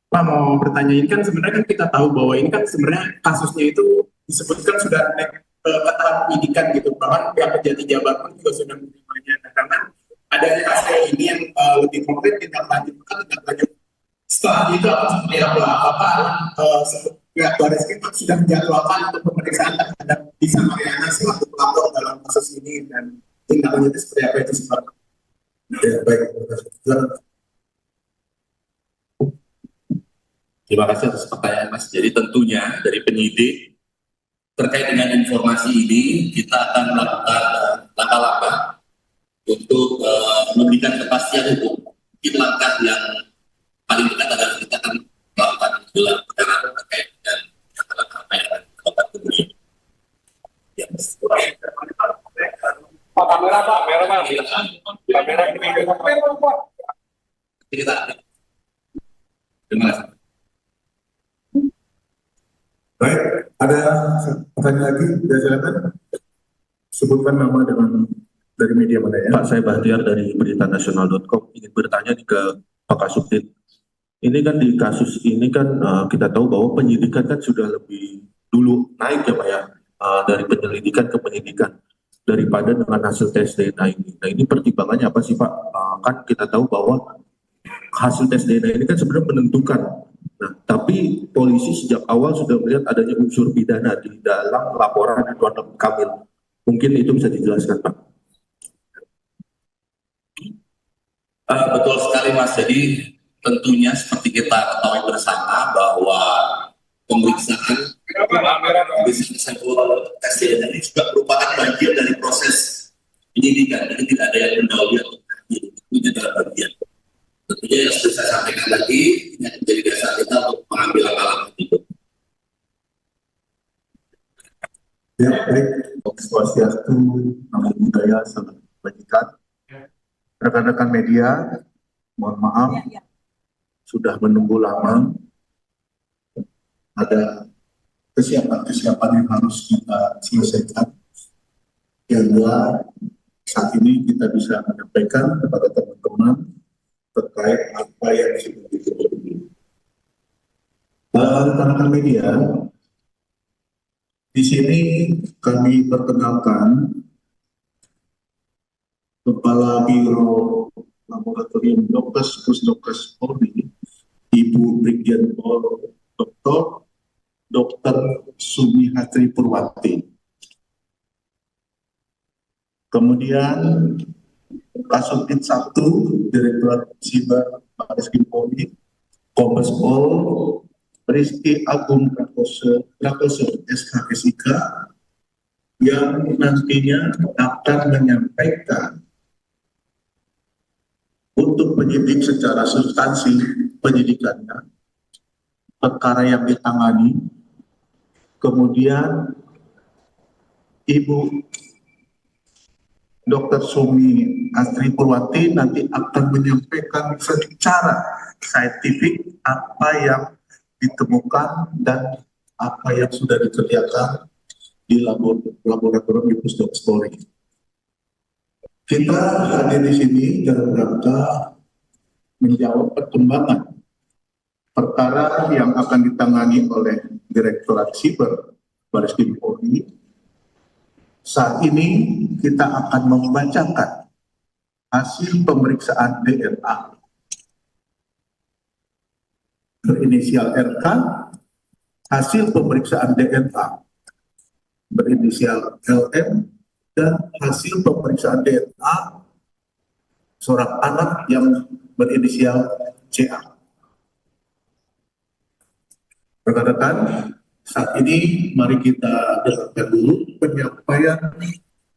Pak mau bertanya, ini kan sebenarnya kan kita tahu bahwa ini kan sebenarnya kasusnya itu disebutkan sudah naik ke tahap penyidikan gitu. Bahkan pihak Kejati Jabar pun juga sudah menerimanya. Nah, karena adanya kasus ini yang lebih konkret tindak lanjut setelah itu akan seperti apa? Apakah pihak Baris Krim sudah menjadwalkan untuk pemeriksaan terhadap Disa Mariana selaku pelapor dalam kasus ini dan tindak lanjutnya seperti apa itu Pak? Ya, baik. Terima kasih atas pertanyaan Mas. Jadi tentunya dari penyidik terkait dengan informasi ini kita akan melakukan langkah-langkah untuk memberikan kepastian hukum. Mungkin langkah yang paling dekat adalah kita akan melakukan gelar perkara terkait dengan langkah apa yang akan dilakukan kemudian. Ya, Pak, kamera Pak, kamera Pak. Kamera ini. kita. Terima kasih. Baik, ada pertanyaan lagi? Ya, silakan. Sebutkan nama dari media mana ya? Pak, saya Bahtiar dari beritanasional.com ingin bertanya nih ke Pak Kasubdit. Ini kan di kasus ini kan kita tahu bahwa penyidikan kan sudah lebih dulu naik ya Pak ya, dari penyelidikan ke penyidikan daripada dengan hasil tes DNA ini. Nah ini pertimbangannya apa sih Pak? Kan kita tahu bahwa hasil tes DNA ini kan sebenarnya menentukan. Nah, tapi polisi sejak awal sudah melihat adanya unsur pidana di dalam laporan Ridwan Kamil. Mungkin itu bisa dijelaskan Pak. Betul sekali Mas. Jadi tentunya seperti kita ketahui bersama bahwa pemeriksaan sampel tes DNA ini juga merupakan bagian dari proses penyidikan. Jadi tidak ada yang mendahului atau ini adalah bagian. Tentunya yang sudah saya sampaikan tadi ini akan menjadi dasar kita untuk mengambil langkah-langkah itu. Ya, baik. Swastiastu, Namo Buddhaya, Salam Kebajikan. Rekan-rekan media, mohon maaf, sudah menunggu lama. Ada kesiapan-kesiapan yang harus kita selesaikan. Hingga saat ini kita bisa menyampaikan kepada teman-teman terkait apa yang sudah ditutupi. Rekan-rekan media, di sini kami perkenalkan Kepala Biro Laboratorium Dokes Pusdokes Polri, Ibu Brigjen Pol Dr. Sumihatri Purwati. Kemudian Kasubdit 1, Direktorat Siber Baris Krim Polri, Kombes Pol Rizky Agung Prakoso SKSIK, yang nantinya akan menyampaikan untuk penyidik secara substansi penyidikannya, perkara yang ditangani. Kemudian Ibu Dr. Sumi Astri Purwati nanti akan menyampaikan secara saintifik apa yang ditemukan dan apa yang sudah dikerjakan di laboratorium di Pusdokes Polri. Kita hadir di sini dalam rangka menjawab perkembangan perkara yang akan ditangani oleh Direktorat Siber Baris Krim Polri. Saat ini kita akan membacakan hasil pemeriksaan DNA berinisial RK, hasil pemeriksaan DNA berinisial LM, dan hasil pemeriksaan DNA seorang anak yang berinisial CA. Rekan-rekan, saat ini mari kita dengarkan dulu penyampaian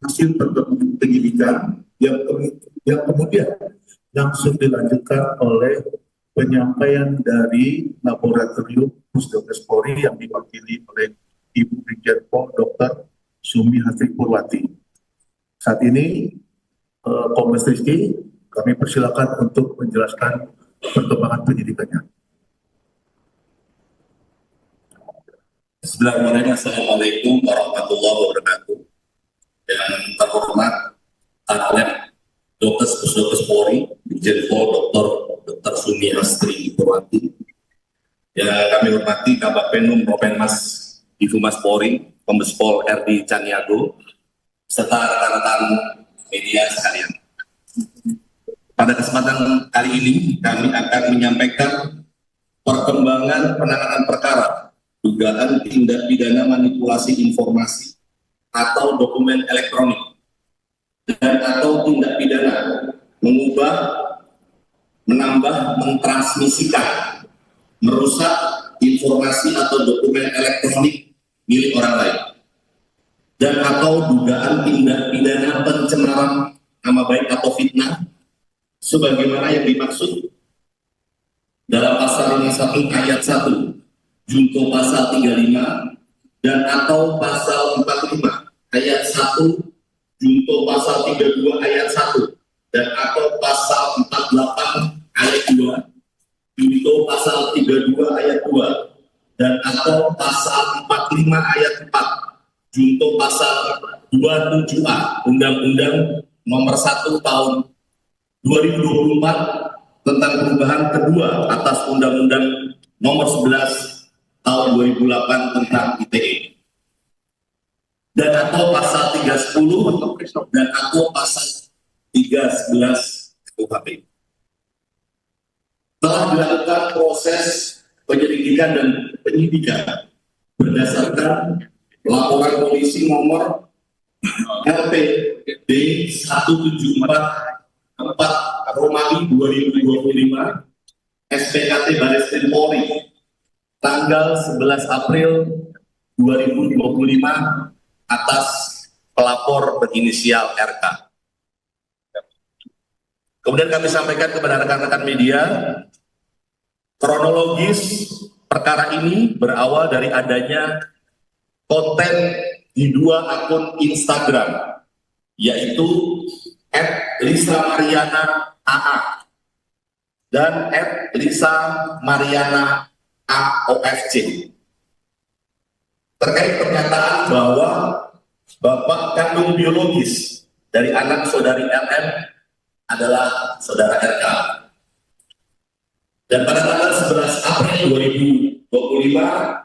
hasil penyidikan yang kemudian langsung dilanjutkan oleh penyampaian dari Laboratorium Pusdokes Polri yang diwakili oleh Ibu Brigjen Pol Dr. Sumihatri Purwati. Saat ini Kombes Rizky, kami persilakan untuk menjelaskan perkembangan penyidikannya. Bismillahirrahmanirrahim. Assalamualaikum warahmatullahi wabarakatuh. Yang terhormat Kanalep Pusdokes Polri, Brigjen Pol Dr. Sumihatri Purwati. Yang kami hormati Kabagpenum Propinmas Divhumas Polri, Kombes Pol RD Caniago, serta rekan-rekan media sekalian. Pada kesempatan kali ini kami akan menyampaikan pengembangan penanganan perkara dugaan tindak pidana manipulasi informasi atau dokumen elektronik dan atau tindak pidana mengubah, menambah, mentransmisikan, merusak informasi atau dokumen elektronik milik orang lain, dan atau dugaan tindak pidana pencemaran nama baik atau fitnah sebagaimana yang dimaksud dalam pasal 51 ayat 1 junto pasal 35 dan atau pasal 45 ayat 1 junto pasal 32 ayat 1 dan atau pasal 48 ayat 2 junto pasal 32 ayat 2 dan atau pasal 45 ayat 4 junto pasal 27A Undang-Undang Nomor 1 Tahun 2024 tentang perubahan kedua atas Undang-Undang Nomor 11 Tahun 2008 tentang ITE dan atau pasal 310 dan atau pasal 311 KUHP. Telah dilakukan proses penyelidikan dan penyidikan berdasarkan laporan polisi nomor LPD 1744 Romawi 2025 SPKT Bareskrim Polri tanggal 11 April 2025 atas pelapor berinisial RK. Kemudian kami sampaikan kepada rekan-rekan media, kronologis perkara ini berawal dari adanya konten di dua akun Instagram, yaitu @Lisa-Mariana AA dan @Lisa-Mariana AOFC terkait pernyataan bahwa bapak kandung biologis dari anak saudari LM adalah saudara RK. Dan pada tanggal 11 April 2025,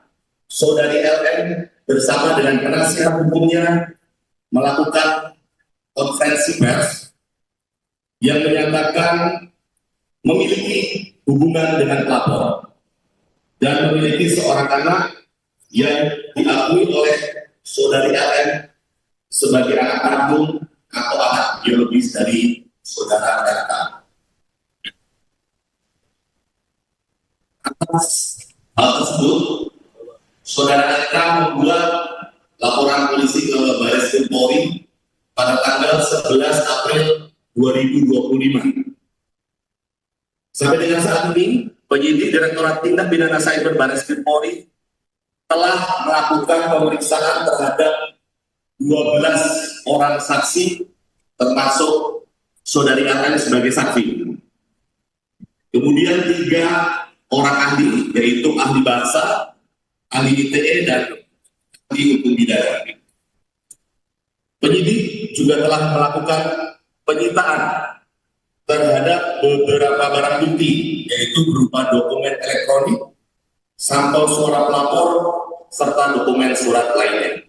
saudari LM bersama dengan penasihat hukumnya melakukan konferensi pers yang menyatakan memiliki hubungan dengan pelapor dan memiliki seorang anak yang diakui oleh saudari LM sebagai anak kandung atau anak biologis dari saudara RK. Atas hal tersebut, saudara RK membuat laporan polisi ke Bareskrim Polri pada tanggal 11 April 2025. Sampai dengan saat ini, penyidik Direktorat Tindak Pidana Cyber Bareskrim Polri telah melakukan pemeriksaan terhadap 12 orang saksi, termasuk saudari LM sebagai saksi. Kemudian 3 orang ahli, yaitu ahli bahasa, ahli ITE, dan ahli hukum pidana. Penyidik juga telah melakukan penyitaan terhadap beberapa barang bukti, yaitu berupa dokumen elektronik, sampel suara pelapor, serta dokumen surat lainnya.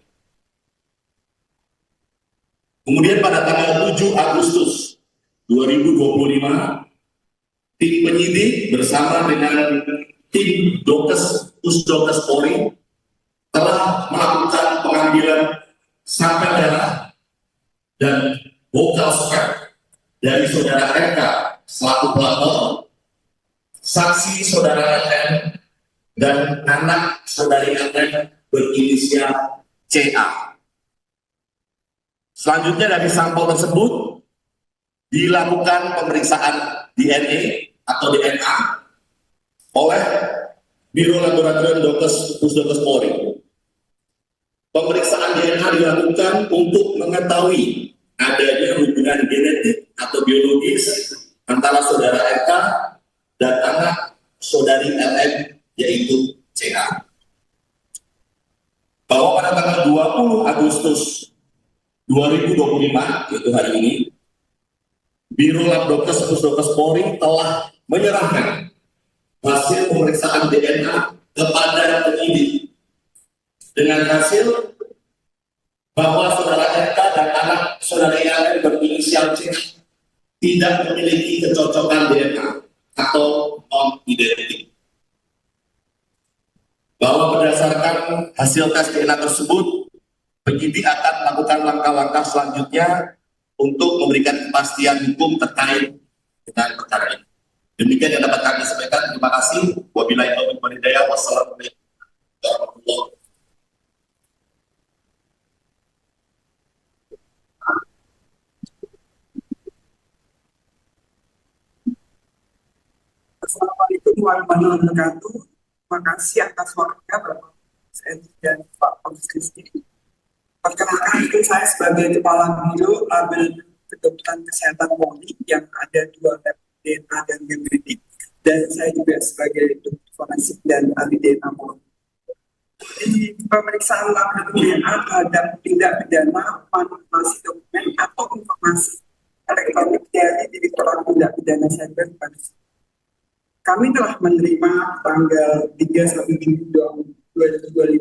Kemudian pada tanggal 7 Agustus 2025, tim penyidik bersama dengan tim Pusdokes Polri telah melakukan pengambilan sampel darah dan vokal swab dari saudara RK selaku pelapor, saksi saudara LM, dan anak saudari LM berinisial CA. Selanjutnya dari sampel tersebut dilakukan pemeriksaan DNA atau DNA oleh Biro Laboratorium Pusdokes Polri. Pemeriksaan DNA dilakukan untuk mengetahui adanya hubungan genetik atau biologis antara saudara RK dan anak saudari LM, yaitu CA. Bahwa pada tanggal 20 Agustus 2025, yaitu hari ini, Biro Labdokes Pusdokes Polri telah menyerahkan hasil pemeriksaan DNA kepada penyidik dengan hasil bahwa saudara RK dan anak saudara LM berinisial C tidak memiliki kecocokan DNA atau non-identik. bahwa berdasarkan hasil tes DNA tersebut, penyidik akan melakukan langkah-langkah selanjutnya untuk memberikan kepastian hukum terkait dengan perkara ini. Demikian yang dapat kami sampaikan. Terima kasih. Wabillahi taufiq wal hidayah. Wassalamualaikum warahmatullahi wabarakatuh. Assalamualaikum warahmatullahi wabarakatuh. Terima kasih atas waktunya Bapak saya dan Pak Komisaris. Perkenalkan, itu saya sebagai Kepala Biro Label Kedokteran Kesehatan Polri yang ada 2 lab DNA dan genetik, dan saya juga sebagai dokter forensik dan ahli DNA Polri. Di pemeriksaan label DNA terhadap tindak pidana manipulasi dokumen atau informasi elektronik dari Direktorat Tindak Pidana Cyber pada kami telah menerima tanggal 31 Juli 2025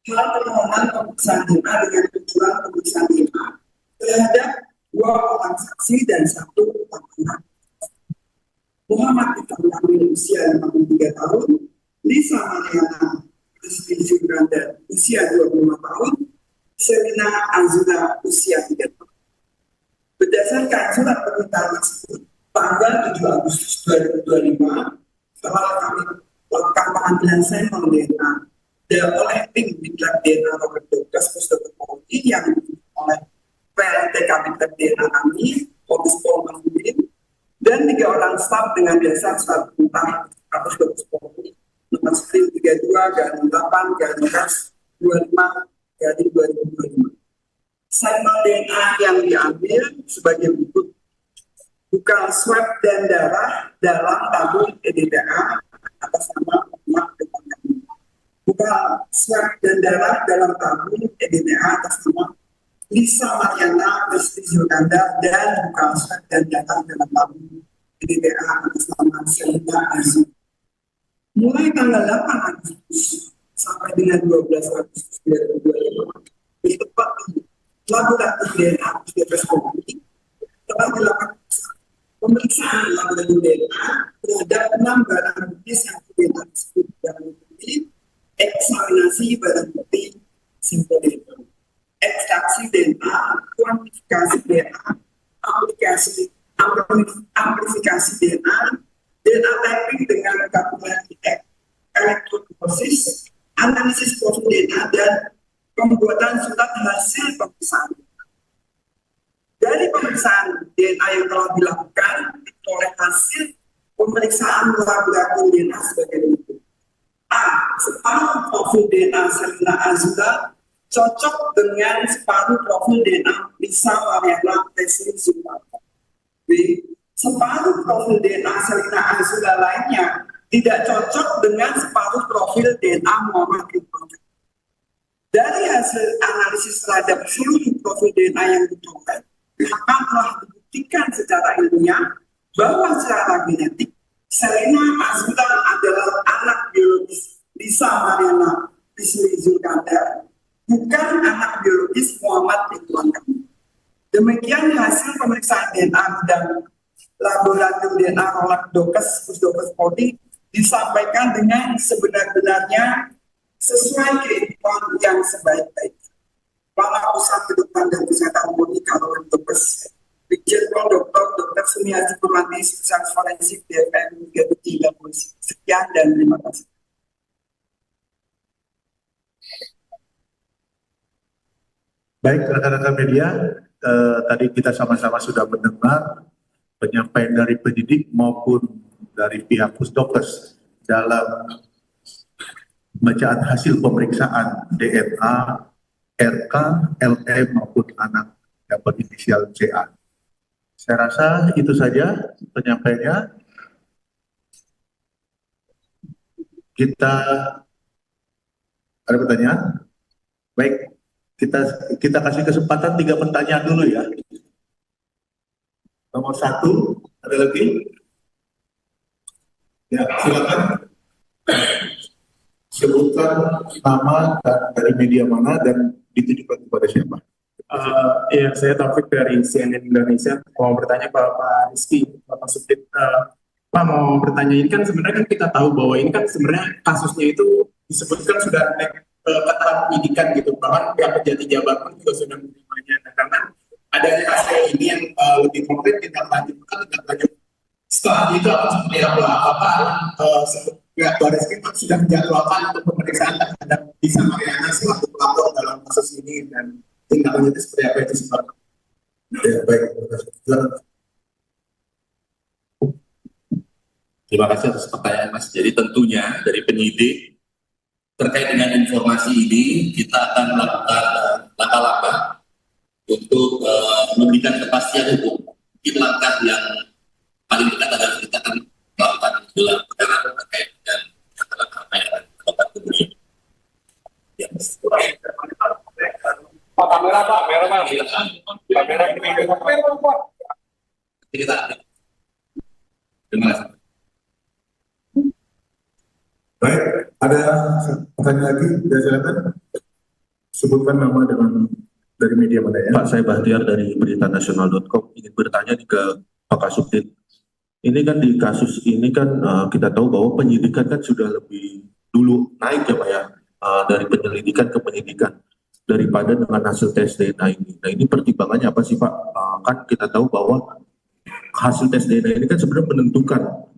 hal permohonan pemeriksaan DNA dengan tujuan pemeriksaan DNA terhadap 2 orang saksi dan 1 terpidana. Muhammad Iqbal Kamil usia 53 tahun, Lisa Mariana Rizky Jubranda usia 25 tahun, Selina Azula usia 3 tahun. Berdasarkan surat permintaan tersebut, tanggal 7 Agustus 2025, setelah kami melakukan pengambilan sampel DNA oleh tim Diklat DNA Robert Douglas Pusdokter Polri yang oleh PLT Kabinter DNA kami, Komis Pol Mahmudin, dan 3 orang staf dengan dasar surat perintah Kapus Dokter Polri nomor 132/8/25/2025. Sampel DNA yang diambil sebagai berikut: bukan swab dan darah dalam tabung EDTA atas nama Muhammad Iqbal Kamil. Bukan swab dan darah dalam tabung EDTA atas nama Lisa Mariana Rizky Jubranda, dan bukan swab dan darah dalam tabung EDTA atas nama Selina Azul. Mulai tanggal 8 Agustus sampai dengan 12 Agustus 2025, di tempat ini, laboratorium DNA Pusdokes Polri telah dilakukan pemeriksaan laboratorium DNA terhadap 6 barang bukti sampel DNA tersebut, barang bukti eksaminasi barang bukti sampel DNA, ekstraksi DNA, kuantifikasi DNA, amplifikasi DNA, DNA typing dengan kalkulasi elektroforesis, analisis profil DNA, dan pembuatan surat hasil pemeriksaan. Dari pemeriksaan DNA yang telah dilakukan, oleh hasil pemeriksaan laboratorium DNA sebagai berikut: A. Separuh profil DNA Selina Azula cocok dengan separuh profil DNA Lisa Mariana Rizky Jubranda. B. Separuh profil DNA Selina Azula lainnya tidak cocok dengan separuh profil DNA Muhammad Iqbal. Dari hasil analisis terhadap seluruh profil DNA yang diperoleh, maka telah dibuktikan secara ilmiah bahwa secara genetik Selina Azula adalah anak biologis Lisa Mariana Rizky Jubranda, bukan anak biologis Muhammad Iqbal Kamil. Demikian hasil pemeriksaan DNA dan laboratorium DNA Robert Douglas Pusdokes Polri disampaikan dengan sebenar-benarnya sesuai kehidupan yang sebaik-baiknya. Kepala Pusat Kedokteran dan Kesehatan Polri Robert Douglas, Brigjen Pol Dr. Sumiati Purwati, Spesialis Forensik DFM 3 Polisi. Sekian dan terima kasih. Baik, rekan-rekan media, tadi kita sama-sama sudah mendengar penyampaian dari penyidik maupun dari pihak Pusdokes dalam bacaan hasil pemeriksaan DNA, RK, LE maupun anak yang berinisial CA. Saya rasa itu saja penyampaiannya. Kita ada pertanyaan? Baik, kita kasih kesempatan 3 pertanyaan dulu ya. Nomor 1, ada lagi? Ya, silakan. Sebutkan nama dan dari media mana dan ditujukan kepada siapa. Ya, saya Taufik dari CNN Indonesia. Mau bertanya Pak Rizky, Bapak Subdit, Pak mau bertanya, ini kan sebenarnya kan kita tahu bahwa ini kan sebenarnya kasusnya itu disebutkan sudah naik ke tahap penyidikan gitu, bahkan pihak Kejati Jabar pun juga sudah menerimanya. Nah, karena adanya hasil ini yang lebih konkret kita lanjut. Setelah itu akan seperti apa? Apakah pihak Baris Krim sudah menjadwalkan untuk pemeriksaan terhadap Lisa Mariana selaku pelapor dalam kasus ini, dan tindak lanjutnya seperti apa itu sih Pak? Ya, baik. Terima kasih atas pertanyaan Mas. Jadi tentunya dari penyidik terkait dengan informasi ini kita akan melakukan langkah-langkah untuk memberikan kepastian hukum. Mungkin langkah yang paling dekat adalah kita akan melakukan gelar perkara terkait dengan apa yang akan dilakukan kemudian. Ya. Pak, kamera Pak, kamera ini Pak. Kita terima kasih. Baik, ada pertanyaan lagi? Ya, silakan. Sebutkan nama dari media mana ya? Pak, saya Bahtiar dari beritanasional.com ingin bertanya nih ke Pak Kasubdit. Ini kan di kasus ini kan kita tahu bahwa penyidikan kan sudah lebih dulu naik ya Pak ya, dari penyelidikan ke penyidikan daripada dengan hasil tes DNA ini. Nah ini pertimbangannya apa sih Pak? Kan kita tahu bahwa hasil tes DNA ini kan sebenarnya menentukan